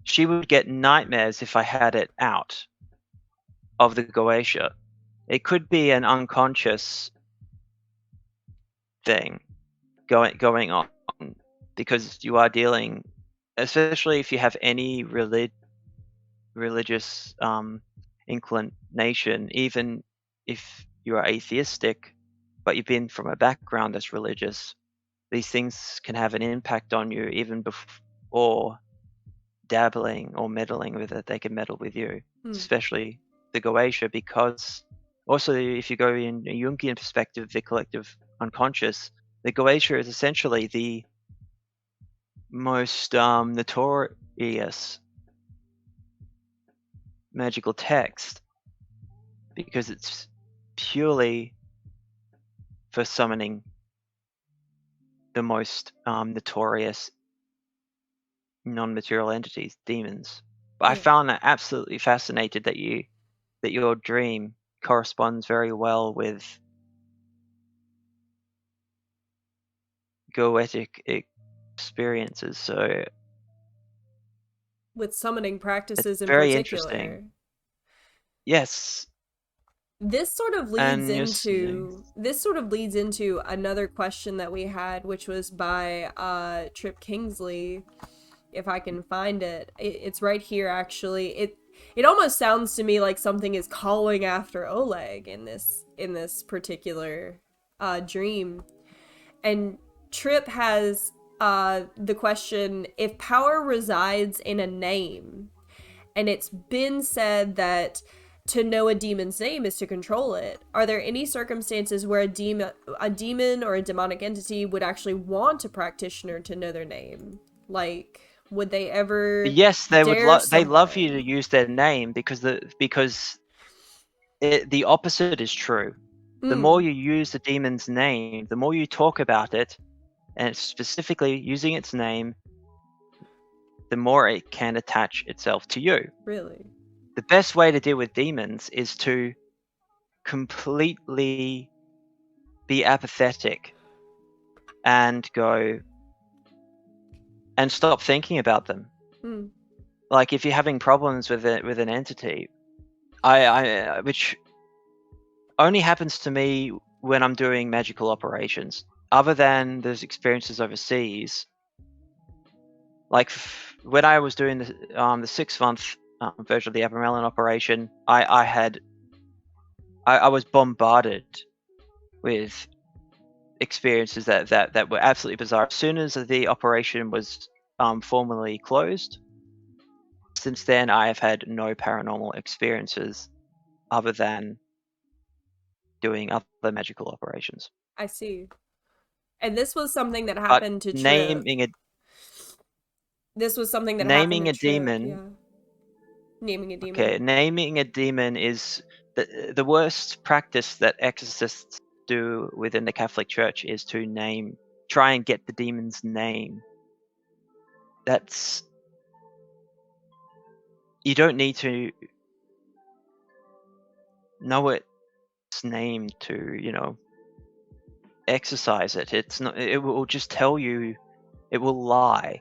she would get nightmares if I had it out of the Goetia. It could be an unconscious thing going on, because you are dealing, especially if you have any religious inclination, even if you are atheistic, but you've been from a background that's religious, these things can have an impact on you even before dabbling or meddling with it. They can meddle with you, especially the Goetia, because also if you go in a Jungian perspective, the collective unconscious, the Goetia is essentially the most notorious magical text because it's purely for summoning the most notorious non-material entities, demons. But I found that absolutely fascinated that your dream corresponds very well with goetic experiences. So With summoning it's practices in very interesting. particular. Yes. This sort of leads And into another question that we had, which was by Trip Kingsley. If I can find it, it's right here. Actually, it almost sounds to me like something is calling after Oleg in this particular dream. And Trip has the question: if power resides in a name, and it's been said that to know a demon's name is to control it. Are there any circumstances where a demon or a demonic entity would actually want a practitioner to know their name? Like, would they ever yes, they would dare they love you to someone? use their name because the opposite is true. The more you use the demon's name, the more you talk about it, and specifically using its name, the more it can attach itself to you. Really? The best way to deal with demons is to completely be apathetic and go and stop thinking about them. Like if you're having problems with an entity, which only happens to me when I'm doing magical operations. Other than those experiences overseas, like when I was doing the 6-month version of the Abramelin operation, I was bombarded with experiences that were absolutely bizarre. As soon as the operation was formally closed, since then I have had no paranormal experiences other than doing other magical operations. I see. And this was something that But happened to Trip. naming a This was something that happened naming to a Trip, demon, yeah. Naming a okay, demon. naming a demon is the worst practice that exorcists do within the Catholic Church is to try and get the demon's name. You don't need to know it its name to exercise it. It's not. It will just tell you. It will lie.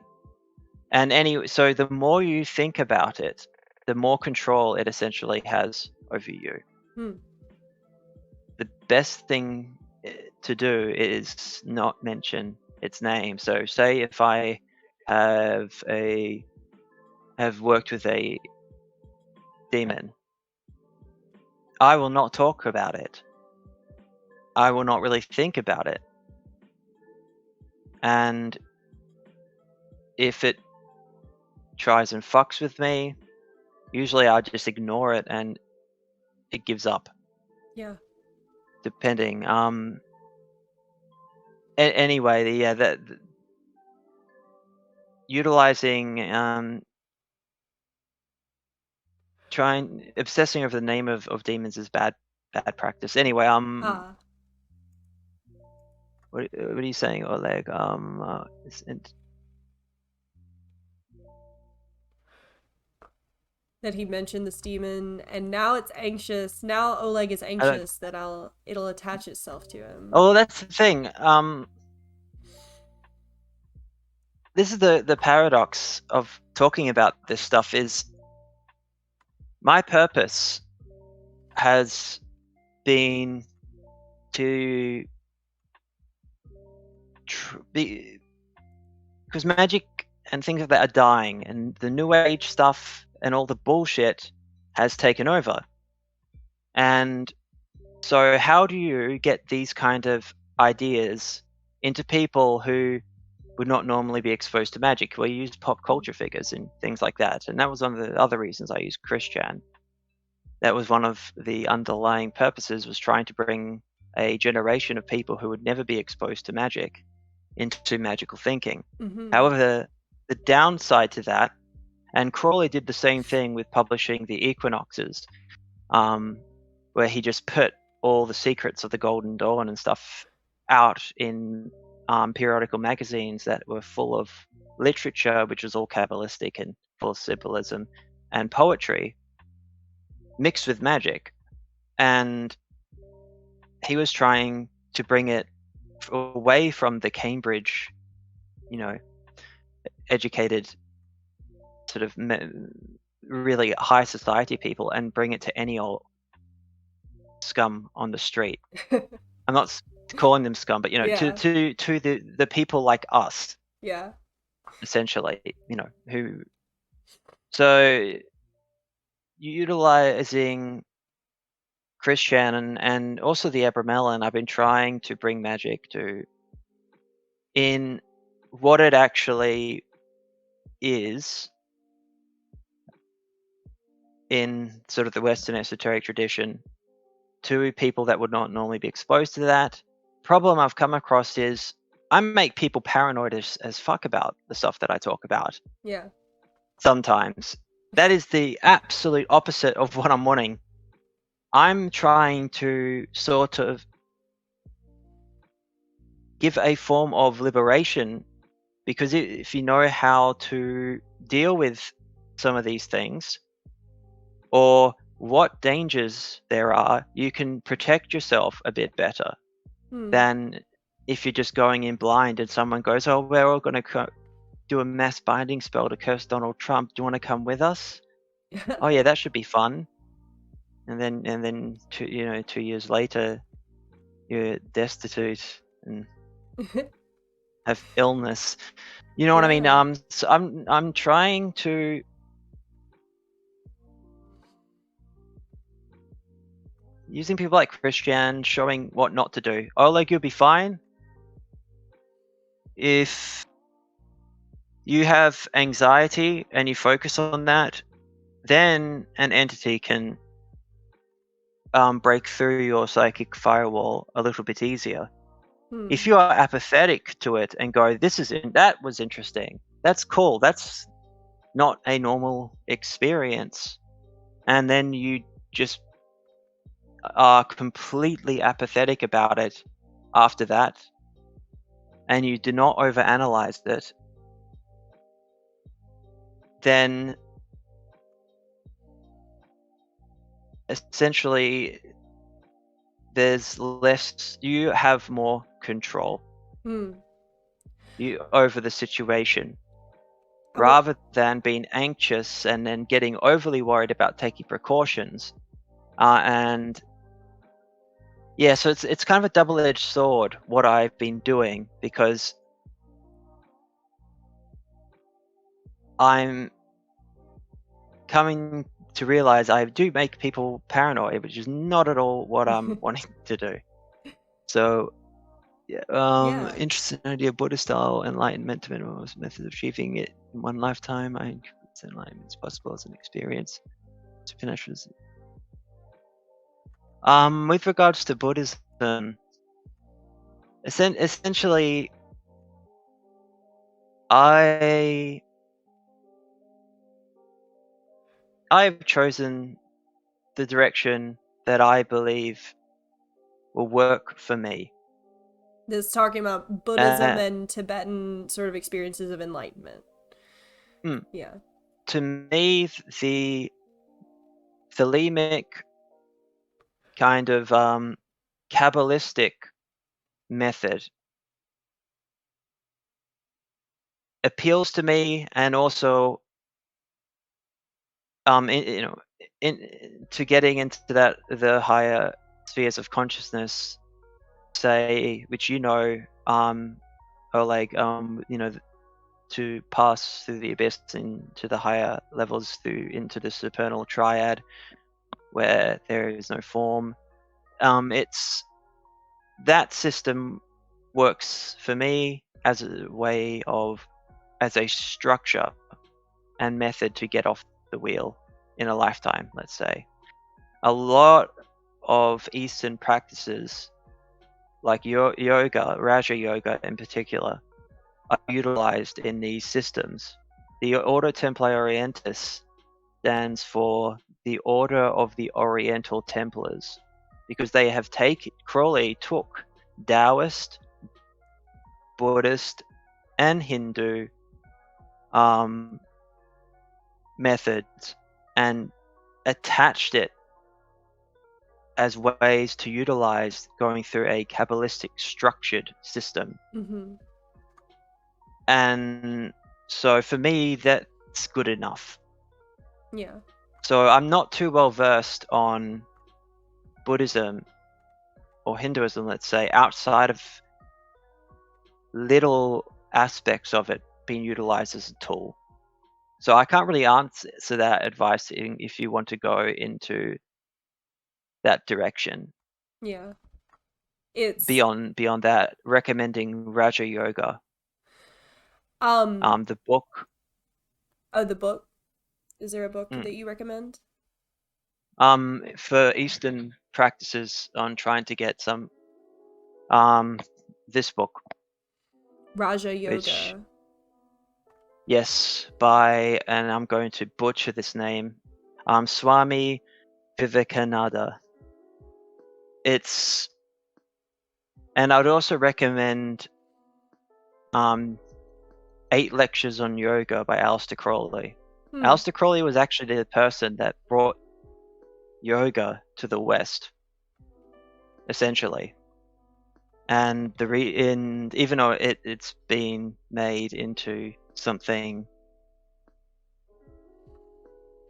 And anyway, so the more you think about it, the more control it essentially has over you. Hmm. The best thing to do is not mention its name. So say if I have worked with a demon, I will not talk about it. I will not really think about it. And if it tries and fucks with me, usually I just ignore it and it gives up. Yeah. Depending. Anyway, yeah, that utilizing obsessing over the name of demons is bad practice. Anyway, what are you saying, Oleg? That he mentioned this demon, and now it's anxious. Now Oleg is I don't. anxious that it'll attach itself to him. Oh, that's the thing. This is the paradox of talking about this stuff. Is my purpose has been to because magic and things like that are dying, and the new age stuff and all the bullshit has taken over. And so how do you get these kind of ideas into people who would not normally be exposed to magic? Well, you use pop culture figures and things like that. And that was one of the other reasons I used Christian. That was one of the underlying purposes, was trying to bring a generation of people who would never be exposed to magic into magical thinking. Mm-hmm. However, the downside to that, and Crawley did the same thing with publishing the Equinoxes, where he just put all the secrets of the Golden Dawn and stuff out in periodical magazines that were full of literature, which was all Kabbalistic and full of symbolism and poetry mixed with magic. And he was trying to bring it away from the Cambridge, educated sort of really high society people and bring it to any old scum on the street. I'm not calling them scum, but Yeah. to the people like us, Yeah. essentially, who. So utilizing Christian and also the Abramelin, I've been trying to bring magic to in what it actually is in sort of the Western esoteric tradition to people that would not normally be exposed to that. Problem I've come across is I make people paranoid as fuck about the stuff that I talk about. Yeah. Sometimes. That is the absolute opposite of what I'm wanting. I'm trying to sort of give a form of liberation, because if you know how to deal with some of these things or what dangers there are, you can protect yourself a bit better than if you're just going in blind and someone goes, oh, we're all going to do a mass binding spell to curse Donald Trump. Do you want to come with us? Oh yeah, that should be fun. And then 2 years later, you're destitute and have illness. You know what I mean? Yeah. So I'm trying to using people like Christian, showing what not to do. Oleg, you'll be fine if you have anxiety and you focus on that. Then an entity can break through your psychic firewall a little bit easier. If you are apathetic to it and go, that was interesting, that's cool, that's not a normal experience, and then you just are completely apathetic about it after that, and you do not overanalyze it, then essentially there's less, you have more control Hmm. over the situation, I w- rather than being anxious and then getting overly worried about taking precautions. And yeah, so it's kind of a double-edged sword what I've been doing, because I'm coming to realize I do make people paranoid, which is not at all what I'm wanting to do. So yeah, yeah. interesting idea. Buddhist style enlightenment to minimize methods of achieving it in one lifetime. I think enlightenment is possible as an experience. Supernatural. With regards to Buddhism, essentially, I've chosen the direction that I believe will work for me. This talking about Buddhism Uh, and Tibetan sort of experiences of enlightenment. hmm, Yeah. to me, the thelemic kind of Kabbalistic method appeals to me, and also you know, to getting into that the higher spheres of consciousness, say, which or like to pass through the abyss into the higher levels, through into the supernal triad where there is no form. It's that system works for me as a way of, as a structure and method to get off the wheel in a lifetime, let's say. A lot of Eastern practices, like yoga, Raja Yoga in particular, are utilized in these systems. The Ordo Templi Orientis stands for the Order of the Oriental Templars, because they have Crowley took Taoist, Buddhist, and Hindu methods and attached it as ways to utilize going through a Kabbalistic structured system. Mm-hmm. And so for me, that's good enough. Yeah. So I'm not too well versed on Buddhism or Hinduism, let's say, outside of little aspects of it being utilized as a tool. So I can't really answer that advice if you want to go into that direction. Yeah. It's Beyond that, recommending Raja Yoga, um the book. oh, the book. Is there a book Mm, that you recommend? for Eastern practices on trying to get some, um, this book, Raja which, Yoga. yes, and I'm going to butcher this name, Swami Vivekananda. It's, and I'd also recommend, um, 8 Lectures on Yoga by Aleister Crowley. Hmm. Aleister Crowley was actually the person that brought yoga to the West, essentially. And even though it's been made into something,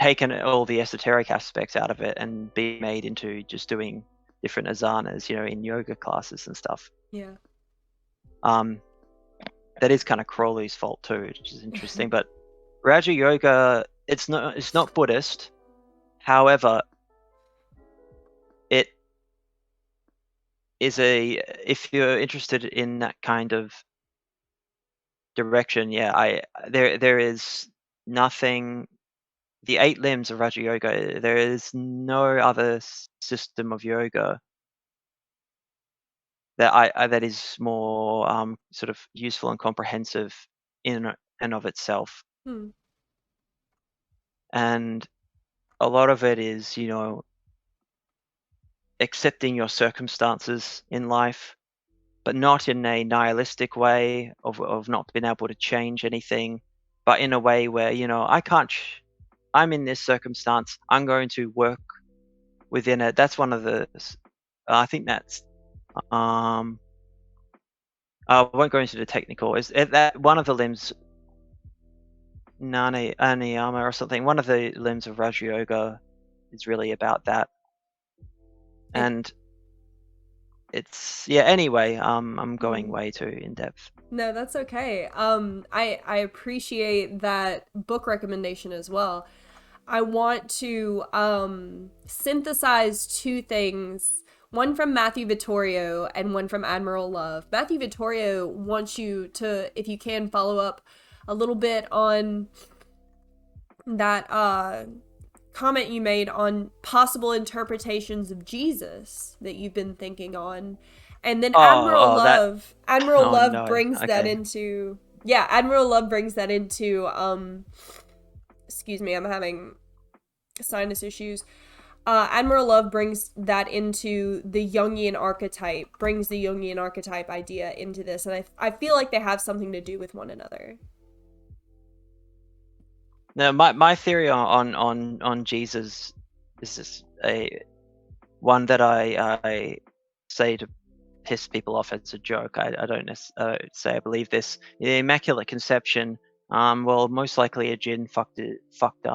taken all the esoteric aspects out of it and be made into just doing different asanas, in yoga classes and stuff. Yeah. Um, that is kind of Crowley's fault too, which is interesting. But Raja Yoga, it's not Buddhist. However, it is if you're interested in that kind of direction, yeah, there is nothing. The 8 limbs of Raja Yoga, there is no other system of yoga that is more sort of useful and comprehensive in and of itself. Hmm. And a lot of it is, accepting your circumstances in life, but not in a nihilistic way of not being able to change anything, but in a way where, I can't. I'm in this circumstance. I'm going to work within it. That's one of the I think that's I won't go into the technical. Is that one of the limbs, Nani Aniyama or something? One of the limbs of Raja Yoga is really about that, and it's Anyway, I'm going way too in depth. No, that's okay. I appreciate that book recommendation as well. I want to synthesize two things, one from Matthew Vittorio and one from Admiral Love. Matthew Vittorio wants you to, if you can, follow up a little bit on that comment you made on possible interpretations of Jesus that you've been thinking on. And then That. Admiral Oh Love no. brings that Okay. into Admiral Love brings that into excuse me, I'm having sinus issues. Admiral Love brings that into the Jungian archetype, brings the Jungian archetype idea into this, and I feel like they have something to do with one another. No, my theory on Jesus is just a one that I say to piss people off as a joke. I don't say I believe this. The Immaculate Conception. Well, most likely a jinn fucked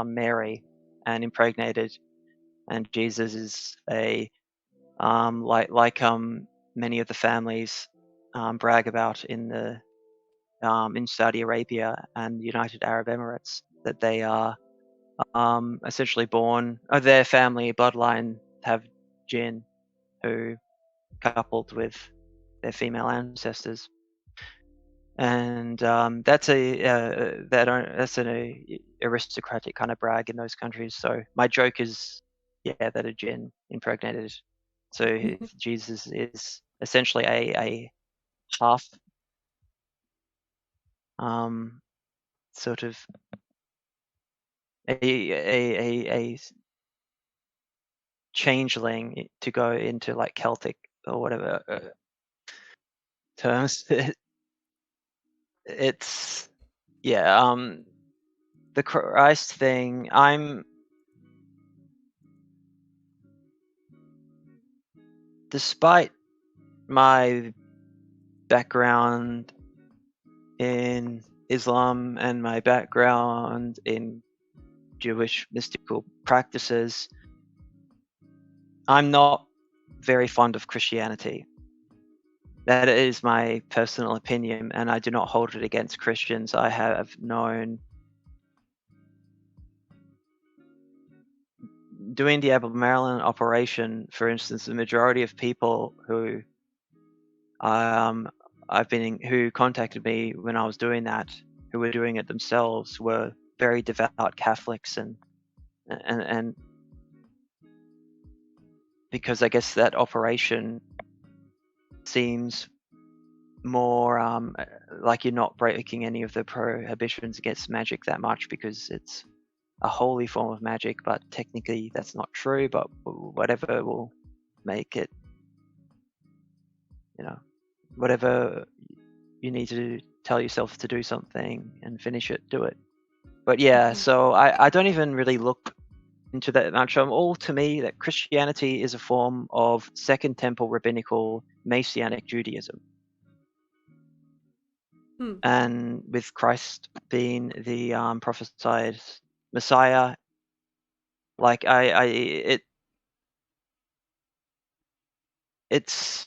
Mary and impregnated, and Jesus is a like many of the families brag about in the in Saudi Arabia and the United Arab Emirates, that they are essentially born, their family bloodline have jinn who coupled with their female ancestors, and that's that's an aristocratic kind of brag in those countries. So my joke is, that a jinn impregnated. So Jesus is essentially a half um, sort of a changeling to go into like Celtic or whatever terms. It's the Christ thing. Despite my background in Islam and my background in Jewish mystical practices, I'm not very fond of Christianity. That is my personal opinion, and I do not hold it against Christians. I have known, doing the Abbott Maryland operation, for instance, the majority of people who who contacted me when I was doing that, who were doing it themselves, were very devout Catholics, and because I guess that operation seems more like you're not breaking any of the prohibitions against magic that much, because it's a holy form of magic, but technically that's not true, but whatever will make it, whatever you need to tell yourself to do something and finish it, do it. But so I don't even really look into that much. All to me that Christianity is a form of Second Temple rabbinical Messianic Judaism. And with Christ being the prophesied Messiah, like it's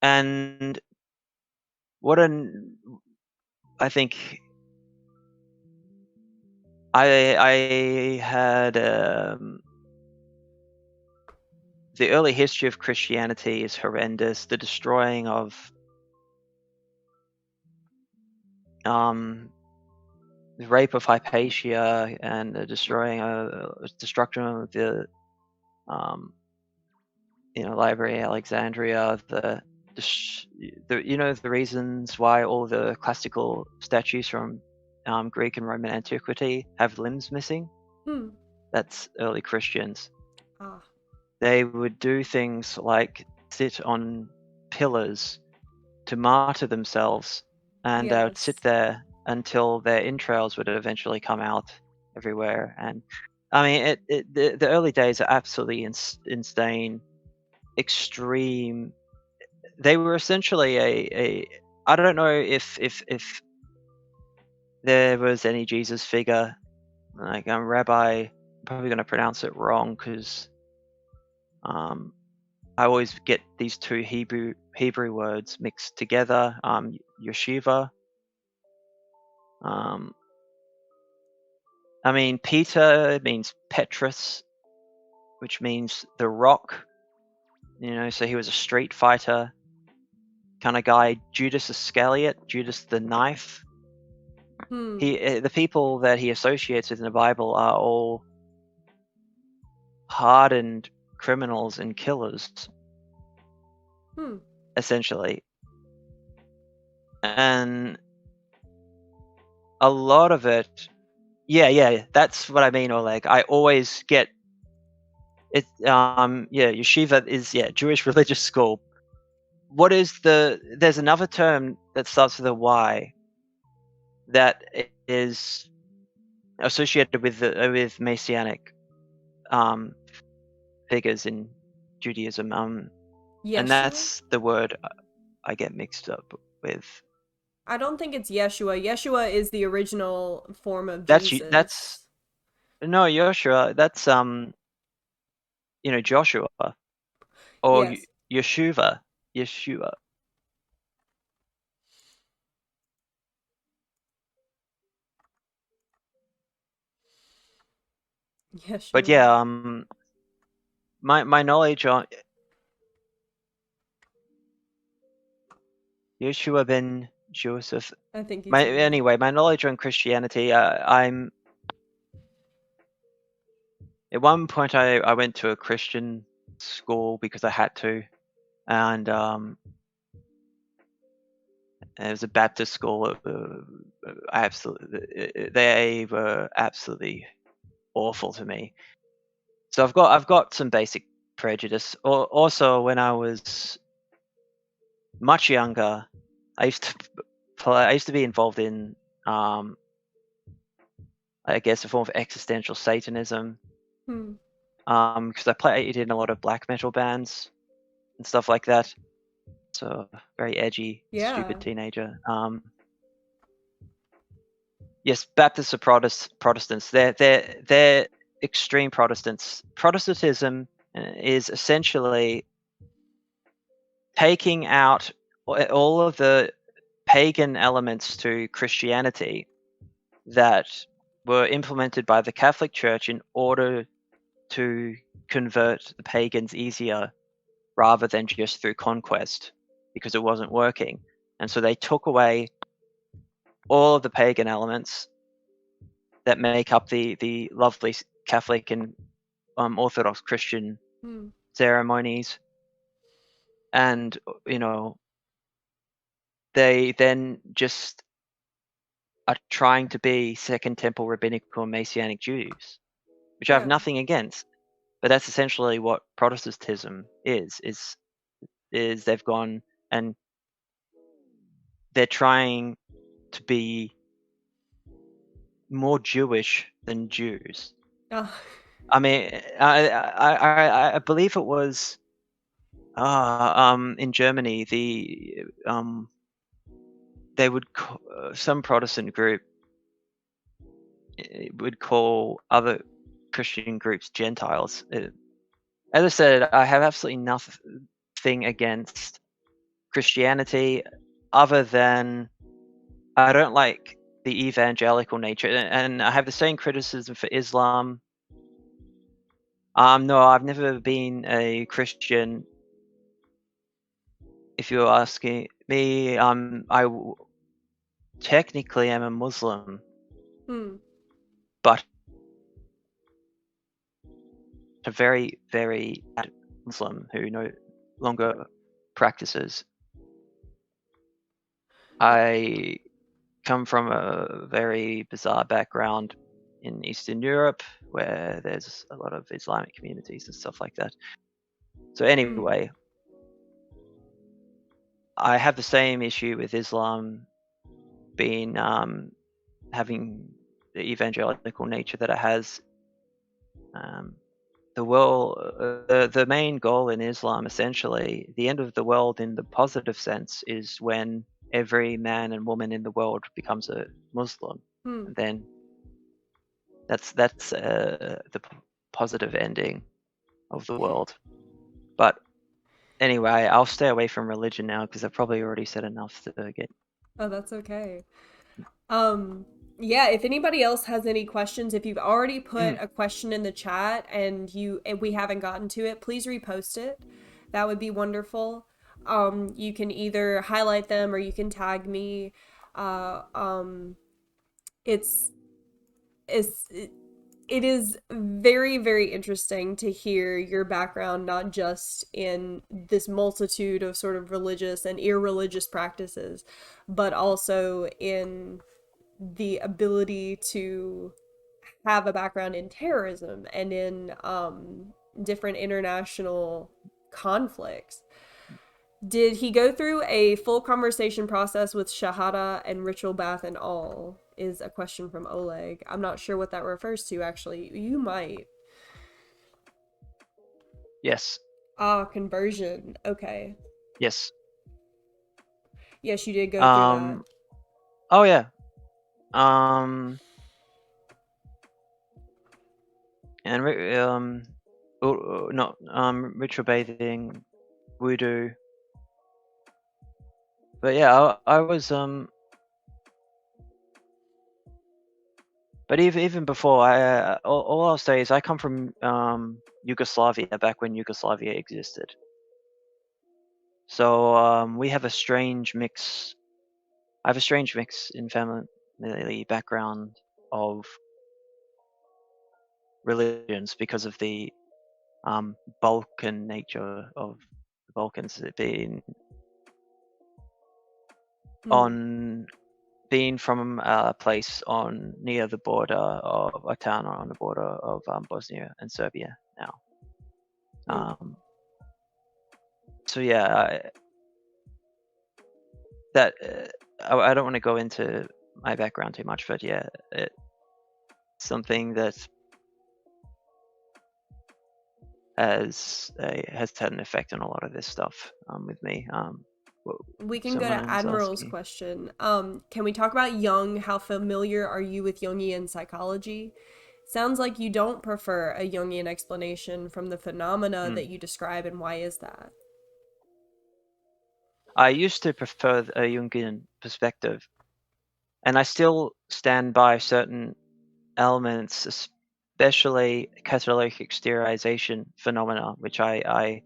and what an I think I had the early history of Christianity is horrendous. The destroying of the rape of Hypatia and the destruction of the Library of Alexandria, the the reasons why all the classical statues from Greek and Roman antiquity have limbs missing. That's early Christians. They would do things like sit on pillars to martyr themselves, and they would sit there until their entrails would eventually come out everywhere. And I mean, the early days are absolutely insane, extreme. They were essentially a I don't know if there was any Jesus figure, like Rabbi. I'm probably going to pronounce it wrong because I always get these two Hebrew words mixed together. Yeshiva. Um, I mean, Peter means Petrus, which means the rock. So he was a street fighter kind of guy. Judas Iscariot, Judas the knife. The people that he associates with in the Bible are all hardened criminals and killers, essentially. And a lot of it, yeah, that's what I mean, Oleg. I always get it. Yeshiva is Jewish religious school. What is there's another term that starts with a Y that is associated with messianic figures in Judaism, and Yeshua? that's the word I get mixed up with. I don't think it's Yeshua. Yeshua is the original form of That's Jesus. no Joshua. That's Joshua or Yes. Yeshua. Yeshua. But Yeshua. yeah, my knowledge on Yeshua ben Joseph. I think he's My right. anyway, my knowledge on Christianity. I'm at one point I went to a Christian school because I had to, and it was a Baptist school. They were absolutely awful to me. So I've got some basic prejudice. Also, when I was much younger, I used to I used to be involved in, I guess, a form of existential Satanism. Because I played in a lot of black metal bands and stuff like that. So very edgy, Yeah. stupid teenager. Yes, Baptists are Protestants. They're extreme Protestants. Protestantism is essentially taking out all of the pagan elements to Christianity that were implemented by the Catholic Church in order to convert the pagans easier rather than just through conquest, because it wasn't working. And so they took away all of the pagan elements that make up the lovely Catholic and Orthodox Christian ceremonies, and they then just are trying to be Second Temple Rabbinical and Messianic Jews, which I have Yeah. nothing against. But that's essentially what Protestantism is they've gone and they're trying to be more Jewish than Jews. Oh. I mean, I believe it was in Germany they would some Protestant group would call other Christian groups Gentiles. As I said, I have absolutely nothing against Christianity, other than I don't like the evangelical nature, and I have the same criticism for Islam. No, I've never been a Christian. If you're asking me, technically am a Muslim, but a very, very bad Muslim who no longer practices. I come from a very bizarre background in Eastern Europe where there's a lot of Islamic communities and stuff like that. So anyway, I have the same issue with Islam being having the evangelical nature that it has. the world, the main goal in Islam, essentially, the end of the world in the positive sense, is when every man and woman in the world becomes a Muslim, Hmm. and then that's the positive ending of the world. But anyway, I'll stay away from religion now because I've probably already said enough to get. Oh, that's okay. Um, yeah, if anybody else has any questions, if you've already put Mm, a question in the chat and we haven't gotten to it, please repost it. That would be wonderful. You can either highlight them or you can tag me. Uh, um, it's it's it is very, very interesting to hear your background, not just in this multitude of sort of religious and irreligious practices, but also in the ability to have a background in terrorism and in different international conflicts. Did he go through a full conversation process with Shahada and ritual bath and all? Is a question from Oleg. I'm not sure what that refers to, actually. You might. yes, Ah, conversion. Okay. yes. Yes, you did go through that. Um. Oh yeah. Um. And not ritual bathing, voodoo. But yeah, I was But even before, all I'll say is I come from Yugoslavia, back when Yugoslavia existed. So we have a strange mix. I have a strange mix in family background of religions because of the Balkan nature of the Balkans, being Hmm. on being from a place on near the border of a town on the border of Bosnia and Serbia now. Hmm. Um, so yeah, that I don't want to go into my background too much, but yeah, it's something that has had an effect on a lot of this stuff with me. What We can go to someone was Admiral's asking. question. Can we talk about Jung? How familiar are you with Jungian psychology? Sounds like you don't prefer a Jungian explanation from the phenomena Mm. that you describe, and why is that? I used to prefer a Jungian perspective, and I still stand by certain elements, especially catalytic exteriorization phenomena, which I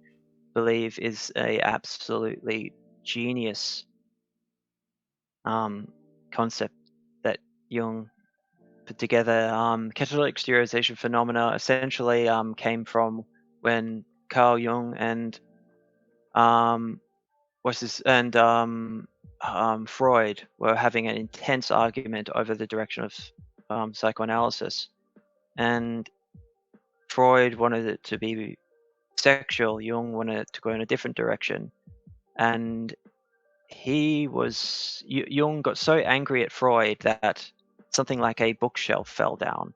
believe is a absolutely genius concept that Jung put together. Catalytic exteriorization phenomena essentially came from when Carl Jung and um, Freud were having an intense argument over the direction of psychoanalysis, and Freud wanted it to be sexual. Jung wanted it to go in a different direction, and Jung got so angry at Freud that something like a bookshelf fell down.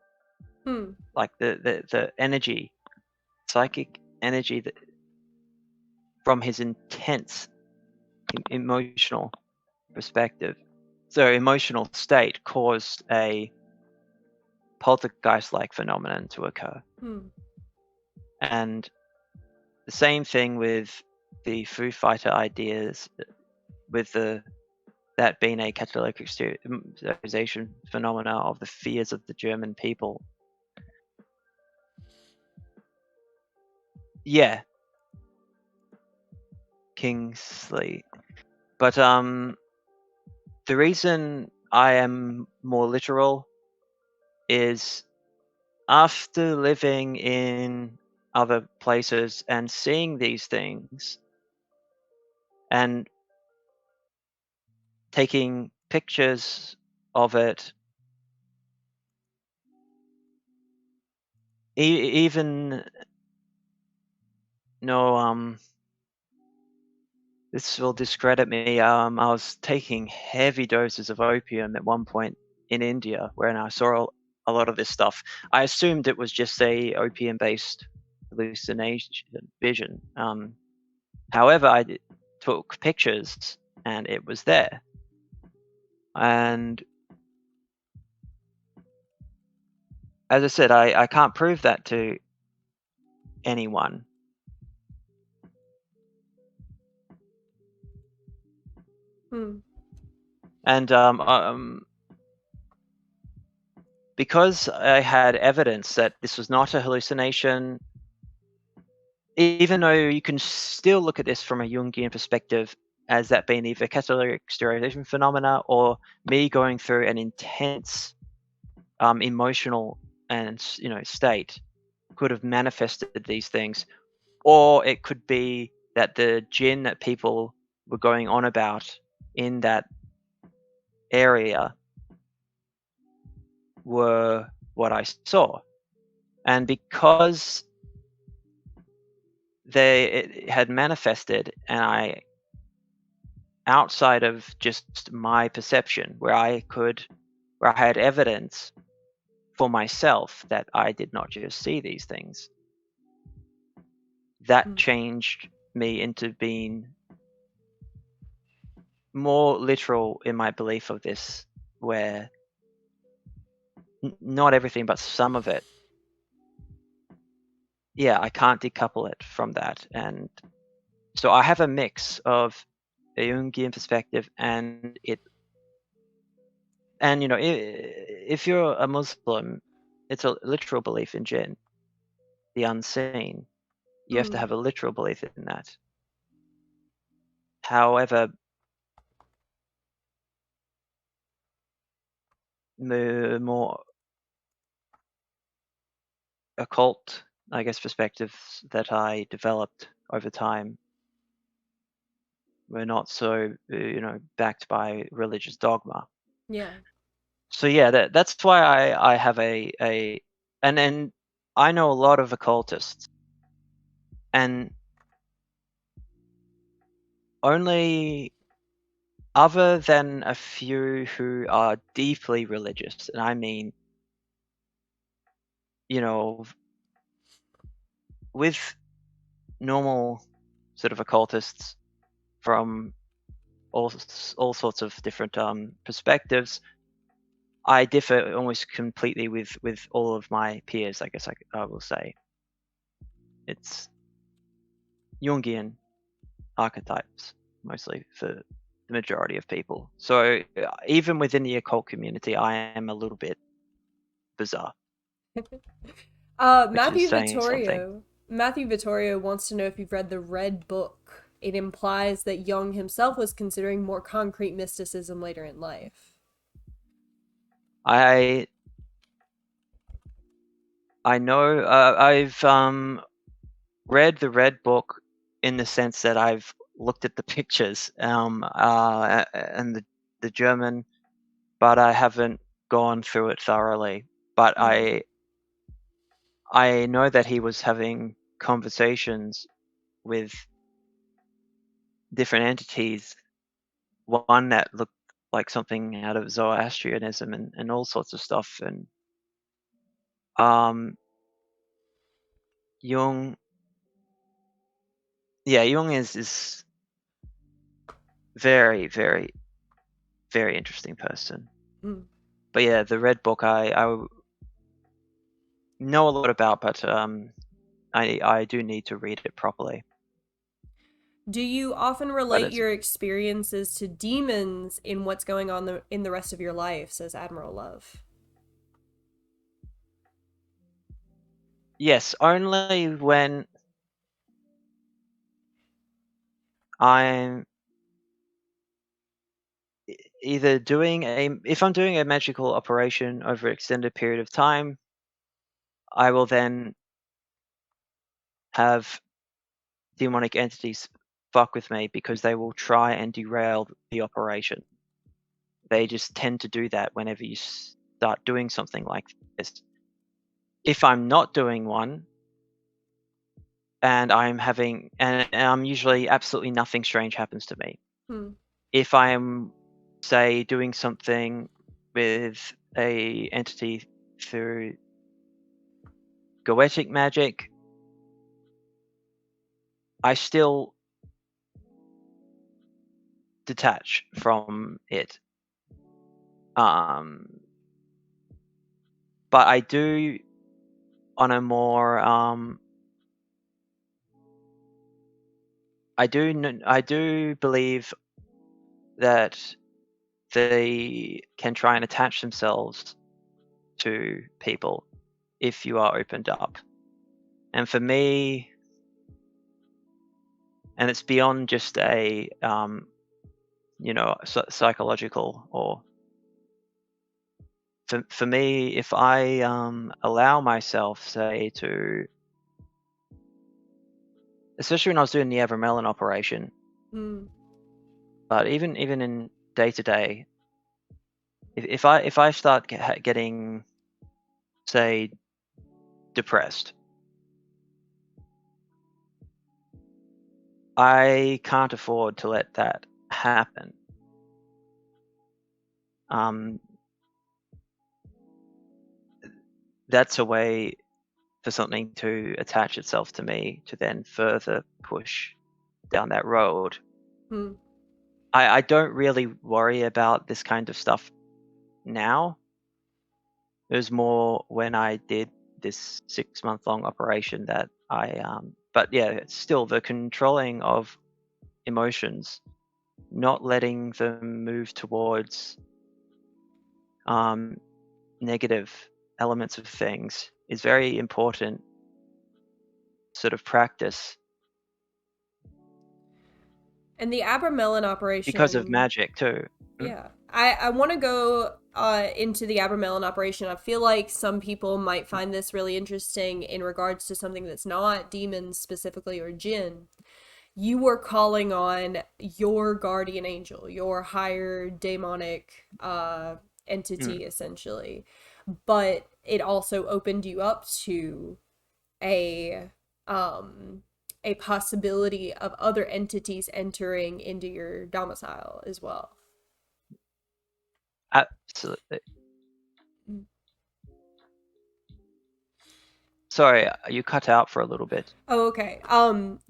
Hmm. Like the energy, psychic energy that from his intense emotional perspective, so emotional state, caused a poltergeist-like phenomenon to occur. Hmm. And the same thing with the Foo Fighter ideas, with that being a catalytic exteriorization phenomena of the fears of the German people. Yeah, Kingsley. But the reason I am more literal is after living in other places and seeing these things and taking pictures of it, even no this will discredit me. I was taking heavy doses of opium at one point in India when I saw a lot of this stuff. I assumed it was just a opium-based hallucination vision. However, took pictures and it was there. And as I said, I can't prove that to anyone. And because I had evidence that this was not a hallucination, even though you can still look at this from a Jungian perspective as that being either catalytic stereotyping phenomena or me going through an intense emotional and state could have manifested these things, or it could be that the jinn that people were going on about in that area were what I saw. And because it had manifested, and I, outside of just my perception, where I had evidence for myself that I did not just see these things, that changed me into being more literal in my belief of this, where not everything, but some of it, I can't decouple it from that. And so I have a mix of a Jungian perspective and if you're a Muslim, it's a literal belief in jinn, the unseen. You have to have a literal belief in that. However, the more occult, I guess, perspectives that I developed over time were not so, backed by religious dogma. Yeah. So yeah, that's why I have and then I know a lot of occultists, and only other than a few who are deeply religious, and I mean, with normal sort of occultists from all sorts of different perspectives, I differ almost completely with all of my peers. I guess I will say it's Jungian archetypes mostly for the majority of people. So even within the occult community, I am a little bit bizarre, which is Matthew saying something. Vittorio wants to know if you've read the Red Book. It implies that Jung himself was considering more concrete mysticism later in life. I know I've read the Red Book in the sense that I've looked at the pictures and the German, but I haven't gone through it thoroughly. But I know that he was having conversations with different entities, one that looked like something out of Zoroastrianism and all sorts of stuff. And Jung, Jung is very, very, very interesting person. But yeah, the Red Book I know a lot about, but I do need to read it properly. Do you often But relate your experiences to demons in what's going on in the rest of your life, says Admiral Love? yes, only when I'm either if I'm doing a magical operation over an extended period of time, I will then have demonic entities fuck with me because they will try and derail the operation. They just tend to do that whenever you start doing something like this. If I'm not doing one, and I'm usually absolutely nothing strange happens to me. If I am, say, doing something with a entity through goetic magic, I still detach from it. But I do on a more I do believe that they can try and attach themselves to people if you are opened up. And for me, and it's beyond just a psychological, or for me, if I allow myself, say, to, especially when I was doing the Abramelin operation, but even in day to day, if I start getting, say, depressed, I can't afford to let that happen. That's a way for something to attach itself to me to then further push down that road. I don't really worry about this kind of stuff now. It was more when I did this 6-month-long operation that but yeah, it's still the controlling of emotions, not letting them move towards negative elements of things is very important sort of practice. And the Abramelin Because of operation, magic too. yeah. I want to go into the Abramelin operation. I feel like some people might find this really interesting in regards to something that's not demons specifically or jinn. You were calling on your guardian angel, your higher demonic entity, Mm. essentially. But it also opened you up to a um a possibility of other entities entering into your domicile as well. Absolutely. Sorry, you cut out for a little bit. Oh, okay.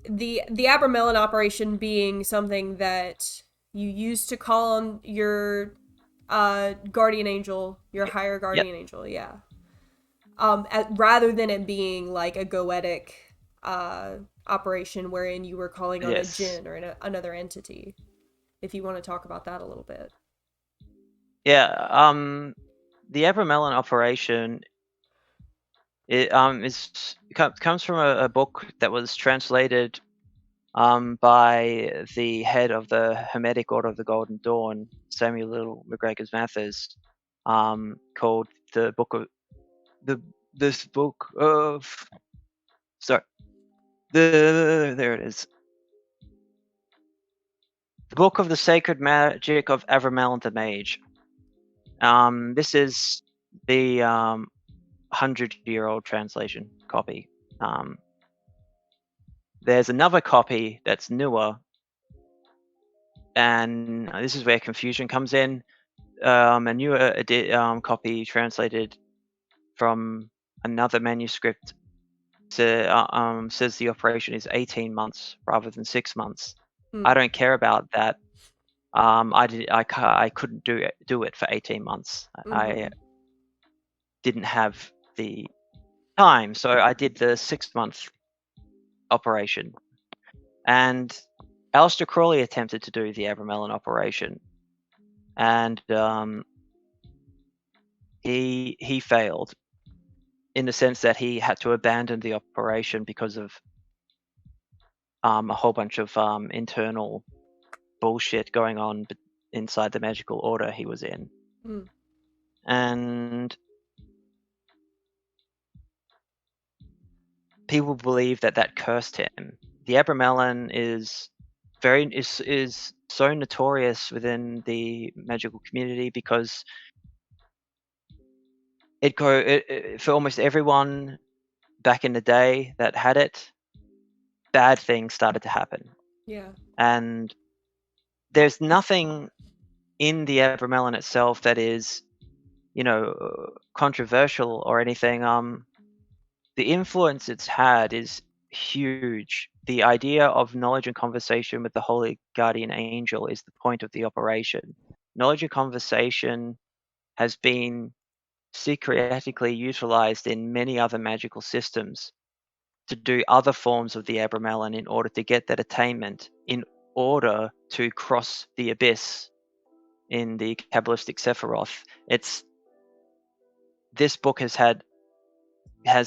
The Abramelin operation being something that you used to call on your guardian angel, your higher Yep, guardian angel, yeah. Rather than it being like a goetic uh operation wherein you were calling on a yes. jinn or another entity. If you want to talk about that a little bit. Yeah, the Abramelin operation, it comes from a book that was translated by the head of the Hermetic Order of the Golden Dawn, Samuel Little McGregor's Mathers, called the book of the this book of sorry there it is, the book of the sacred magic of Abramelin the Mage. This is the 100-year-old translation copy. There's another copy that's newer, and this is where confusion comes in. A newer copy translated from another manuscript says the operation is 18 months rather than 6 months. I don't care about that. I couldn't do it for 18 months. I didn't have the time, so I did the 6-month operation. And Aleister Crowley attempted to do the Abramelin operation, and he failed in the sense that he had to abandon the operation because of a whole bunch of internal bullshit going on inside the magical order he was in. And people believe that cursed him. The Abramelin is so notorious within the magical community because for almost everyone back in the day that had it, bad things started to happen. Yeah. And there's nothing in the Abramelin itself that is controversial or anything. The influence it's had is huge. The idea of knowledge and conversation with the holy guardian angel is the point of the operation. Knowledge and conversation has been secretically utilized in many other magical systems to do other forms of the Abramelin in order to get that attainment, in order to cross the abyss in the Kabbalistic Sephiroth. This book has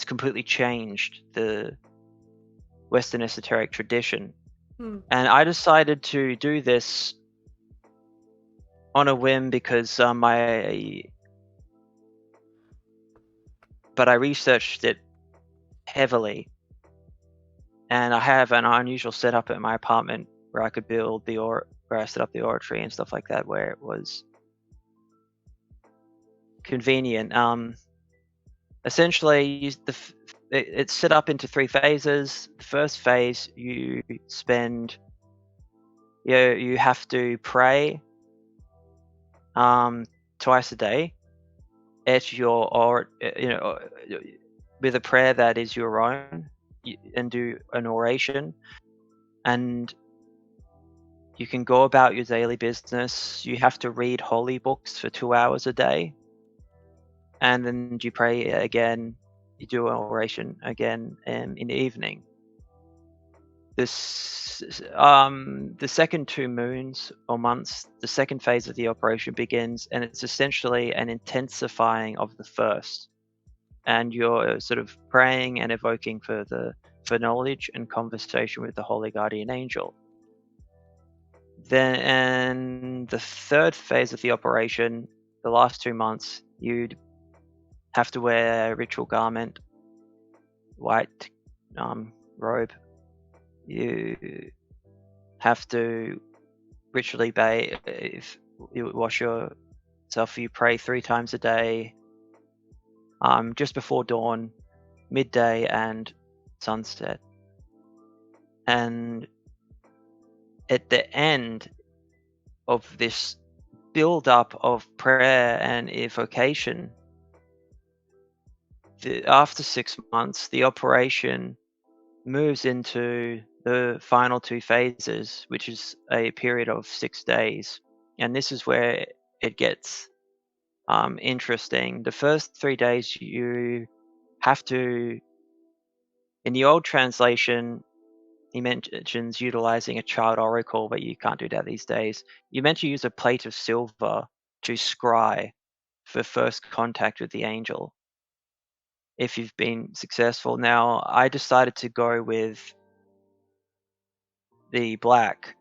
completely changed the Western esoteric tradition. Hmm. And I decided to do this on a whim because but I researched it heavily, and I have an unusual setup at my apartment where I could build where I set up the oratory and stuff like that, where it was convenient. Essentially, it's set up into 3 phases. The first phase, you have to pray twice a day at with a prayer that is your own, and do an oration, and you can go about your daily business. You have to read holy books for 2 hours a day, and then you pray again. You do an oration again in the evening. The second 2 moons or months, the second phase of the operation begins, and it's essentially an intensifying of the first. And you're sort of praying and evoking for knowledge and conversation with the holy guardian angel. Then, and the third phase of the operation, the last 2 months, you'd have to wear a ritual garment, white robe. You have to ritually bathe. You wash yourself. You pray 3 times a day, just before dawn, midday, and sunset. And at the end of this build-up of prayer and evocation, after 6 months, the operation moves into the final 2 phases, which is a period of 6 days. And this is where it gets interesting. The first 3 days, you have to, in the old translation, he mentions utilizing a child oracle, but you can't do that these days. You meant to use a plate of silver to scry for first contact with the angel, if you've been successful. Now, I decided to go with the black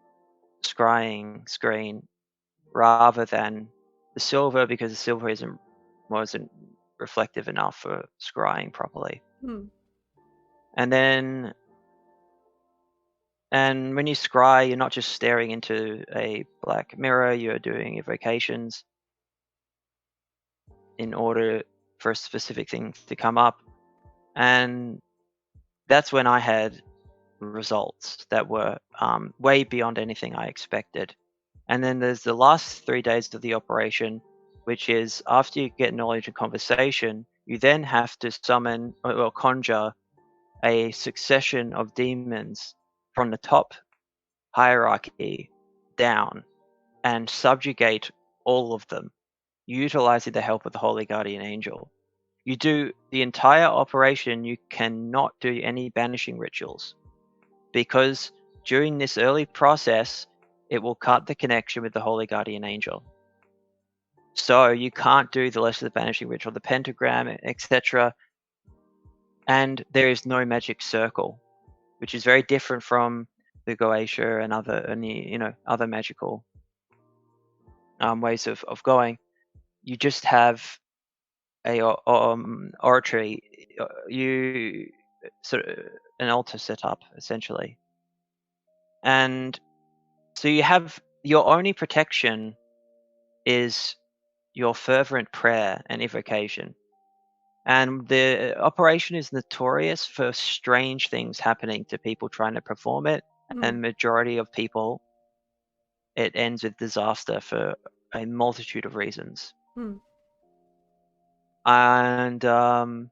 scrying screen rather than the silver, because the silver wasn't reflective enough for scrying properly. Hmm. And when you scry, you're not just staring into a black mirror, you're doing evocations in order for a specific thing to come up. And that's when I had results that were way beyond anything I expected. And then there's the last 3 days of the operation, which is after you get knowledge and conversation, you then have to summon or conjure a succession of demons from the top hierarchy down and subjugate all of them, utilizing the help of the Holy Guardian Angel. You do the entire operation, you cannot do any banishing rituals, because during this early process, it will cut the connection with the Holy Guardian Angel. So you can't do the rest of the banishing ritual, the pentagram, etc. And there is no magic circle, which is very different from the GGER and other magical ways of going. You just have a oratory, you sort of an altar set up essentially, and so you have your only protection is your fervent prayer and evocation. And the operation is notorious for strange things happening to people trying to perform it, and majority of people, it ends with disaster for a multitude of reasons. Hmm. And during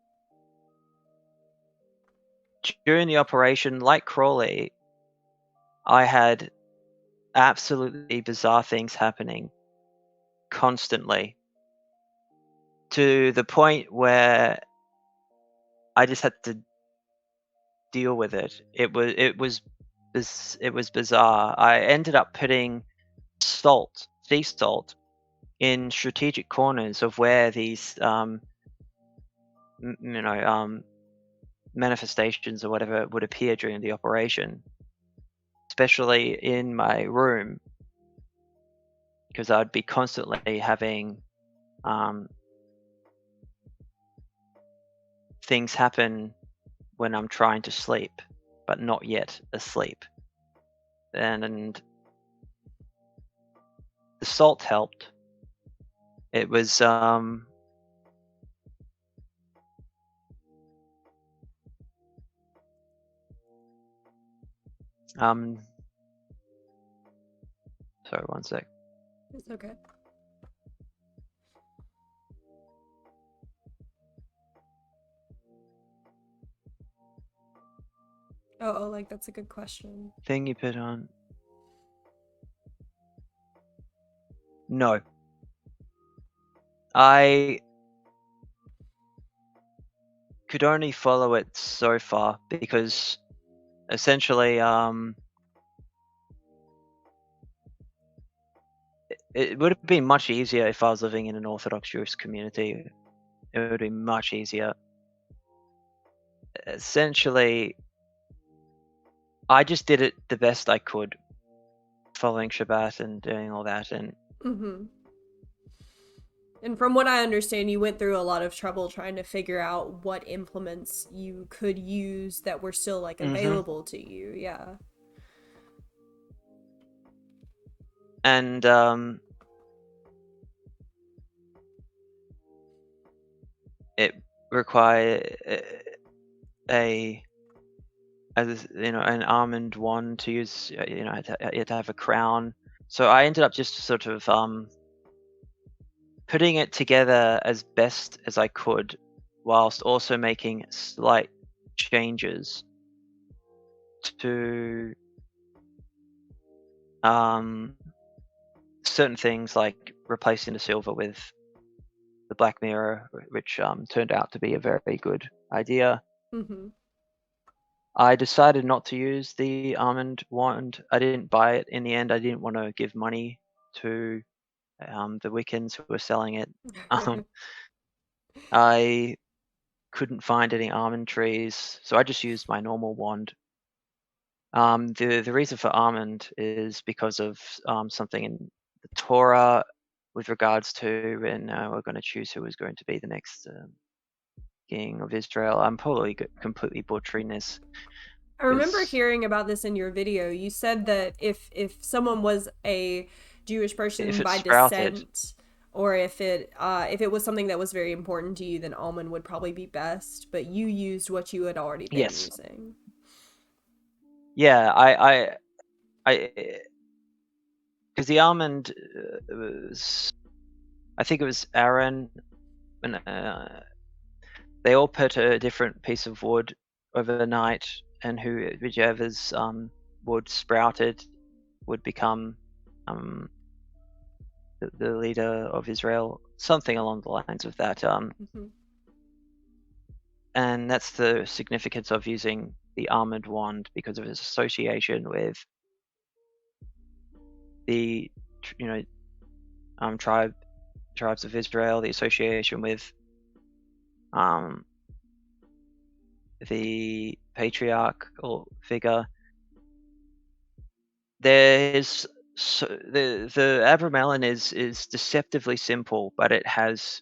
the operation, like Crawley, I had absolutely bizarre things happening constantly, to the point where I just had to deal with it. It was bizarre. I ended up putting sea salt, in strategic corners of where these manifestations or whatever would appear during the operation, especially in my room, because I'd be constantly having things happen when I'm trying to sleep, but not yet asleep. And the salt helped. It was sorry, one sec. It's okay. Oh, like that's a good question. Thing you put on. No. I could only follow it so far because essentially it would have been much easier if I was living in an Orthodox Jewish community. It would be much easier. Essentially, I just did it the best I could, following Shabbat and doing all that. And And from what I understand, you went through a lot of trouble trying to figure out what implements you could use that were still like available to you. Yeah. And it required an almond wand to use. You had to have a crown. So I ended up just sort of putting it together as best as I could, whilst also making slight changes to certain things, like replacing the silver with the black mirror, which turned out to be a very good idea. I decided not to use the almond wand. I didn't buy it in the end. I didn't want to give money to the Wiccans who were selling it. I couldn't find any almond trees, so I just used my normal wand. The reason for almond is because of something in the Torah with regards to when we're going to choose who is going to be the next king of Israel. I'm probably completely butchering this. I remember hearing about this in your video. You said that if someone was a Jewish person by sprouted, descent, or if it was something that was very important to you, then almond would probably be best. But you used what you had already been using. Yeah, because the almond was, I think it was Aaron, and they all put a different piece of wood overnight, and whichever's wood sprouted would become the leader of Israel, something along the lines of that. And that's the significance of using the almond wand, because of its association with the tribes of Israel, the association with the patriarchal figure. There's the Abramelin is deceptively simple, but it has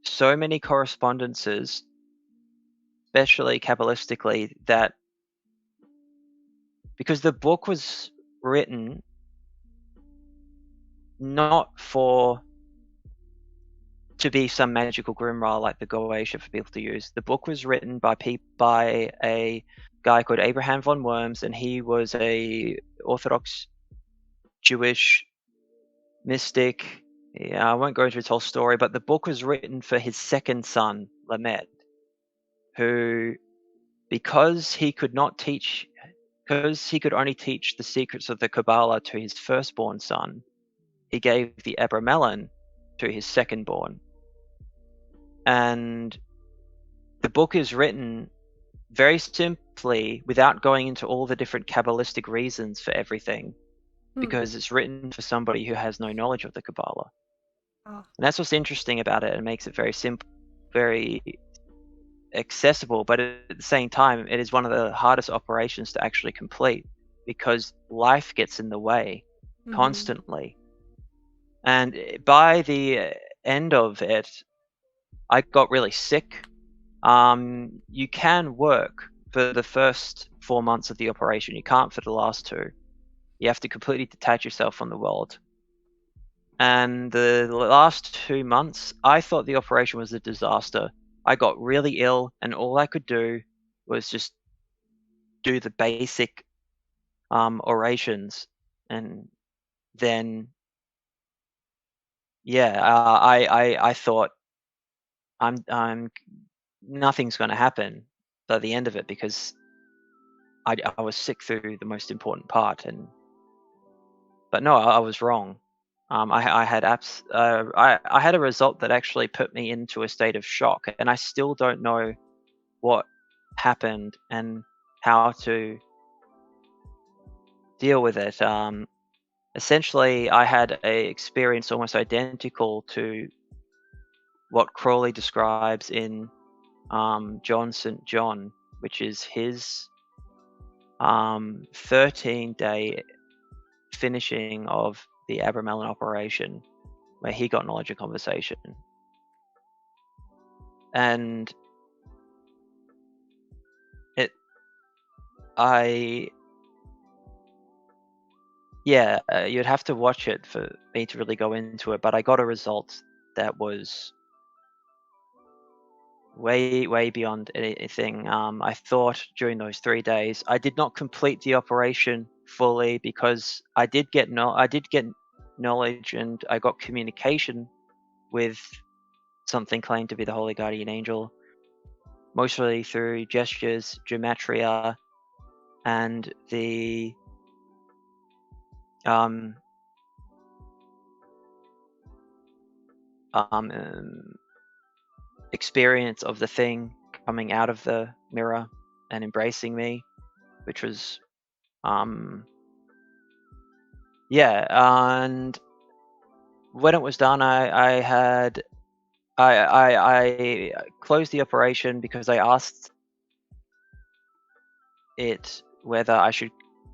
so many correspondences, especially kabbalistically, that because the book was written not to be some magical grimoire like the Goetia for people to use. The book was written by a guy called Abraham von Worms, and he was a Orthodox Jewish mystic yeah, I won't go into his whole story, but the book was written for his second son, Lamed, who, because he could not teach, because he could only teach the secrets of the Kabbalah to his firstborn son, he gave the Abramelin to his secondborn. And the book is written very simply without going into all the different Kabbalistic reasons for everything, because it's written for somebody who has no knowledge of the Kabbalah. Ah. And that's what's interesting about it. It makes it very simple, very accessible, but at the same time, it is one of the hardest operations to actually complete because life gets in the way constantly. And by the end of it, I got really sick. You can work for the first 4 months of the operation. You can't for the last 2. You have to completely detach yourself from the world. And the last 2 months, I thought the operation was a disaster. I got really ill, and all I could do was just do the basic orations, and then yeah, I thought I'm nothing's going to happen by the end of it because I was sick through the most important part, but no, I was wrong. I had I had a result that actually put me into a state of shock, and I still don't know what happened and how to deal with it. Essentially, I had a experience almost identical to what Crawley describes in John St. John, which is his 13-day finishing of the Abramelin operation, where he got knowledge of conversation. And you'd have to watch it for me to really go into it, but I got a result that was way beyond anything. I thought during those 3 days, I did not complete the operation fully because I did get knowledge, and I got communication with something claimed to be the Holy Guardian Angel, mostly through gestures, gematria, and the um, experience of the thing coming out of the mirror and embracing me, which was and when it was done, I closed the operation because I asked it whether I should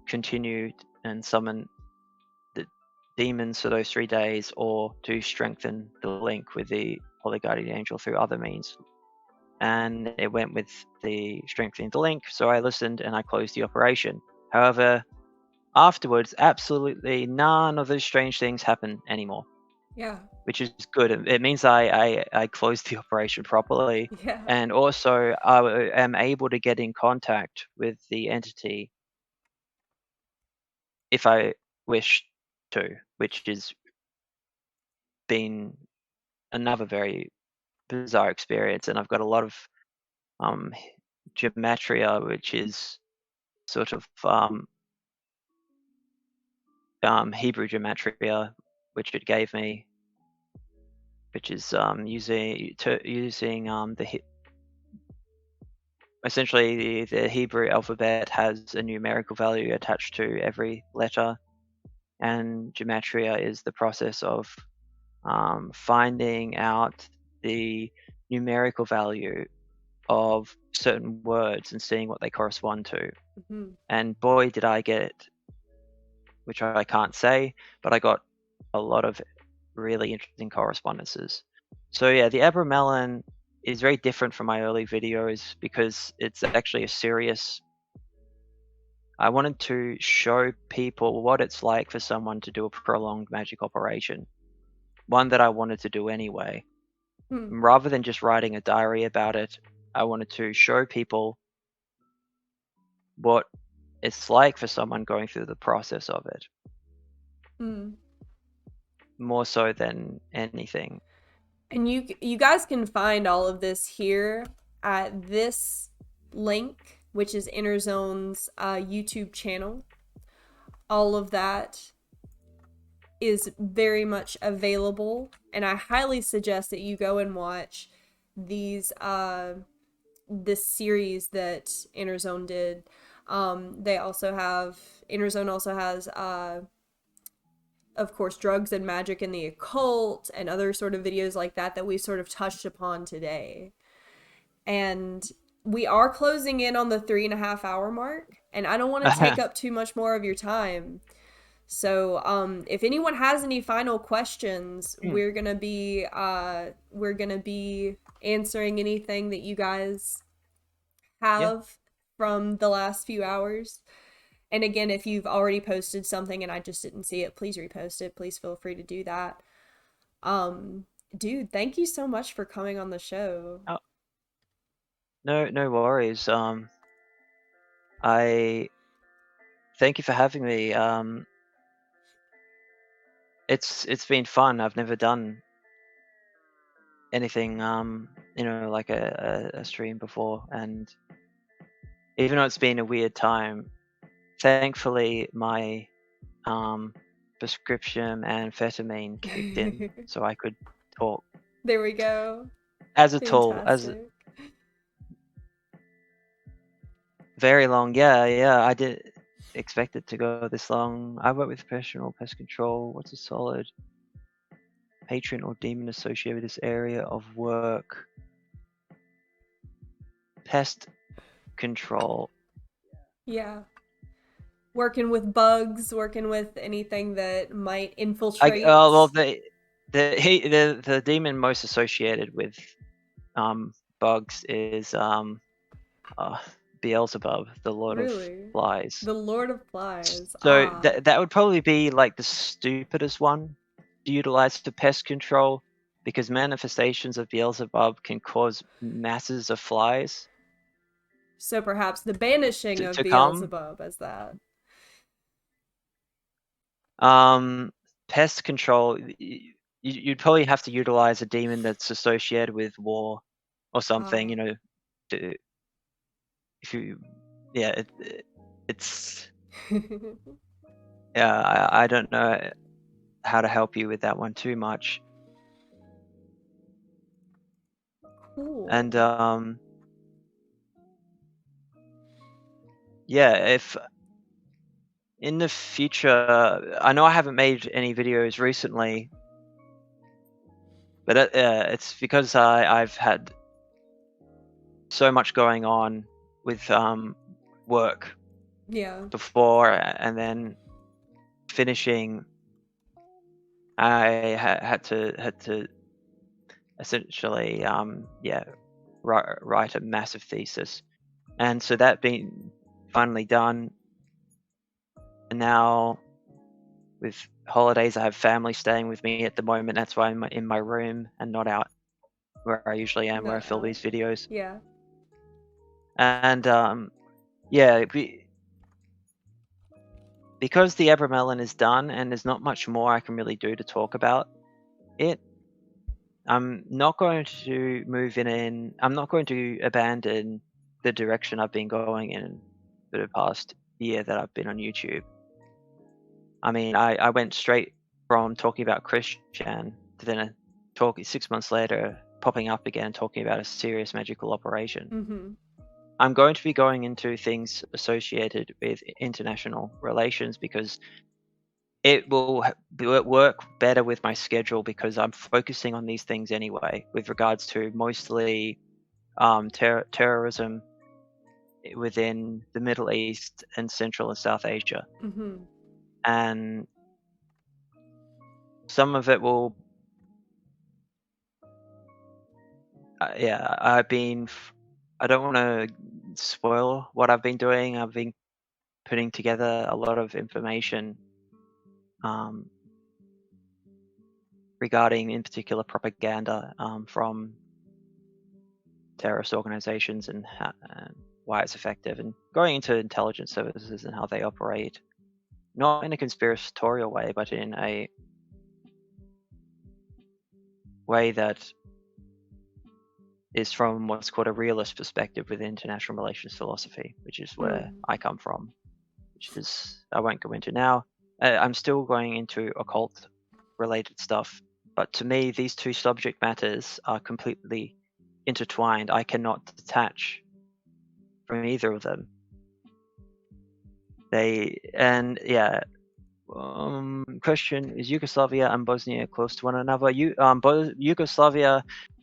continue and summon the demons for those 3 days or to strengthen the link with the Holy Guardian Angel through other means. And it went with the strengthening the link, so I listened and I closed the operation. However, afterwards, absolutely none of those strange things happen anymore. Yeah. Which is good. It means I closed the operation properly, Yeah. and also I am able to get in contact with the entity if I wish to, which has been another very bizarre experience. And I've got a lot of um, gematria, which is sort of Hebrew gematria, which it gave me, which is using essentially the Hebrew alphabet has a numerical value attached to every letter, and gematria is the process of finding out the numerical value of certain words and seeing what they correspond to. And boy, did I get it, which I can't say, but I got a lot of really interesting correspondences. So yeah, the Abramelin is very different from my early videos because it's actually a serious. I wanted to show people what it's like for someone to do a prolonged magic operation, one that I wanted to do anyway. Rather than just writing a diary about it, I wanted to show people what it's like for someone going through the process of it. more so than anything. And you guys can find all of this here at this link, which is Interzone's YouTube channel. All of that is very much available, and I highly suggest that you go and watch these this series that Interzone did. They also have Interzone also has of course drugs and magic and the occult and other sort of videos like that that we sort of touched upon today. And we are closing in on the 3.5 hour mark, and I don't want to take up too much more of your time. So, if anyone has any final questions, we're gonna be answering anything that you guys Yeah. have from the last few hours. And again, if you've already posted something and I just didn't see it, please repost it. Please feel free to do that. Dude, thank you so much for coming on the show. Oh, no worries. I thank you for having me. It's been fun. I've never done anything, like a stream before, and even though it's been a weird time, thankfully my prescription amphetamine kicked in, so I could talk There we go. as a tool, as Fantastic. very long. Yeah, I did expect it to go this long. I work with professional pest control. What's a solid patron or demon associated with this area of work? Pest control. Yeah. Working with bugs, working with anything that might infiltrate. Well, the demon most associated with bugs is uh, Beelzebub, the Lord of Really? Flies. The Lord of Flies. So Ah. that would probably be like the stupidest one to utilize for pest control, because manifestations of Beelzebub can cause masses of flies So perhaps the banishing of to come. Beelzebub as that. Pest control, you'd probably have to utilize a demon that's associated with war or something, to, if you, yeah, it's, yeah, I don't know how to help you with that one too much. Cool. And yeah, if in the future, I know I haven't made any videos recently, but it's because I've had so much going on with work Yeah. before, and then finishing. I had to essentially write a massive thesis, and so that being finally done, and now with holidays I have family staying with me at the moment. That's why I'm in my room and not out where I usually am, where I Not film out. these videos. Yeah. And yeah, because the Abramelin is done and there's not much more I can really do to talk about it, I'm not going to I'm not going to abandon the direction I've been going in for the past year that I've been on YouTube. I mean, I went straight from talking about Christian to then talking 6 months later, popping up again, talking about a serious magical operation. Mm-hmm. I'm going to be going into things associated with international relations because it will work better with my schedule, because I'm focusing on these things anyway, with regards to mostly terrorism within the Middle East and Central and South Asia. Mm-hmm. And some of it will, I don't want to spoil what I've been doing. I've been putting together a lot of information regarding, in particular, propaganda from terrorist organizations, and why it's effective, and going into intelligence services and how they operate, not in a conspiratorial way, but in a way that is from what's called a realist perspective with international relations philosophy, which is where I come from, which is I won't go into now. I'm still going into occult related stuff, but to me, these two subject matters are completely intertwined. I cannot detach from either of them. Question: is Yugoslavia and Bosnia close to one another?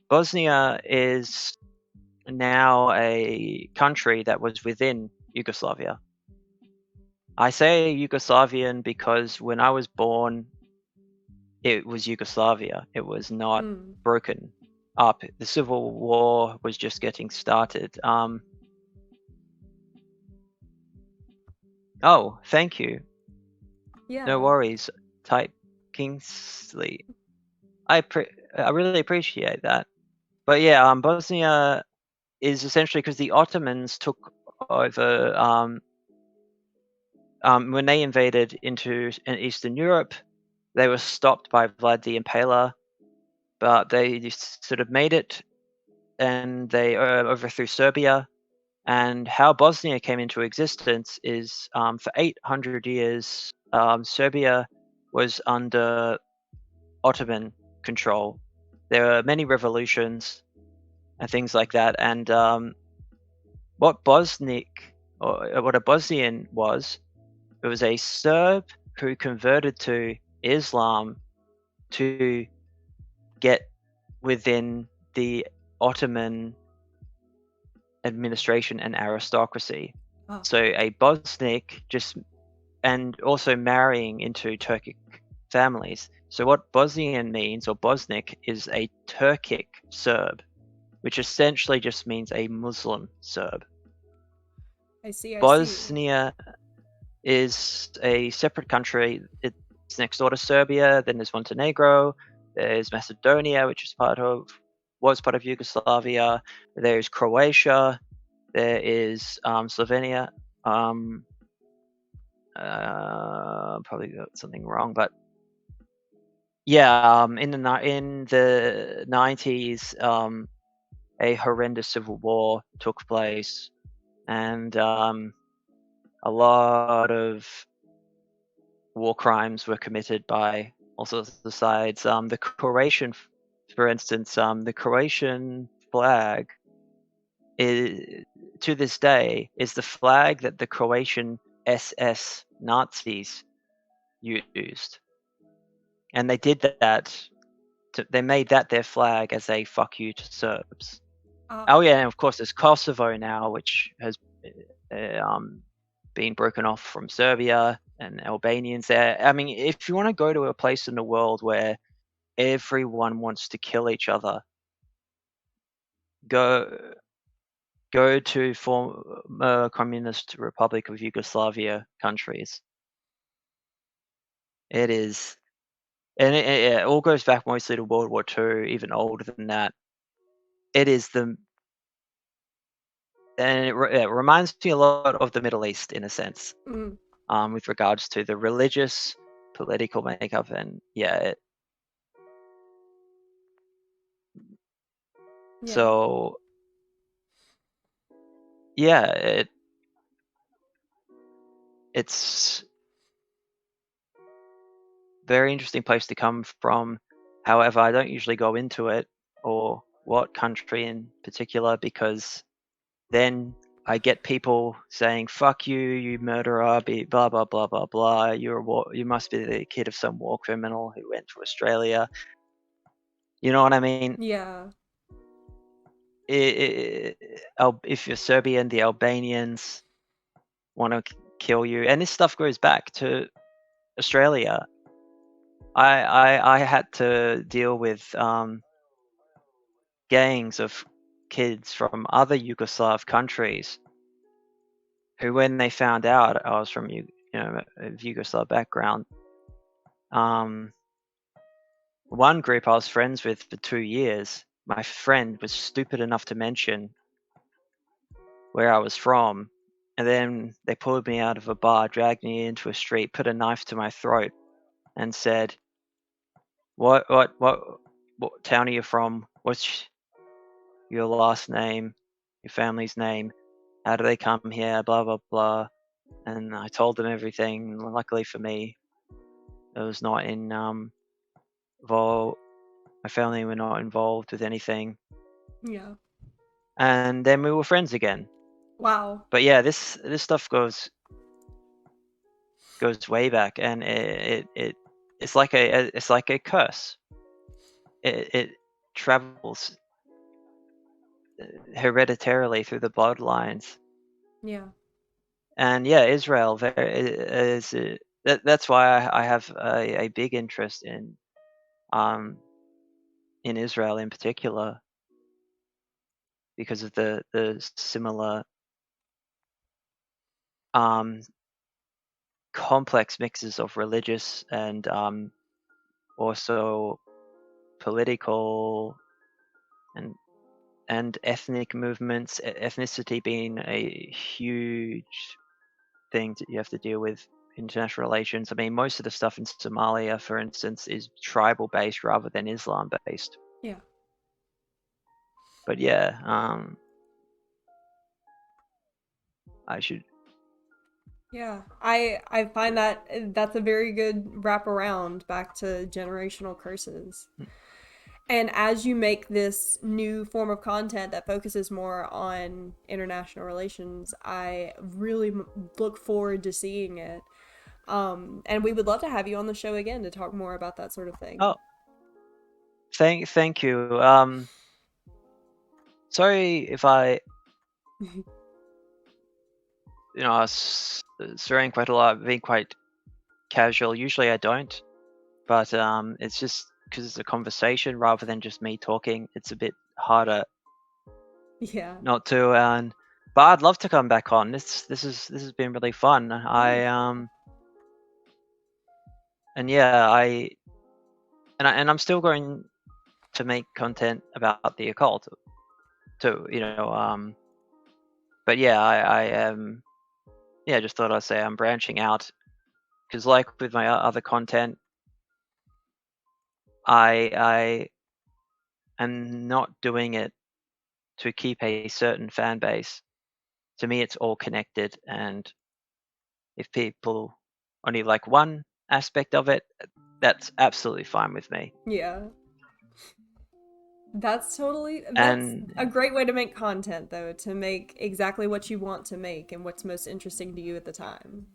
Bosnia is now a country that was within Yugoslavia. I say Yugoslavian because when I was born, it was Yugoslavia. It was not broken up. The civil war was just getting started. Oh, thank you. Yeah. No worries. Type Kingsley. I really appreciate that. But yeah, Bosnia is essentially because the Ottomans took over when they invaded into Eastern Europe. They were stopped by Vlad the Impaler, but they just sort of made it, and they overthrew Serbia. And how Bosnia came into existence is for 800 years, Serbia was under Ottoman control. There were many revolutions and things like that. And what a Bosnian was, it was a Serb who converted to Islam to get within the Ottoman administration and aristocracy. Oh. So a Bosniak and also marrying into Turkic families. So what Bosnian means, or Bosniak, is a Turkic Serb, which essentially just means a Muslim Serb. I see. Bosnia is a separate country. It's next door to Serbia. Then there's Montenegro. There's Macedonia, which was part of Yugoslavia. There's Croatia. There is Slovenia. Probably got something wrong, but yeah, in the 90s, a horrendous civil war took place, and a lot of war crimes were committed by all sorts of sides. The Croatian, for instance, the Croatian flag is, to this day, is the flag that the Croatian SS Nazis used, and they did that. They made that their flag as a fuck you to Serbs. Oh yeah, and of course there's Kosovo now, which has been broken off from Serbia, and Albanians there. I mean, if you want to go to a place in the world where everyone wants to kill each other, go to former communist Republic of Yugoslavia countries. It is, and it all goes back mostly to World War II, even older than that. It is and it reminds me a lot of the Middle East in a sense, with regards to the religious, political makeup, and so it's very interesting place to come from. However, I don't usually go into it or what country in particular, because then I get people saying "fuck you, you murderer," blah blah blah blah blah. You must be the kid of some war criminal who went to Australia. You know what I mean? Yeah. If you're Serbian, the Albanians want to kill you, and this stuff goes back to Australia. I had to deal with gangs of kids from other Yugoslav countries who, when they found out I was from a Yugoslav background, one group I was friends with for 2 years, my friend was stupid enough to mention where I was from, and then they pulled me out of a bar, dragged me into a street, put a knife to my throat, and said, "What? what town are you from? What's your last name? Your family's name? How do they come here? Blah blah blah. And I told them everything. Luckily for me, it was not involved. My family were not involved with anything. Yeah. And then we were friends again. Wow. But yeah, this stuff goes way back, and it's like a curse. It travels hereditarily through the bloodlines. Yeah. And yeah, Israel that's why I have a big interest um in Israel in particular, because of the similar um complex mixes of religious and also political and ethnic movements, ethnicity being a huge thing that you have to deal with in international relations. I mean, most of the stuff in Somalia, for instance, is tribal based rather than Islam based. Yeah. But yeah, I should. Yeah. I find that that's a very good wraparound back to generational curses. And as you make this new form of content that focuses more on international relations, I really look forward to seeing it. And we would love to have you on the show again to talk more about that sort of thing. Oh, thank you. Sorry if I, I was swearing quite a lot, being quite casual. Usually I don't, but it's just because it's a conversation rather than just me talking. It's a bit harder Yeah. not to. But I'd love to come back on. This has been really fun. And yeah, I'm still going to make content about the occult too. But yeah, I am. Yeah, just thought I'd say I'm branching out, because like with my other content, I am not doing it to keep a certain fan base. To me, it's all connected, and if people only like one aspect of it, that's absolutely fine with me. Yeah. That's And a great way to make content though, to make exactly what you want to make and what's most interesting to you at the time.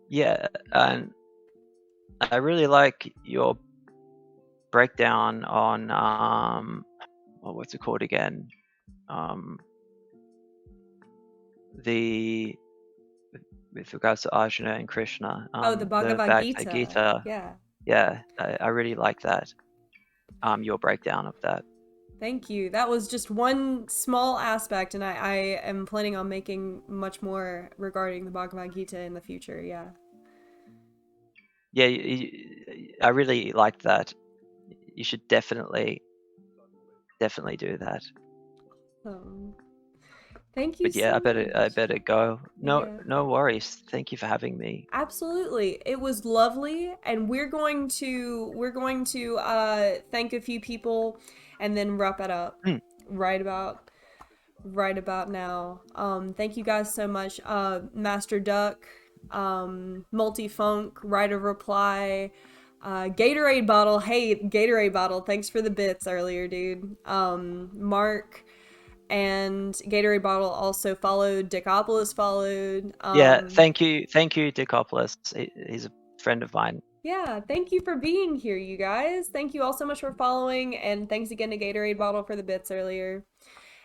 yeah, and I really like your breakdown on what's it called again? Um, the with regards to Arjuna and Krishna, Oh, the the Bhagavad Bhagavad Gita. Gita. Yeah. Yeah, I really like that. Your breakdown of that. Thank you. That was just one small aspect, and I am planning on making much more regarding the Bhagavad Gita in the future. Yeah. Yeah, I really liked that. You should definitely do that. Um, Thank you But yeah, so I much. better go. Yeah. No worries. Thank you for having me. Absolutely. It was lovely, and we're going to thank a few people and then wrap it up Mm. right about right about now. Thank you guys so much. Master Duck, Multifunk, Writer Reply, Gatorade Bottle. Hey, Gatorade Bottle, thanks for the bits earlier, dude. Mark and Gatorade Bottle also followed. Dickopolis followed. Yeah, thank you, Dickopolis. He's a friend of mine. Yeah, thank you for being here, you guys. Thank you all so much for following, and thanks again to Gatorade Bottle for the bits earlier.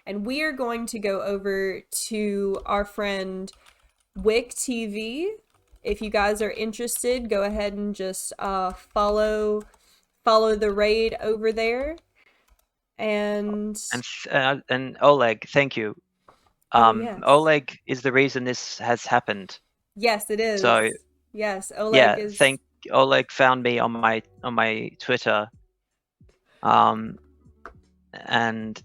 And we are going to go over to our friend Wick TV. If you guys are interested, go ahead and just follow the raid over there. And And Oleg, thank you. oh yes, Oleg is the reason this has happened. yes it So is. Yes, Oleg yeah, is. thank Oleg found me on my Twitter. Um, and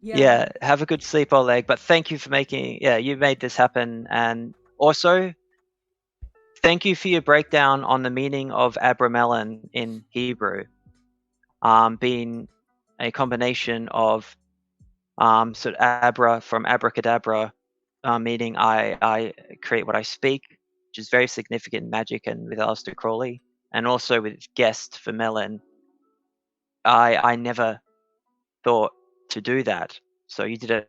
Yeah. yeah, have a good sleep, Oleg. But thank you for making. Yeah, you made this happen, and also Thank you for your breakdown on the meaning of abramelin in Hebrew, being a combination of sort of abra from abracadabra, meaning I create what I speak, which is very significant in magic and with Aleister Crowley, and also with guest for melon. I never thought to do that, so you did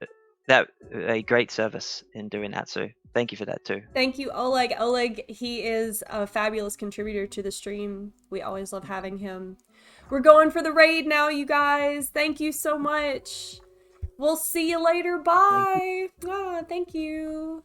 a great service in doing that. So thank you for that too. Thank you, Oleg. Oleg, he is a fabulous contributor to the stream. We always love having him. We're going for the raid now, you guys. Thank you so much. We'll see you later. Thank you. Bye. Ah, thank you.